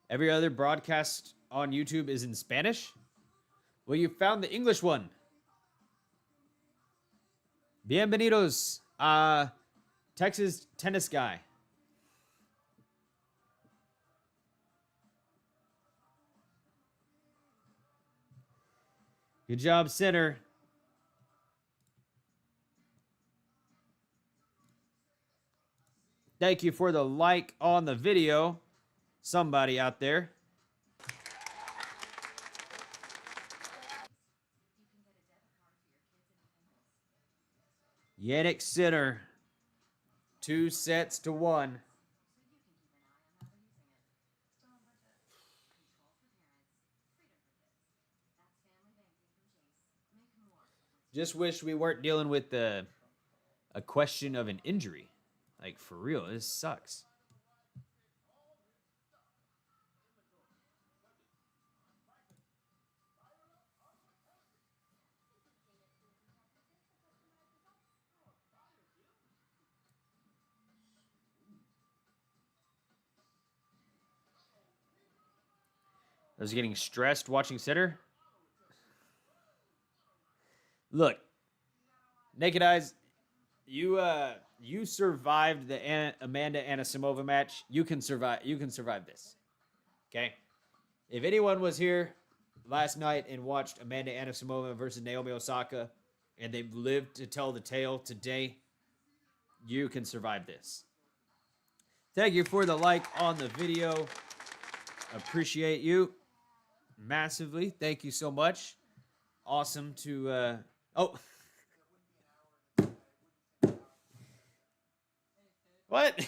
Every other broadcast on YouTube is in Spanish. Well, you found the English one. Bienvenidos, Texas tennis guy. Good job, Sinner. Thank you for the like on the video. Somebody out there. Jannik Sinner. 2-1. Just wish we weren't dealing with a question of an injury. Like, for real, this sucks. I was getting stressed watching Sinner. Look, Naked Eyes, you survived the Amanda Anisimova match. You can survive. You can survive this. Okay. If anyone was here last night and watched Amanda Anisimova versus Naomi Osaka, and they've lived to tell the tale today, you can survive this. Thank you for the like on the video. Appreciate you massively. Thank you so much. Awesome to oh. What?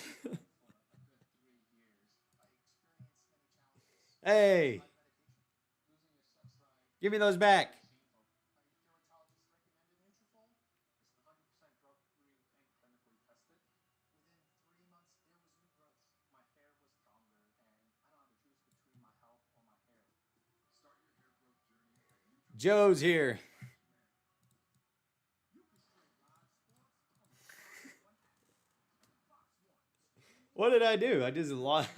Hey. Give me those back. Joe's here. What did I do? I just lost.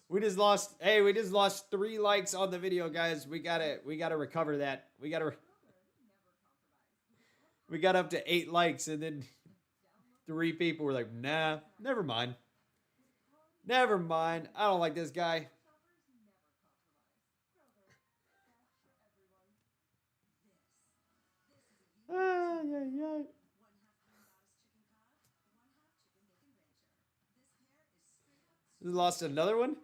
We just lost. Hey, we just lost 3 likes on the video, guys. We gotta recover that. We got up to 8 likes, and then 3 people were like, "Nah, never mind. Never mind. I don't like this guy." Lost another one?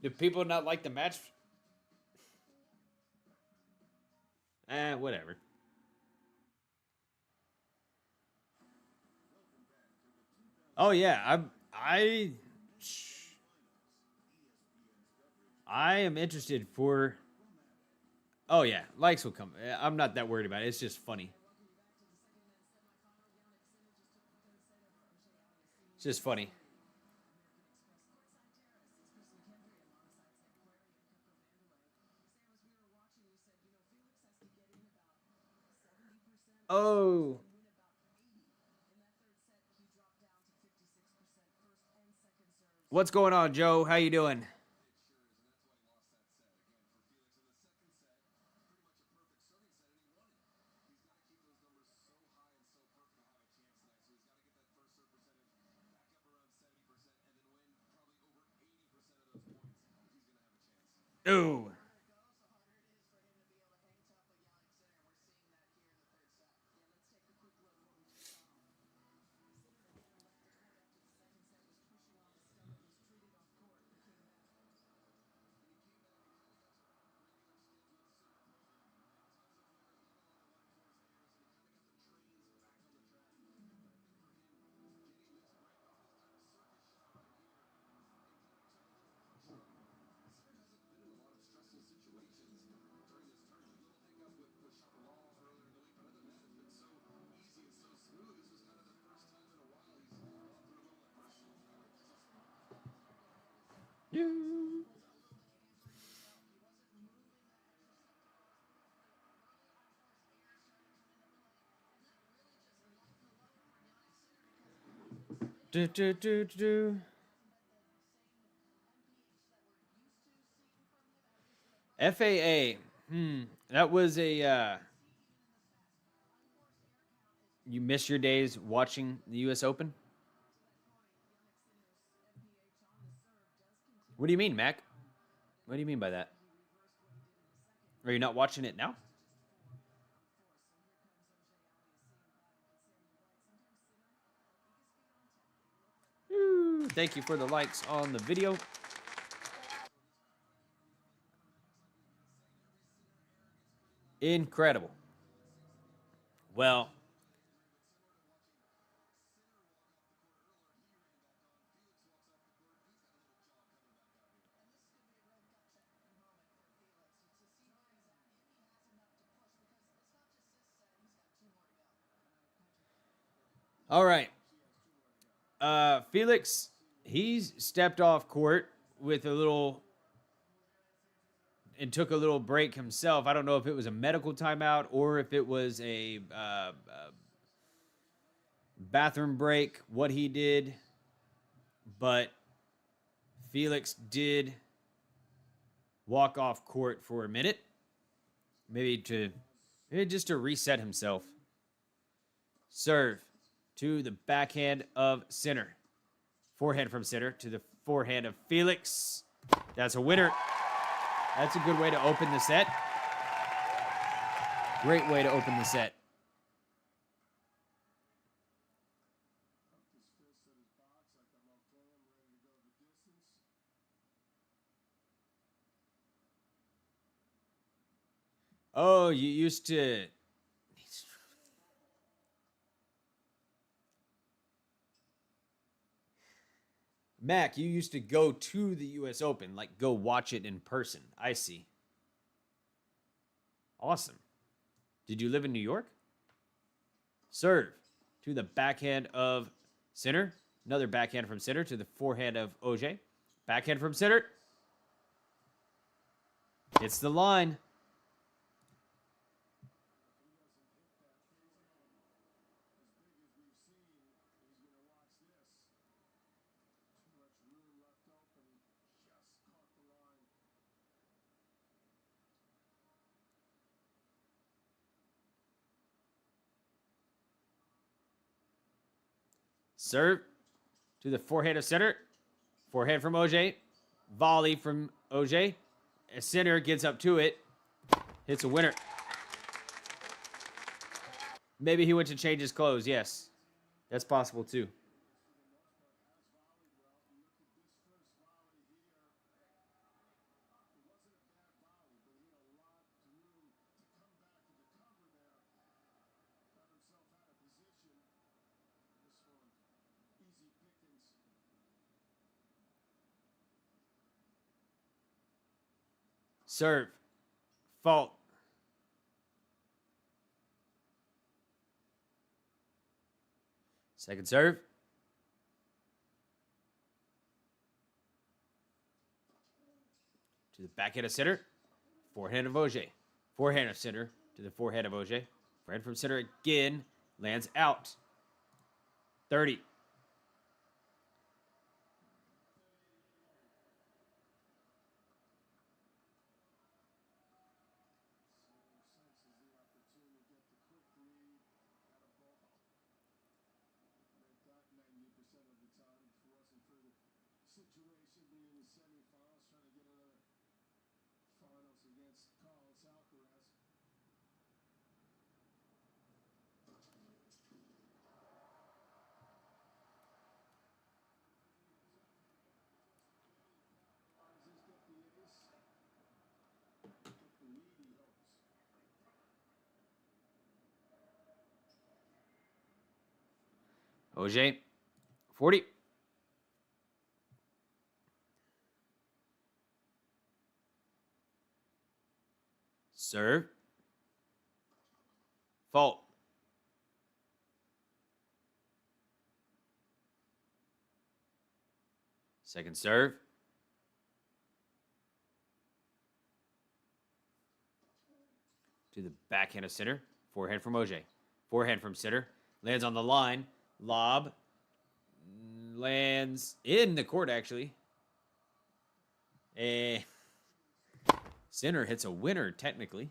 Do people not like the match? Whatever. Oh yeah, I am interested for. Oh yeah, likes will come. I'm not that worried about it. It's just funny. It's just funny. Oh. What's going on, Joe? How you doing? Ooh. Do, do, do, do. FAA. That was a. You miss your days watching the U.S. Open? What do you mean, Mac? What do you mean by that? Are you not watching it now? Ooh, thank you for the likes on the video. Incredible. Well, all right. Felix, he's stepped off court with a little and took a little break himself. I don't know if it was a medical timeout or if it was a bathroom break, what he did. But Felix did walk off court for a minute, maybe just to reset himself. Serve to the backhand of Sinner. Forehand from Sinner to the forehand of Felix. That's a winner. That's a good way to open the set. Great way to open the set. Oh, you used to... Mac, you used to go to the U.S. Open, like go watch it in person. I see. Awesome. Did you live in New York? Serve to the backhand of Sinner. Another backhand from Sinner to the forehand of Auger. Backhand from Sinner. It's the line. Serve to the forehand of Sinner. Forehand from Auger. Volley from Auger. Sinner gets up to it. Hits a winner. Maybe he went to change his clothes. Yes. That's possible too. Serve. Fault. Second serve. To the backhand of Sinner. Forehand of Auger. Forehand of Sinner to the forehand of Auger. Forehand from Sinner again. Lands out. 30. Situation being in the semifinals, trying to get another finals against Carlos Alcaraz. Auger. 40. Serve. Fault. Second serve. To the backhand of Sinner. Forehand from Auger. Forehand from Sinner. Lands on the line. Lob. lands in the court, actually. Sinner hits a winner, technically.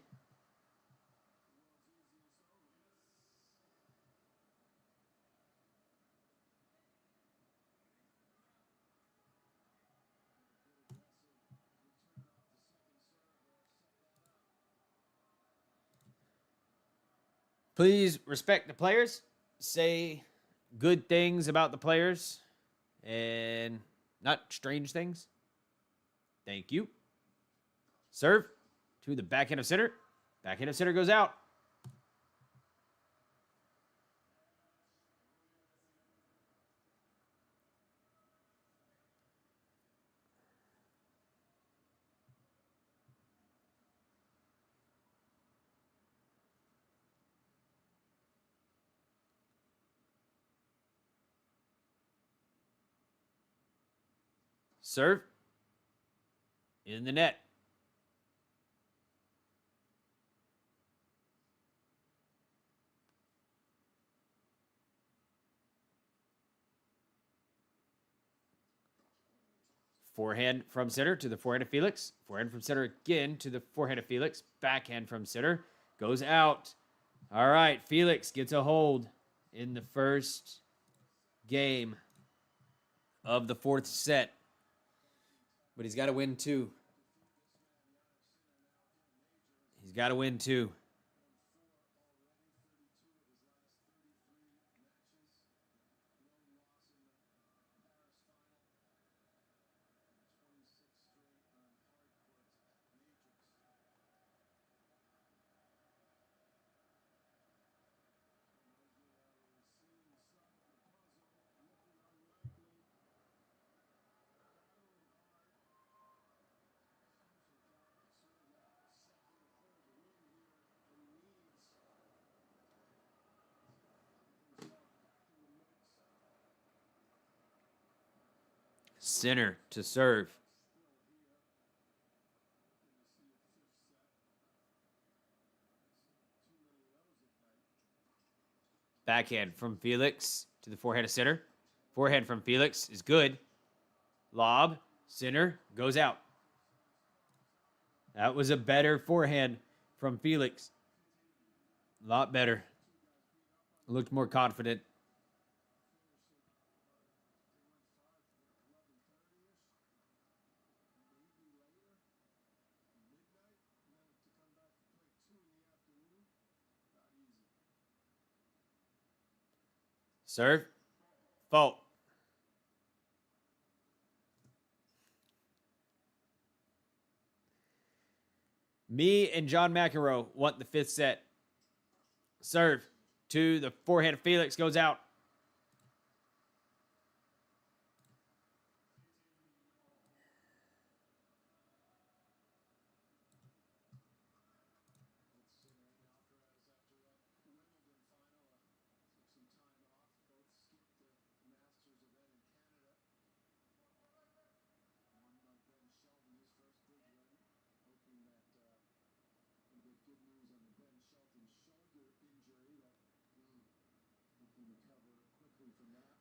Please respect the players. Say good things about the players and not strange things. Thank you. Serve to the backhand of Sinner. Backhand of Sinner goes out. Serve in the net. Forehand from Sinner to the forehand of Felix. Forehand from Sinner again to the forehand of Felix. Backhand from Sinner goes out. All right, Felix gets a hold in the first game of the fourth set. But he's got to win two. He's got to win two. Sinner to serve. Backhand from Felix to the forehand of Sinner. Forehand from Felix is good. Lob. Sinner goes out. That was a better forehand from Felix. A lot better. Looked more confident. Serve. Fault. Me and John McEnroe want the fifth set. Serve to the forehand of Felix goes out.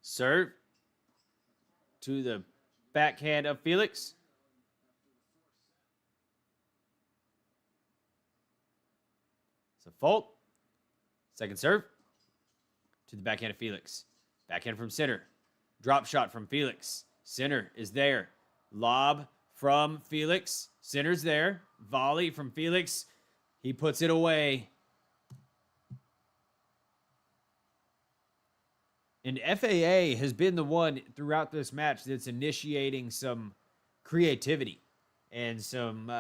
Serve to the backhand of Felix. It's a fault. Second serve to the backhand of Felix. Backhand from Sinner. Drop shot from Felix. Sinner is there. Lob from Felix. Sinner's there. Volley from Felix. He puts it away. And FAA has been the one throughout this match that's initiating some creativity and some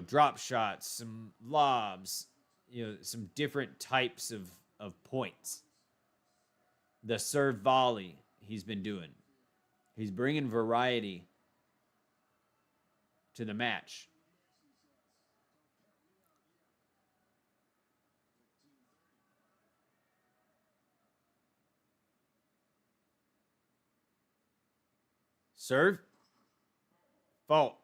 drop shots, some lobs, some different types of points. The serve volley he's been doing. He's bringing variety to the match. Serve. Fault.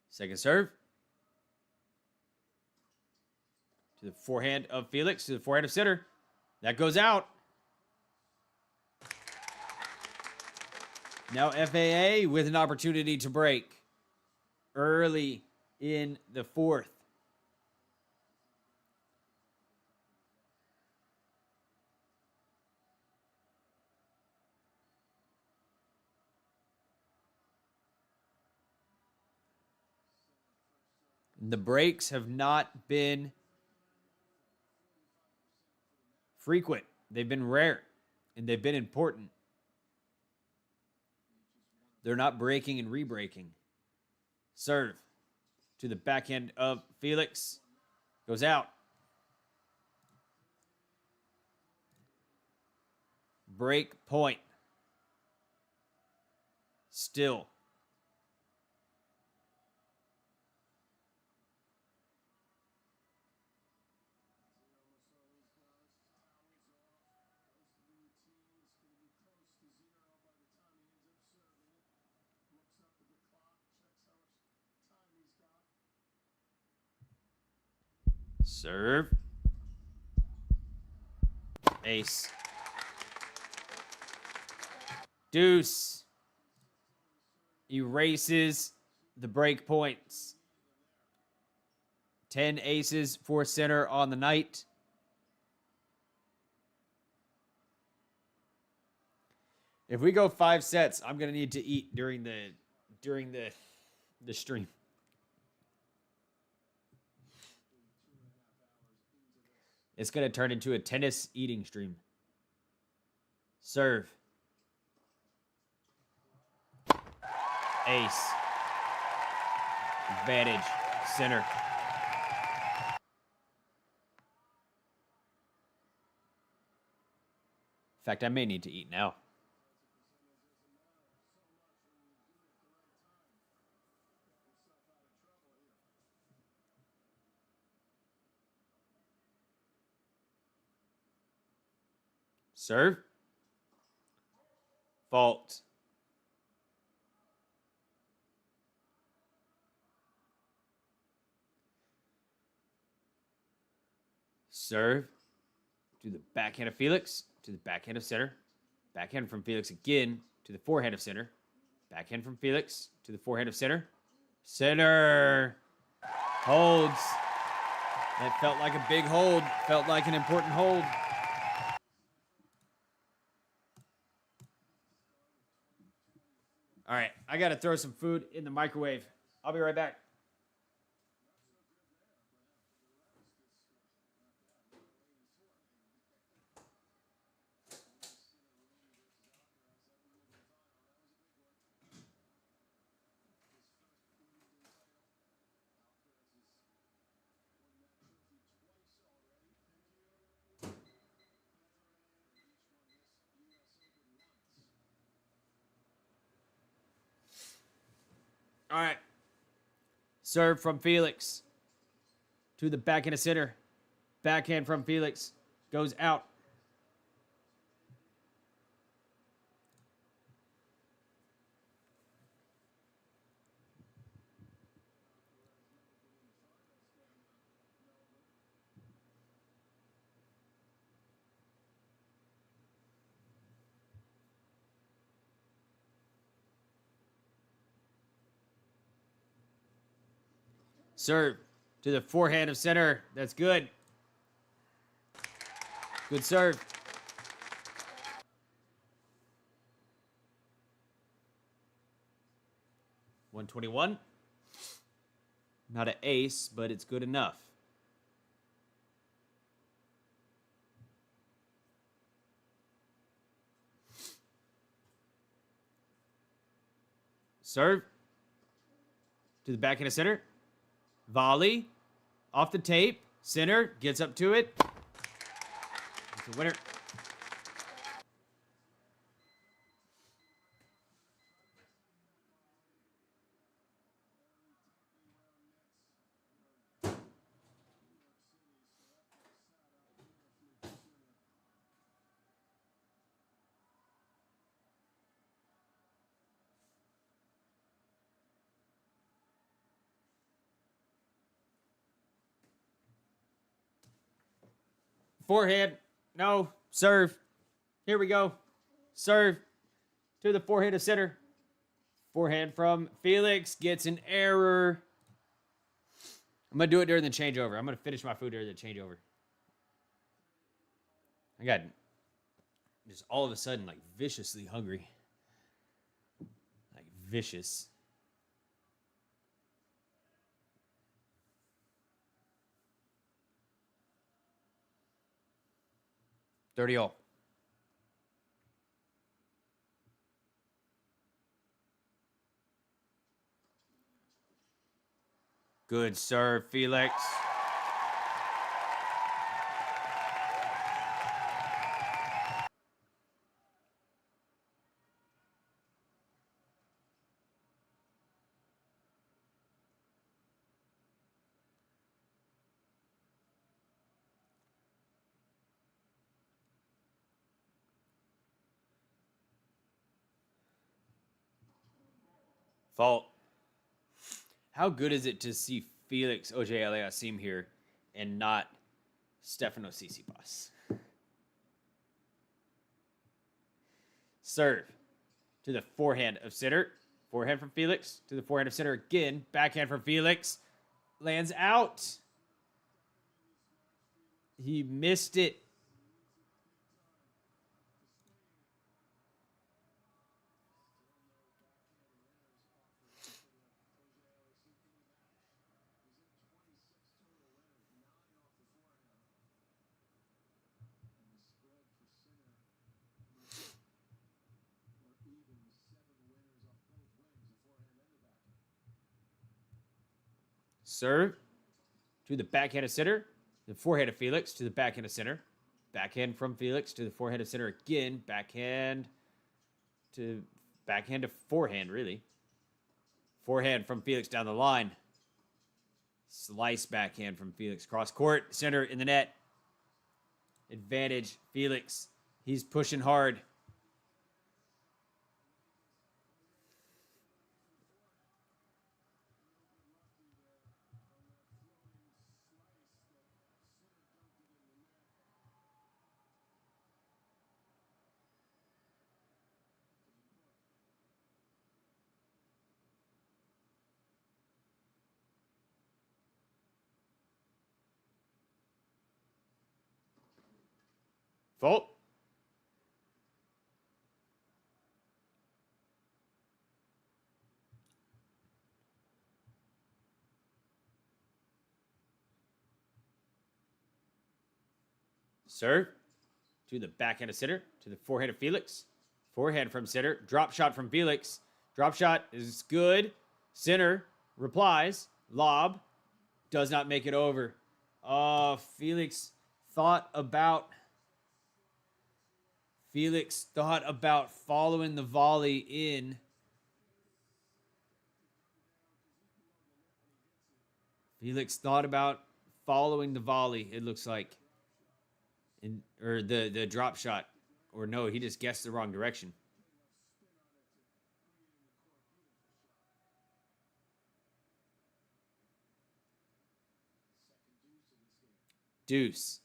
Second serve. To the forehand of Felix. To the forehand of Sinner. That goes out. Now FAA with an opportunity to break early in the fourth. The breaks have not been frequent. They've been rare, and they've been important. They're not breaking and re-breaking. Serve to the backhand of Felix. Goes out. Break point. Still. Serve. Ace. Deuce. Erases the break points. 10 aces for Sinner on the night. If we go 5 sets, I'm gonna need to eat during the stream. It's gonna turn into a tennis eating stream. Serve. Ace. Advantage. Sinner. In fact, I may need to eat now. Serve. Fault. Serve. To the backhand of Felix. To the backhand of Sinner. Backhand from Felix again. To the forehand of Sinner. Backhand from Felix. To the forehand of Sinner. Sinner. Holds. That felt like a big hold. Felt like an important hold. All right, I got to throw some food in the microwave. I'll be right back. All right. Serve from Felix. To the backhand of Sinner. Backhand from Felix. Goes out. Serve to the forehand of Sinner. That's good. Good serve. $121. Not an ace, but it's good enough. Serve to the backhand of Sinner. Volley off the tape. Sinner gets up to it. It's a winner. Forehand. No. Serve. Here we go. Serve to the forehand of center. Forehand from Felix. Gets an error. I'm going to do it during the changeover. I'm going to finish my food during the changeover. I got just all of a sudden like viciously hungry. Like vicious. Dirty all. Good serve, Felix. Fault. How good is it to see Felix Auger-Aliassime here and not Stefano Tsitsipas? Serve to the forehand of Sinner. Forehand from Felix to the forehand of Sinner again. Backhand from Felix. Lands out. He missed it. Serve to the backhand of Sinner. The forehand of Felix to the backhand of Sinner. Backhand from Felix to the forehand of Sinner again. Backhand to forehand, really. Forehand from Felix down the line. Slice backhand from Felix. Cross court. Sinner in the net. Advantage. Felix. He's pushing hard. Fault. Serve to the backhand of Sinner, to the forehand of Felix. Forehand from Sinner. Drop shot from Felix. Drop shot is good. Sinner replies. Lob. Does not make it over. Felix thought about following the volley in. Felix thought about following the volley, it looks like. Or the drop shot. Or no, he just guessed the wrong direction. Deuce.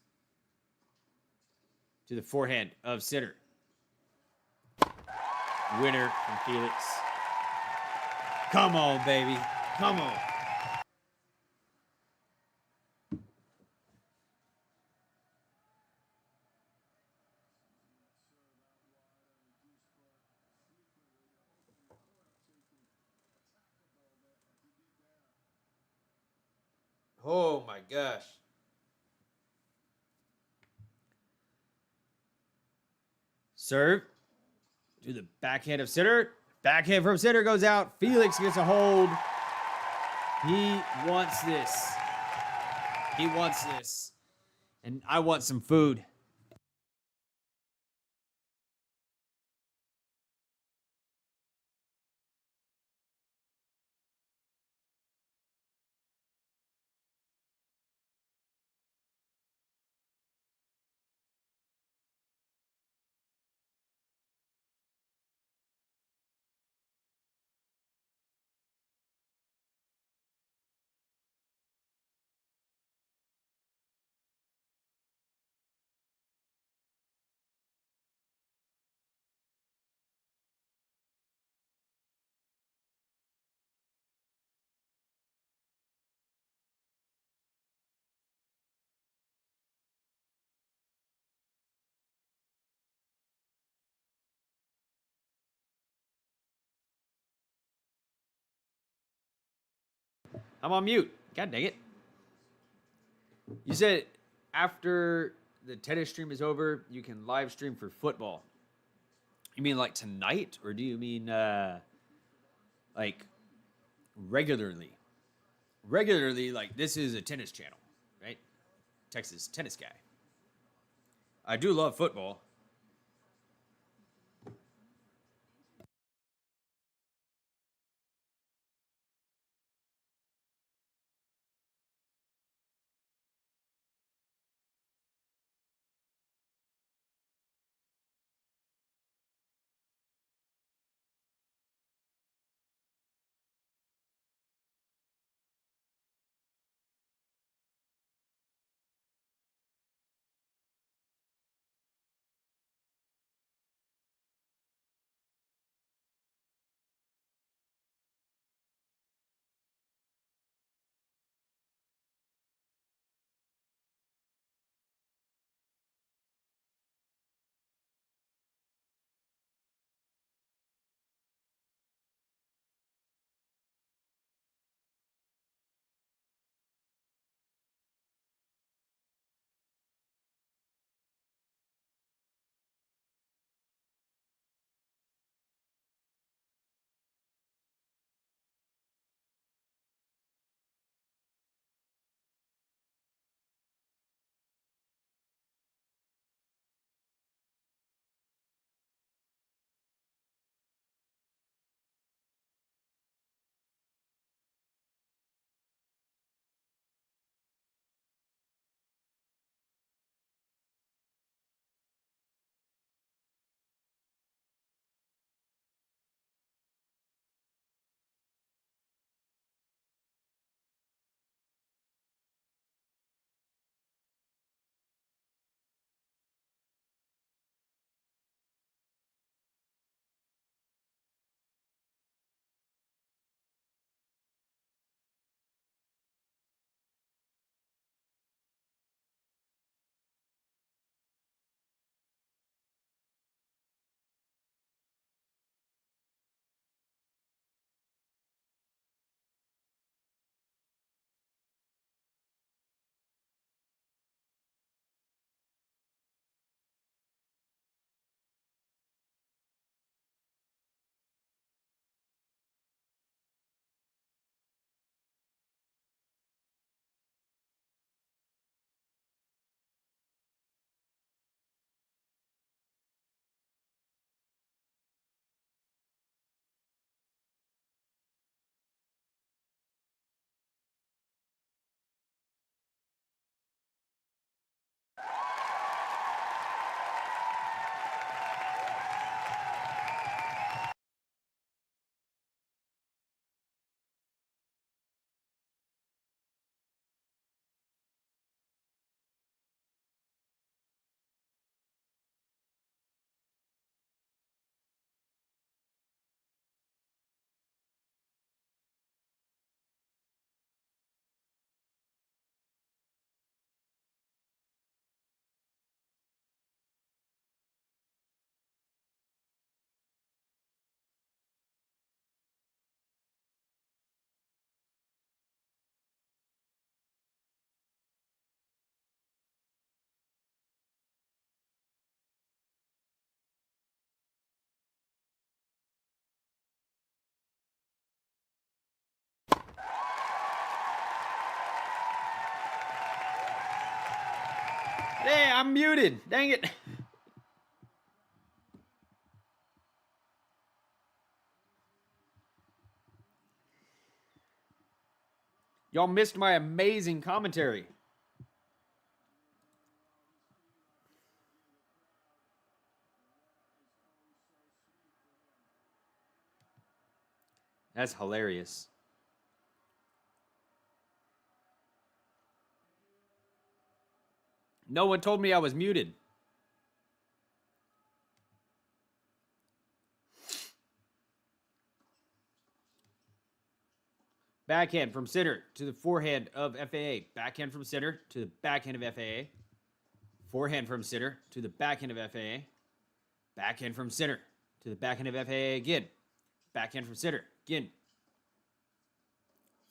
To the forehand of Sinner. Winner from Felix. Come on, baby. Come on. Oh my gosh. Serve to the backhand of Sinner. Backhand from Sinner goes out. Felix gets a hold. He wants this. He wants this. And I want some food. I'm on mute. God dang it. You said after the tennis stream is over, you can live stream for football. You mean like tonight, or do you mean like regularly? Regularly, like this is a tennis channel, right? Texas tennis guy. I do love football. Hey, I'm muted. Dang it. Y'all missed my amazing commentary. That's hilarious. No one told me I was muted. Backhand from center to the forehand of FAA. Backhand from center to the backhand of FAA. Forehand from center to the backhand of FAA. Backhand from center to the backhand of FAA again. Backhand from center again.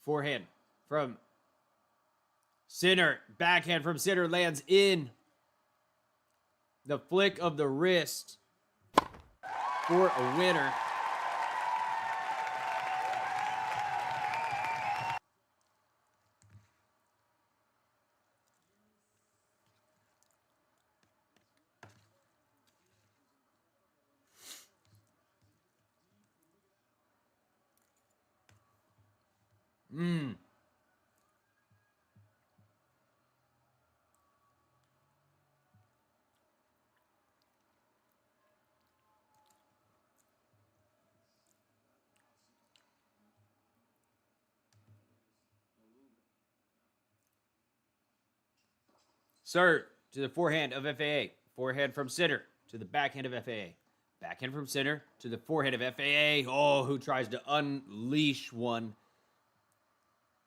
Forehand from Sinner. Backhand from Sinner lands in the flick of the wrist for a winner. Serve to the forehand of FAA. Forehand from Sinner to the backhand of FAA. Backhand from Sinner to the forehand of FAA. Oh, who tries to unleash one.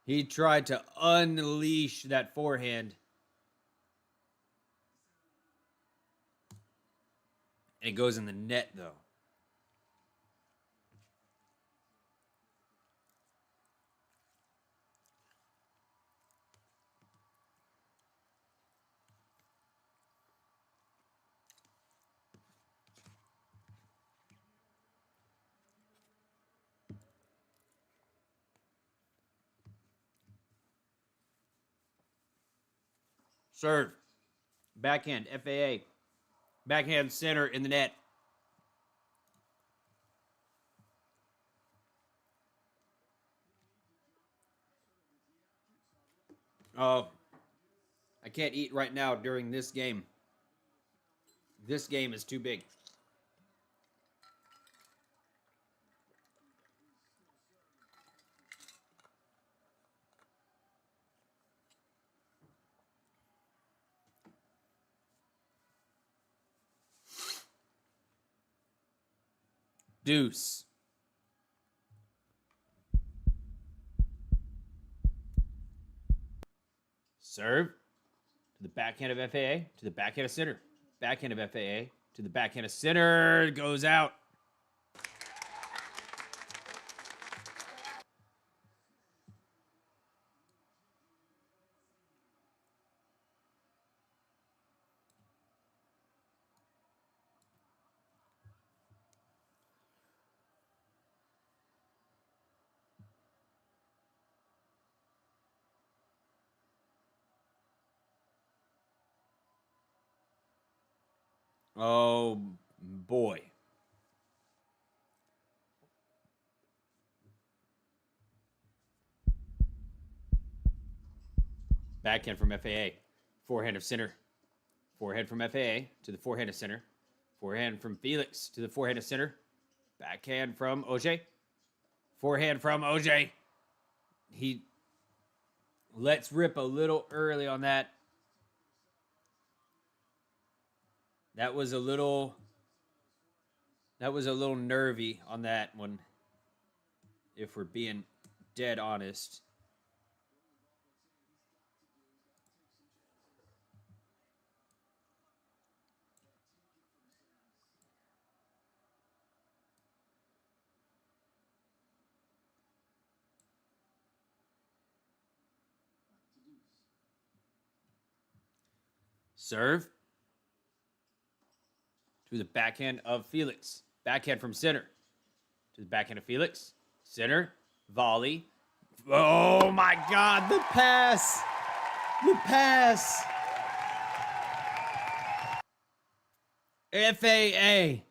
He tried to unleash that forehand. And it goes in the net, though. Serve. Backhand, FAA. Backhand, Sinner in the net. Oh, I can't eat right now during this game. This game is too big. Deuce. Serve to the backhand of FAA, to the backhand of Sinner. Backhand of FAA, to the backhand of Sinner. Goes out. Oh, boy. Backhand from FAA. Forehand of Sinner. Forehand from FAA to the forehand of Sinner. Forehand from Felix to the forehand of Sinner. Backhand from Auger. Forehand from Auger. He lets rip a little early on that. That was a little nervy on that one, if we're being dead honest. Serve to the backhand of Felix. Backhand from Sinner to the backhand of Felix. Sinner, volley. Oh my God, the pass. The pass. FAA.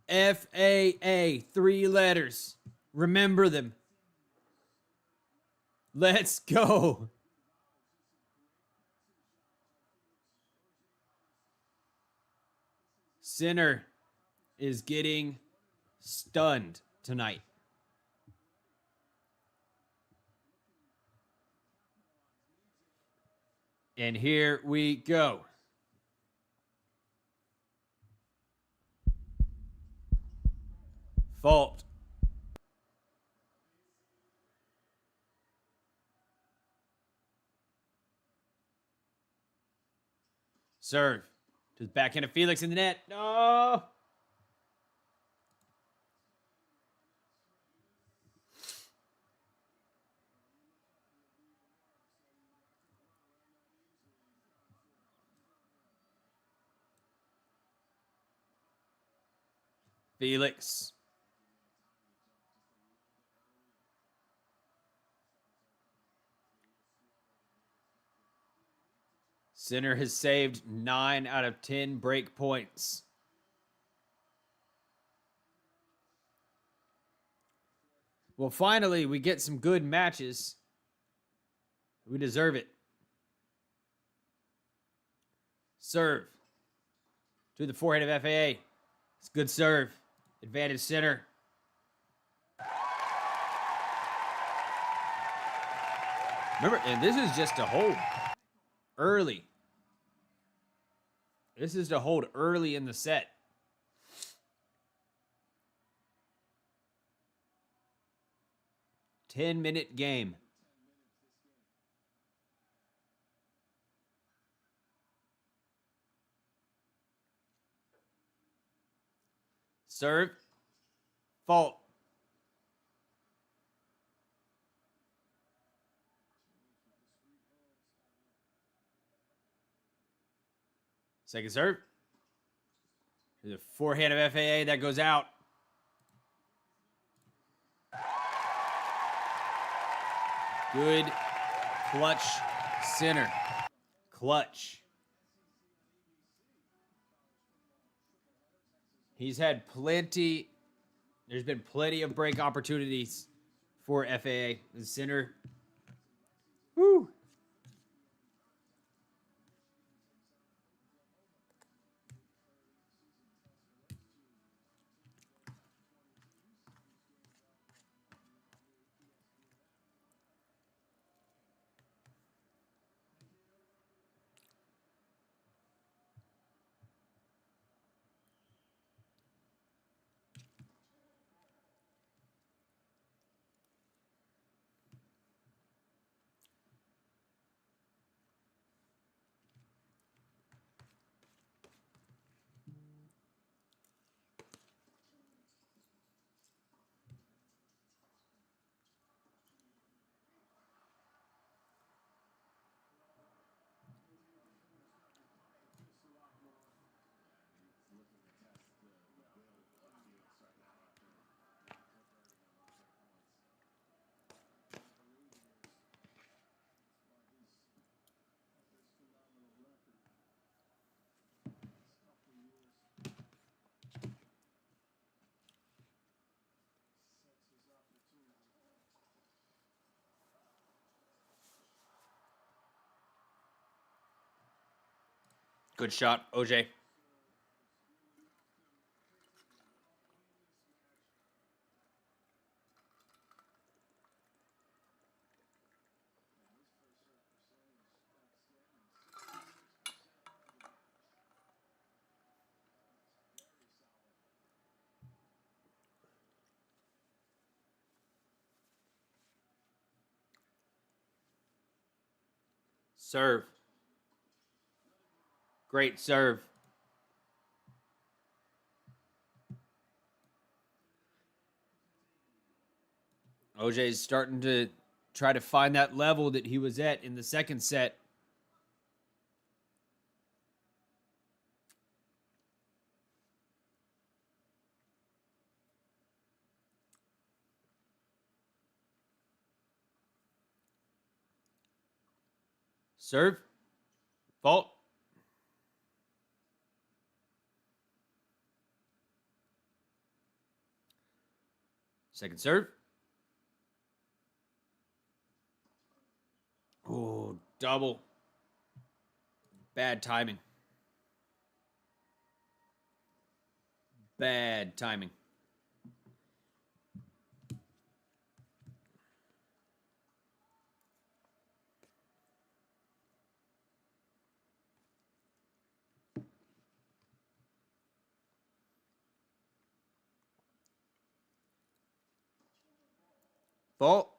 FAA. 3 letters. Remember them. Let's go. Sinner is getting stunned tonight. And here we go. Fault. Serve to the backhand of Felix in the net. No. Felix. Sinner has saved 9 out of 10 break points. Well, finally, we get some good matches. We deserve it. Serve. To the forehand of FAA. It's good serve. Advantage Sinner. Remember, and this is just a hold early. This is to hold early in the set. Ten-minute game. Serve. Fault. Second serve. To the forehand of FAA. That goes out. Good clutch Sinner. Clutch. He's had plenty. There's been plenty of break opportunities for FAA. And Sinner. Woo. Good shot, OJ. Serve. Great serve. OJ's starting to try to find that level that he was at in the second set. Serve. Fault. Second serve. Oh, double. Bad timing. Bad timing. Fault.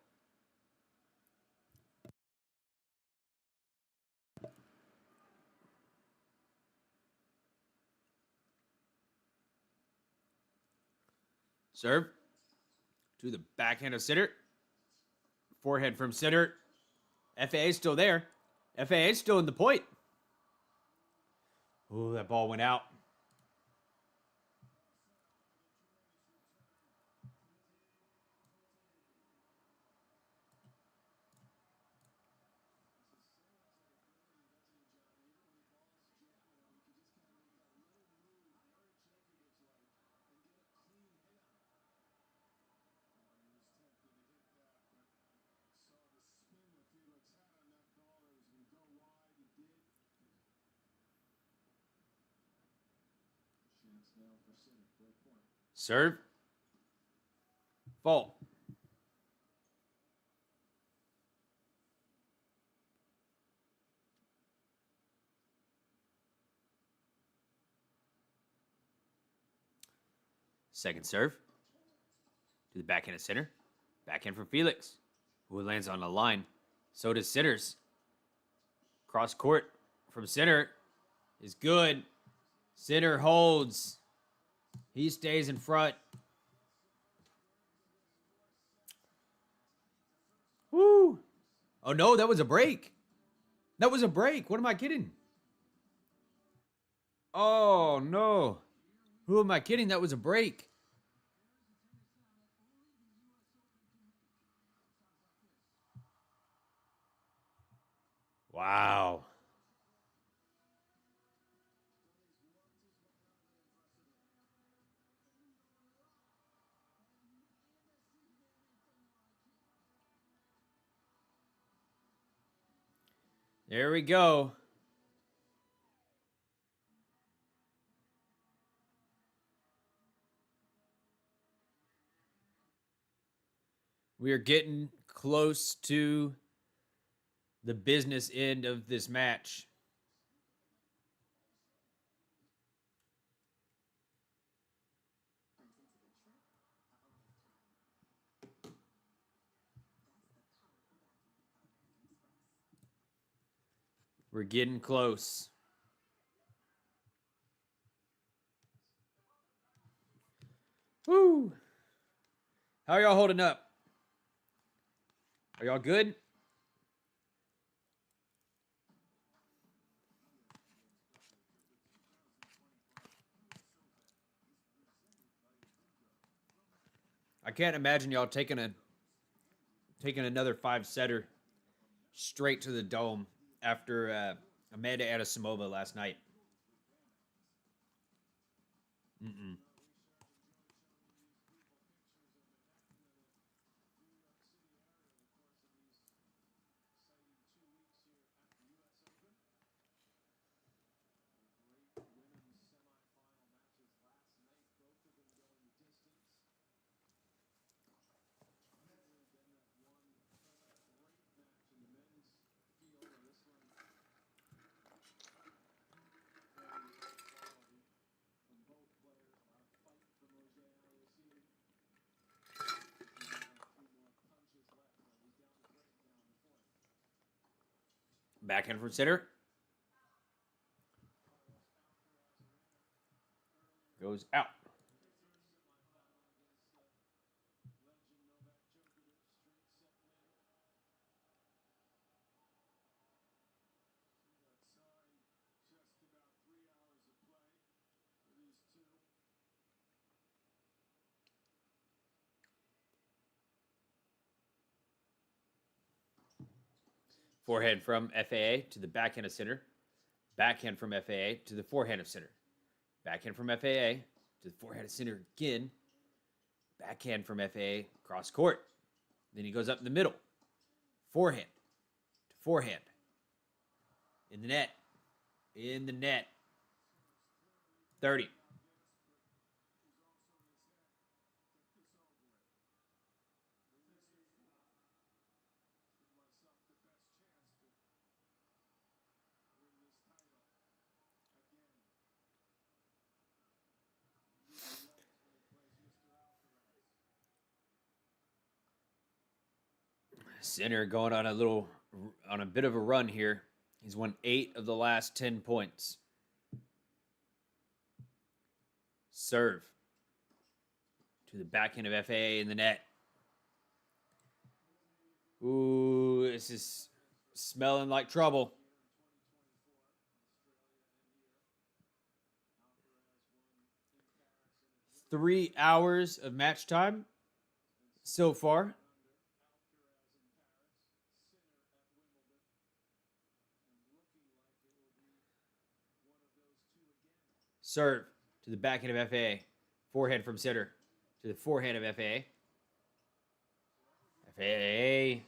Serve. To the backhand of Sinner. Forehand from Sinner. FAA still there. FAA still in the point. Oh, that ball went out. Serve. Fault. Second serve. To the backhand of Sinner. Backhand from Felix, who lands on the line. So does Sinner's. Cross court from Sinner is good. Sinner holds. He stays in front. Woo! Oh no, that was a break. That was a break. What am I kidding? Oh no. Who am I kidding? That was a break. Wow. There we go. We are getting close to the business end of this match. We're getting close. Woo! How are y'all holding up? Are y'all good? I can't imagine y'all taking another 5-setter straight to the dome after Amanda Anisimova last night. Mm-mm. Backhand from Sinner. Goes out. Forehand from FAA to the backhand of Sinner. Backhand from FAA to the forehand of Sinner. Backhand from FAA to the forehand of Sinner again. Backhand from FAA cross court. Then he goes up in the middle. Forehand to forehand. In the net. In the net. 30. Sinner going on a bit of a run here. He's won 8 of the last 10 points. Serve to the backhand of FAA in the net. Ooh, this is smelling like trouble. Three hours of match time so far. Serve to the backhand of FAA. Forehand from Sinner to the forehand of FAA. FAA.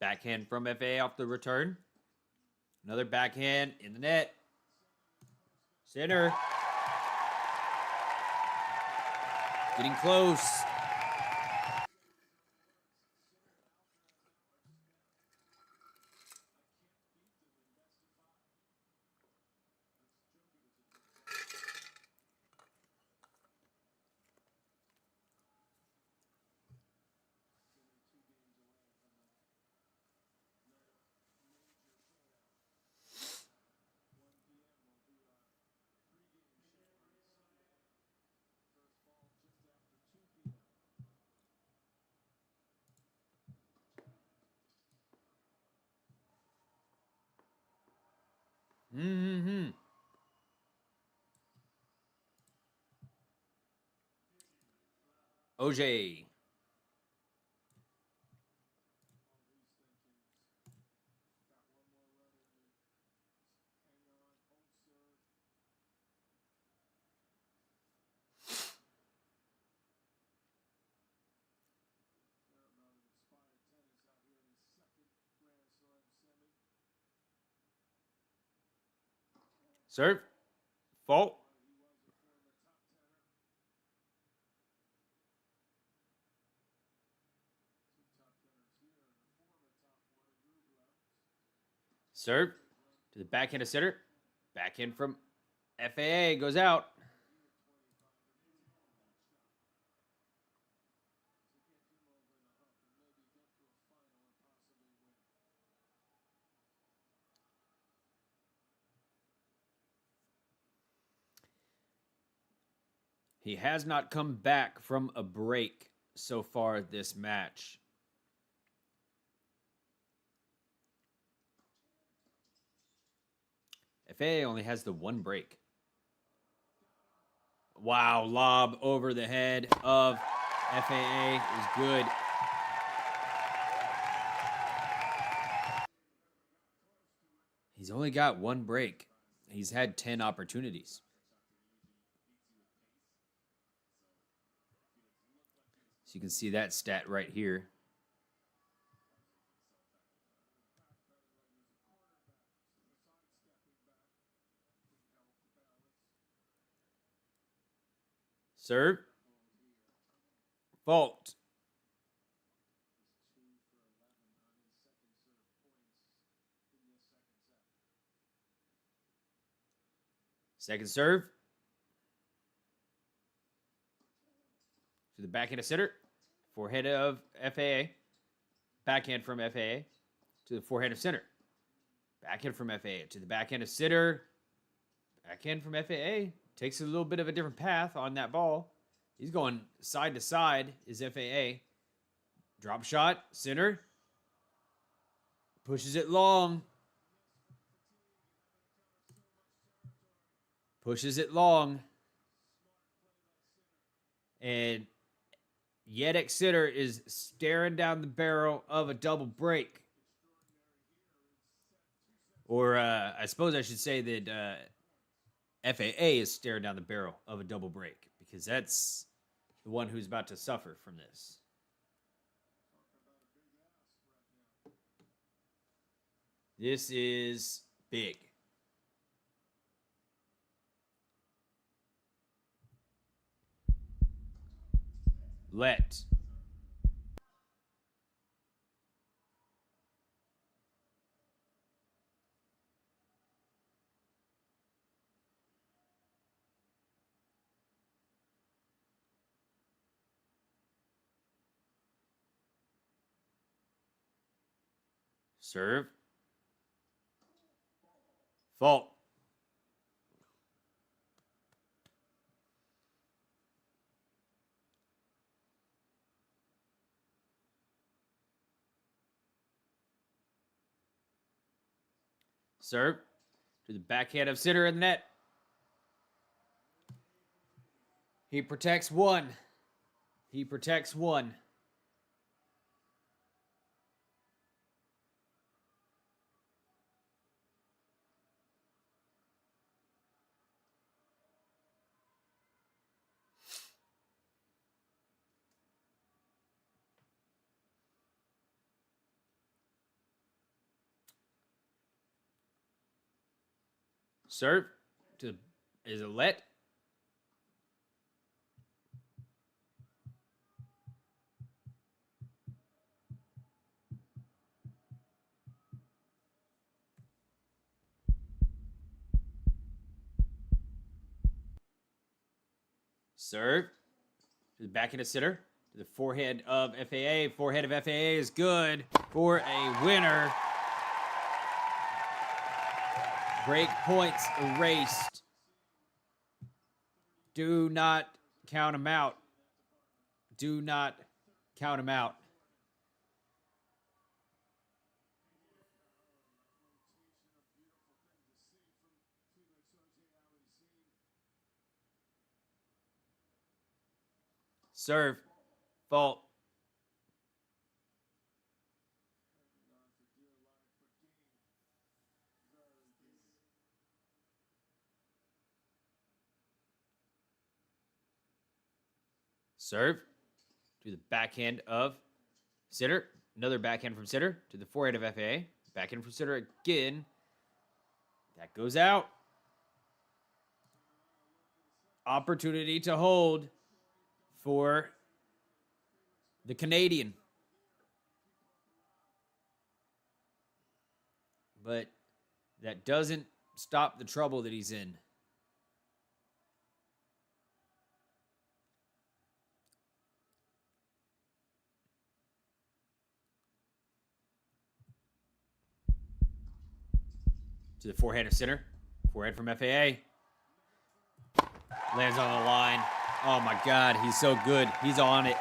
Backhand from FA off the return. Another backhand in the net. Sinner. Getting close. Mm-hmm. OJ. Serve. Fault. Serve to the backhand of Sinner. Backhand from FAA goes out. He has not come back from a break so far this match. FAA only has the one break. Wow, lob over the head of FAA is good. He's only got one break. He's had 10 opportunities. So you can see that stat right here. Serve. Fault. Second serve. To the backhand of Sinner. Forehand of FAA. Backhand from FAA. To the forehand of Sinner. Backhand from FAA. To the backhand of Sinner. Backhand from FAA. Takes a little bit of a different path on that ball. He's going side to side is FAA. Drop shot. Sinner. Pushes it long. Pushes it long. And Jannik Sinner is staring down the barrel of a double break. Or I suppose I should say that FAA is staring down the barrel of a double break, because that's the one who's about to suffer from this. This is big. Let. Serve. Fault. Serve to the backhand of Sinner in the net. He protects one. He protects one. Serve to is a let. Serve to the backhand of sitter. To the forehand of FAA. Forehand of FAA is good for a winner. Break points erased. Do not count him out. Do not count him out. Serve. Fault. Serve to the backhand of sitter. Another backhand from sitter to the forehand of FAA. Backhand from sitter again. That goes out. Opportunity to hold for the Canadian. But that doesn't stop the trouble that he's in. To the forehand of sitter. Forehand from FAA. Lands on the line. Oh my God, he's so good. He's on it.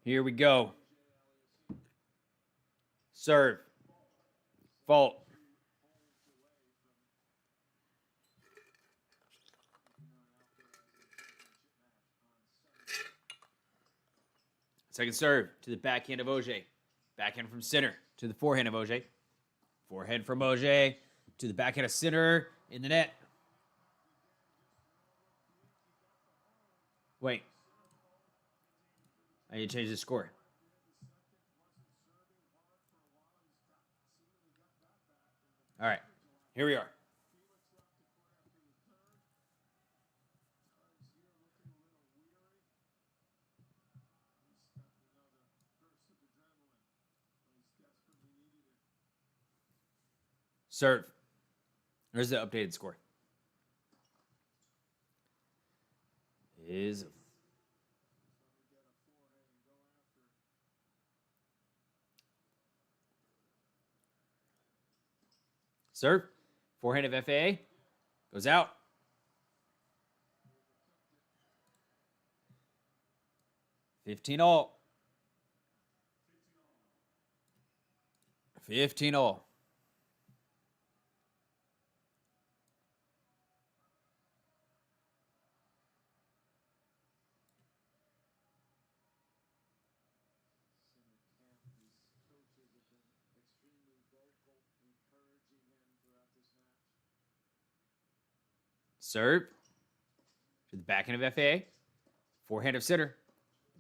Here we go. Serve. Fault. Second serve to the backhand of Auger. Backhand from Sinner to the forehand of Auger. Forehand from Auger to the backhand of Sinner in the net. Wait. I need to change the score. All right. Here we are. Serve. There's the updated score. Is serve. Forehand of FAA goes out. 15 all. 15 all. Sinner camp, his coaches have been extremely vocal, encouraging him throughout this match. Serve to the backhand of FAA. Forehand of Sinner.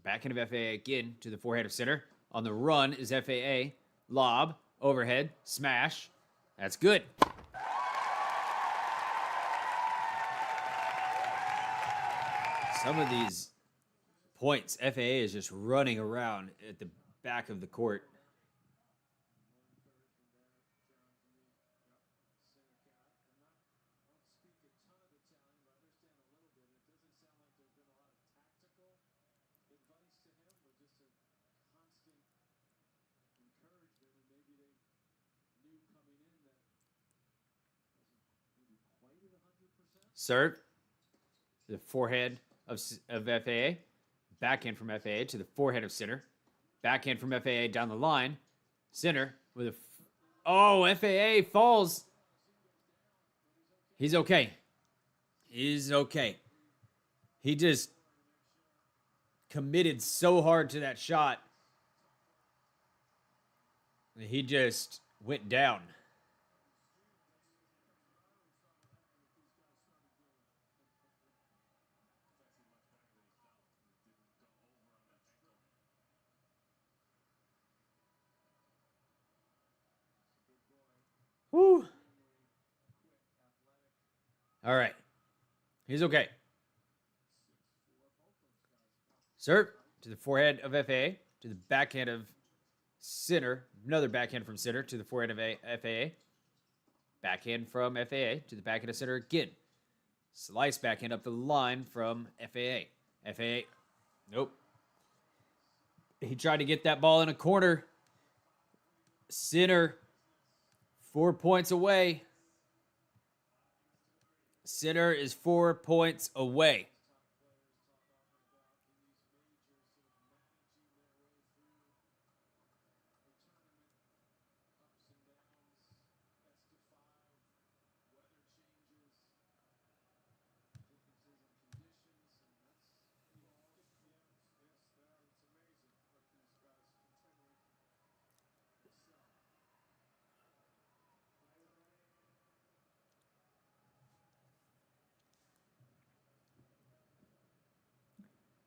Backhand of FAA again to the forehand of Sinner. On the run is FAA. Lob, overhead, smash. That's good. Some of these points, FAA is just running around at the back of the court. Advice to him, but just a constant encouragement, and maybe they knew coming in that wasn't maybe quite at 100%. Serve the forehand of FAA. Backhand from FAA to the forehand of Sinner. Backhand from FAA down the line. Sinner with a... Oh, FAA falls. He's okay. He's okay. He just committed so hard to that shot. He just went down. Woo. All right. He's okay. Serve to the forehand of FAA, to the backhand of Sinner. Another backhand from Sinner to the forehand of FAA. Backhand from FAA to the backhand of Sinner again. Slice backhand up the line from FAA. FAA. Nope. He tried to get that ball in a corner. Sinner 4 points away. Sinner is 4 points away.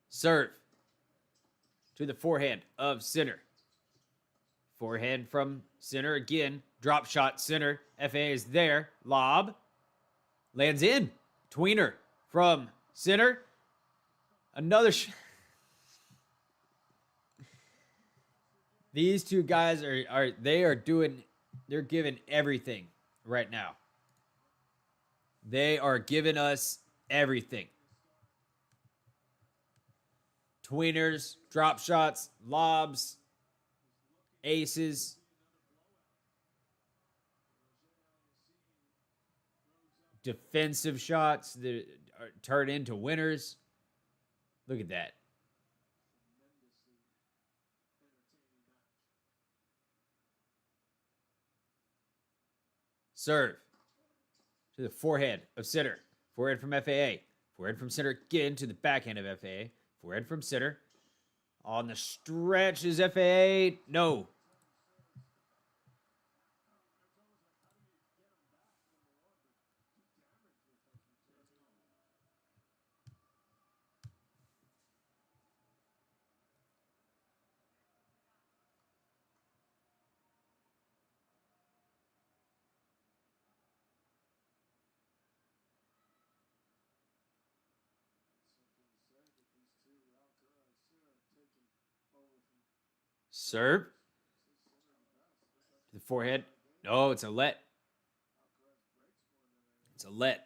Serve to the forehand of Sinner. Forehand from Sinner again. Drop shot Sinner. FA is there. Lob. Lands in. Tweener from Sinner. Another These two guys they're giving everything right now. They are giving us everything. Tweeners, drop shots, lobs, aces. Defensive shots that turn into winners. Look at that. Serve to the forehand of Sinner. Forehand from FAA. Forehand from Sinner again to the backhand of FAA. Forehand from Sinner. On the stretch is FAA. No. Serve to the forehead. No, it's a let. It's a let.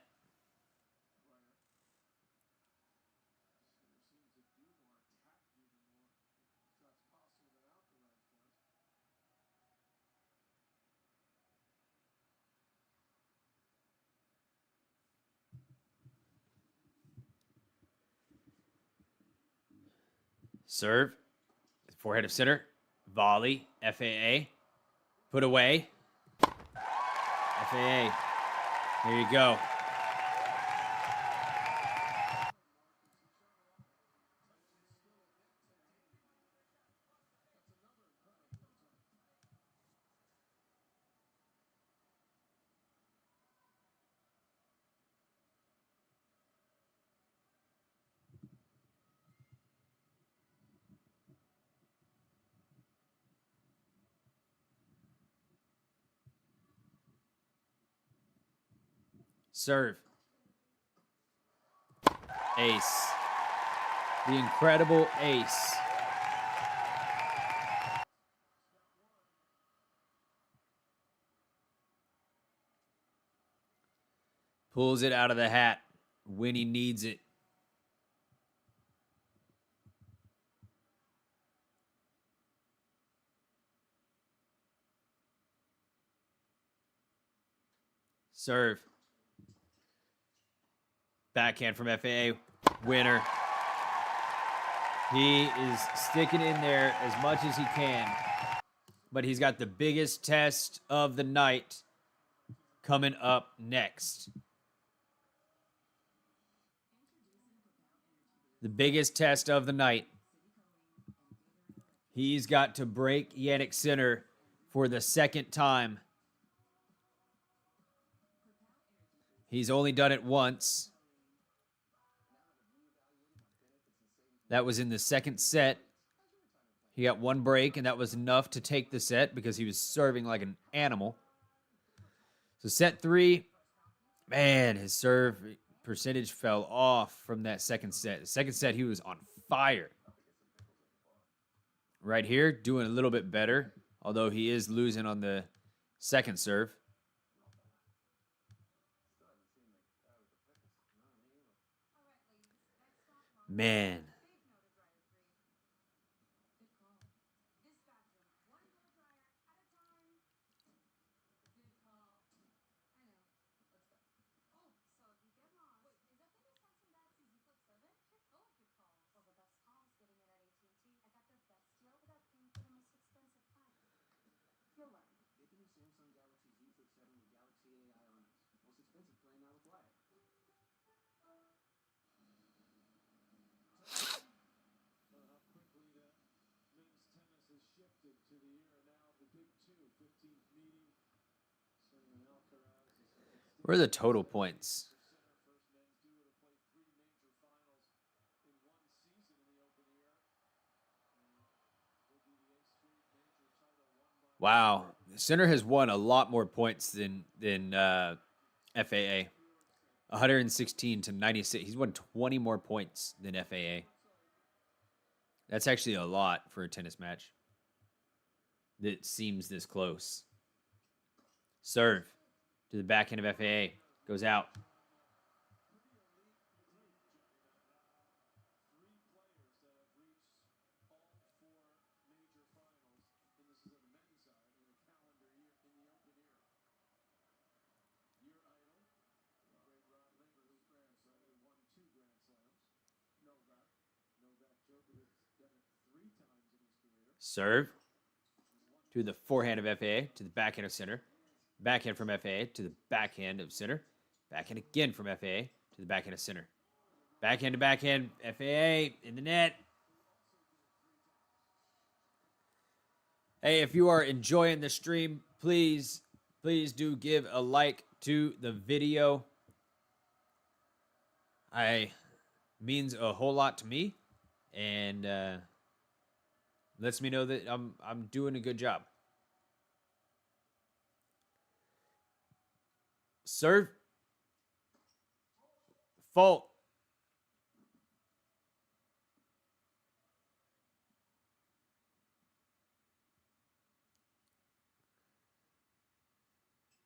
Serve. Forehand of center. Volley. FAA. Put away. FAA. There you go. Serve. Ace. The incredible ace. Pulls it out of the hat when he needs it. Serve. Backhand from FAA. Winner. He is sticking in there as much as he can. But he's got the biggest test of the night coming up next. The biggest test of the night. He's got to break Jannik Sinner for the second time. He's only done it once. That was in the second set. He got one break, and that was enough to take the set because he was serving like an animal. So set 3, man, his serve percentage fell off from that second set. The second set, he was on fire. Right here, doing a little bit better, although he is losing on the second serve. Man. Where are the total points? Wow. Sinner has won a lot more points than FAA. 116 to 96. He's won 20 more points than FAA. That's actually a lot for a tennis match that seems this close. Serve to the backhand of FAA. Goes out. Serve to the forehand of FAA, to the backhand of Sinner. Backhand from FAA to the backhand of Sinner. Backhand again from FAA to the backhand of Sinner. Backhand to backhand, FAA in the net. Hey, if you are enjoying the stream, please do give a like to the video. It means a whole lot to me, and lets me know that I'm doing a good job. Serve. Fault.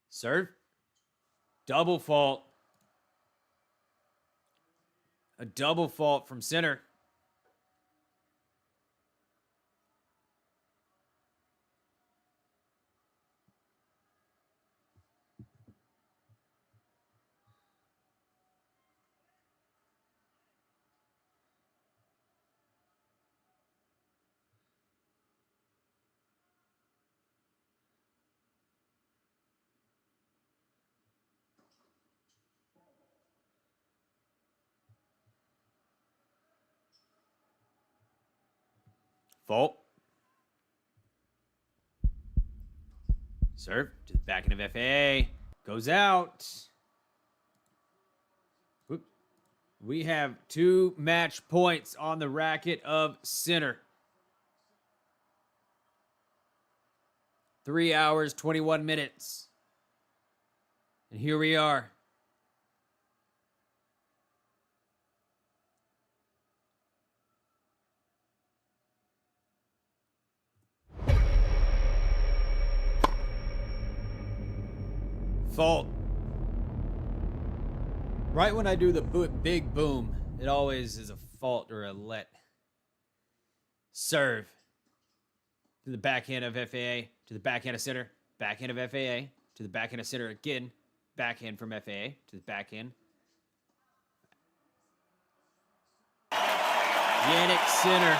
Serve. Double fault. A double fault from Sinner. Fault. Serve to the back end of FAA. Goes out. Whoop. We have 2 match points on the racket of Sinner. 3 hours, 21 minutes. And here we are. Fault. Right when I do the big boom, it always is a fault or a let. Serve. To the backhand of FAA. To the backhand of Sinner. Backhand of FAA. To the backhand of Sinner again. Backhand from FAA. To the backhand. Jannik Sinner.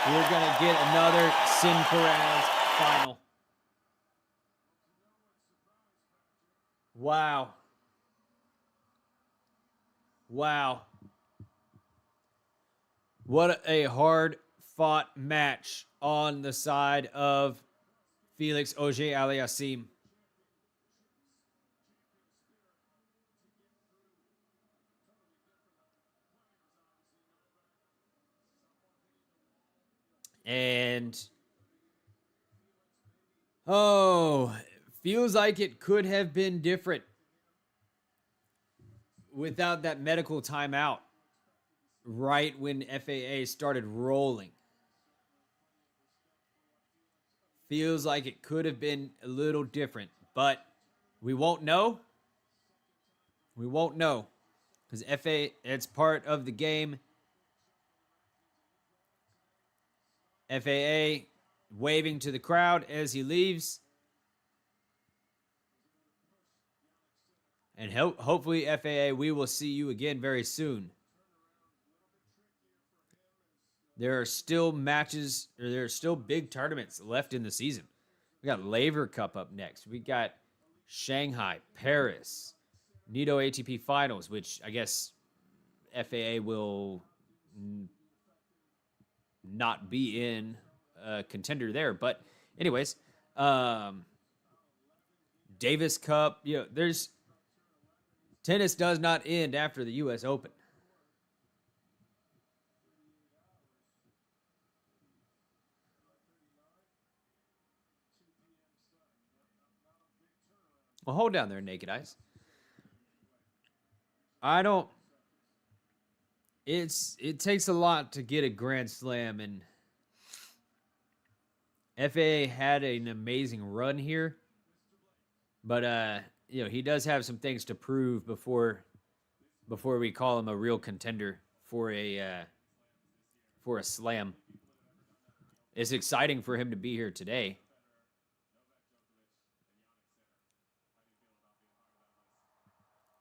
We're going to get another Sin final. Wow. Wow. What a hard-fought match on the side of Felix Auger-Aliassime. And feels like it could have been different without that medical timeout right when FAA started rolling. Feels like it could have been a little different, but we won't know. We won't know because FAA, it's part of the game. FAA waving to the crowd as he leaves. And hopefully, FAA, we will see you again very soon. There are still matches, or there are still big tournaments left in the season. We got Laver Cup up next. We got Shanghai, Paris, Nito ATP Finals, which I guess FAA will not be in a contender there. But anyways, Davis Cup, there's tennis does not end after the U.S. Open. Well, hold down there, Naked Eyes. It takes a lot to get a Grand Slam, and FAA had an amazing run here. But he does have some things to prove before we call him a real contender for a slam. It's exciting for him to be here today.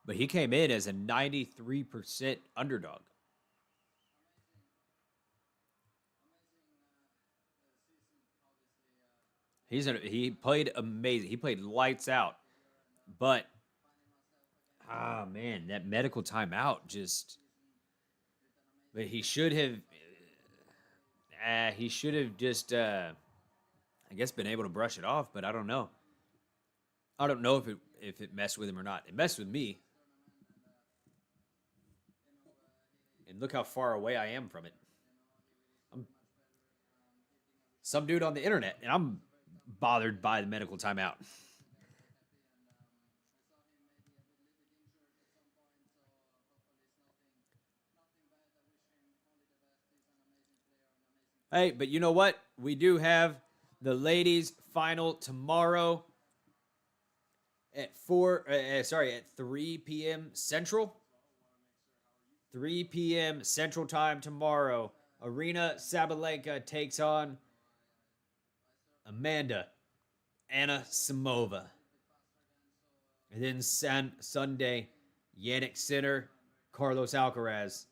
But he came in as a 93% underdog. He played amazing. He played lights out. But man, that medical timeout just. But he should have just I guess been able to brush it off, but I don't know. I don't know if it messed with him or not. It messed with me. And look how far away I am from it. I'm some dude on the internet, and I'm bothered by the medical timeout. Hey, but you know what? We do have the ladies' final tomorrow at 3 p.m. Central. 3 p.m. Central Time tomorrow. Arina Sabalenka takes on Amanda Anisimova. And then Sunday, Jannik Sinner, Carlos Alcaraz.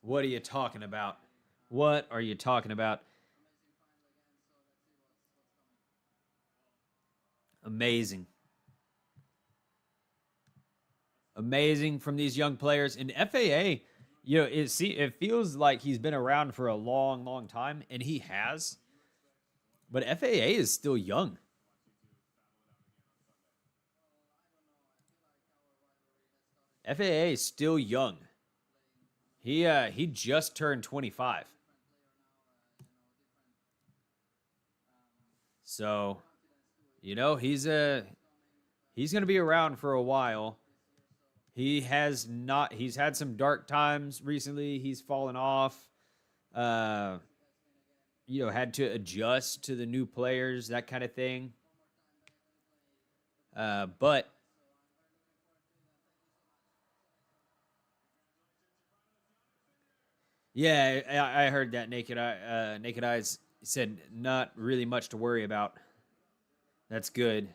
What are you talking about? What are you talking about? Amazing. Amazing from these young players. And FAA, you know, it feels like he's been around for a long, long time, and he has. But FAA is still young. FAA is still young. He just turned 25. So, you know, he's going to be around for a while. He's had some dark times recently. He's fallen off. You know, had to adjust to the new players, that kind of thing. But yeah, I heard that Naked Eyes said not really much to worry about. That's good.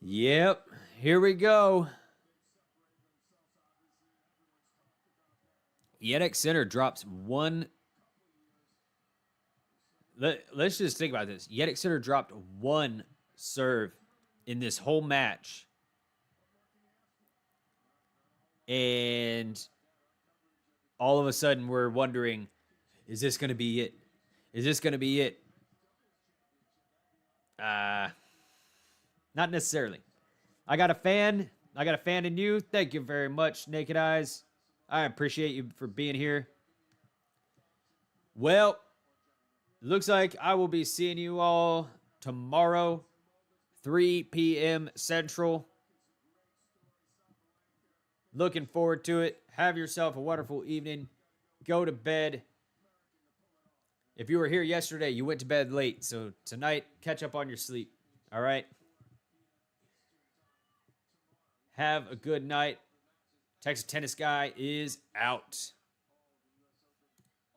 Yep, here we go. Jannik Sinner drops one. Let's just think about this. Jannik Sinner dropped one serve in this whole match. And all of a sudden we're wondering, is this going to be it? Is this going to be it? Not necessarily. I got a fan. I got a fan in you. Thank you very much, Naked Eyes. I appreciate you for being here. Well, looks like I will be seeing you all tomorrow, 3 p.m. Central. Looking forward to it. Have yourself a wonderful evening. Go to bed. If you were here yesterday, you went to bed late. So tonight, catch up on your sleep. All right? Have a good night. Texas Tennis Guy is out.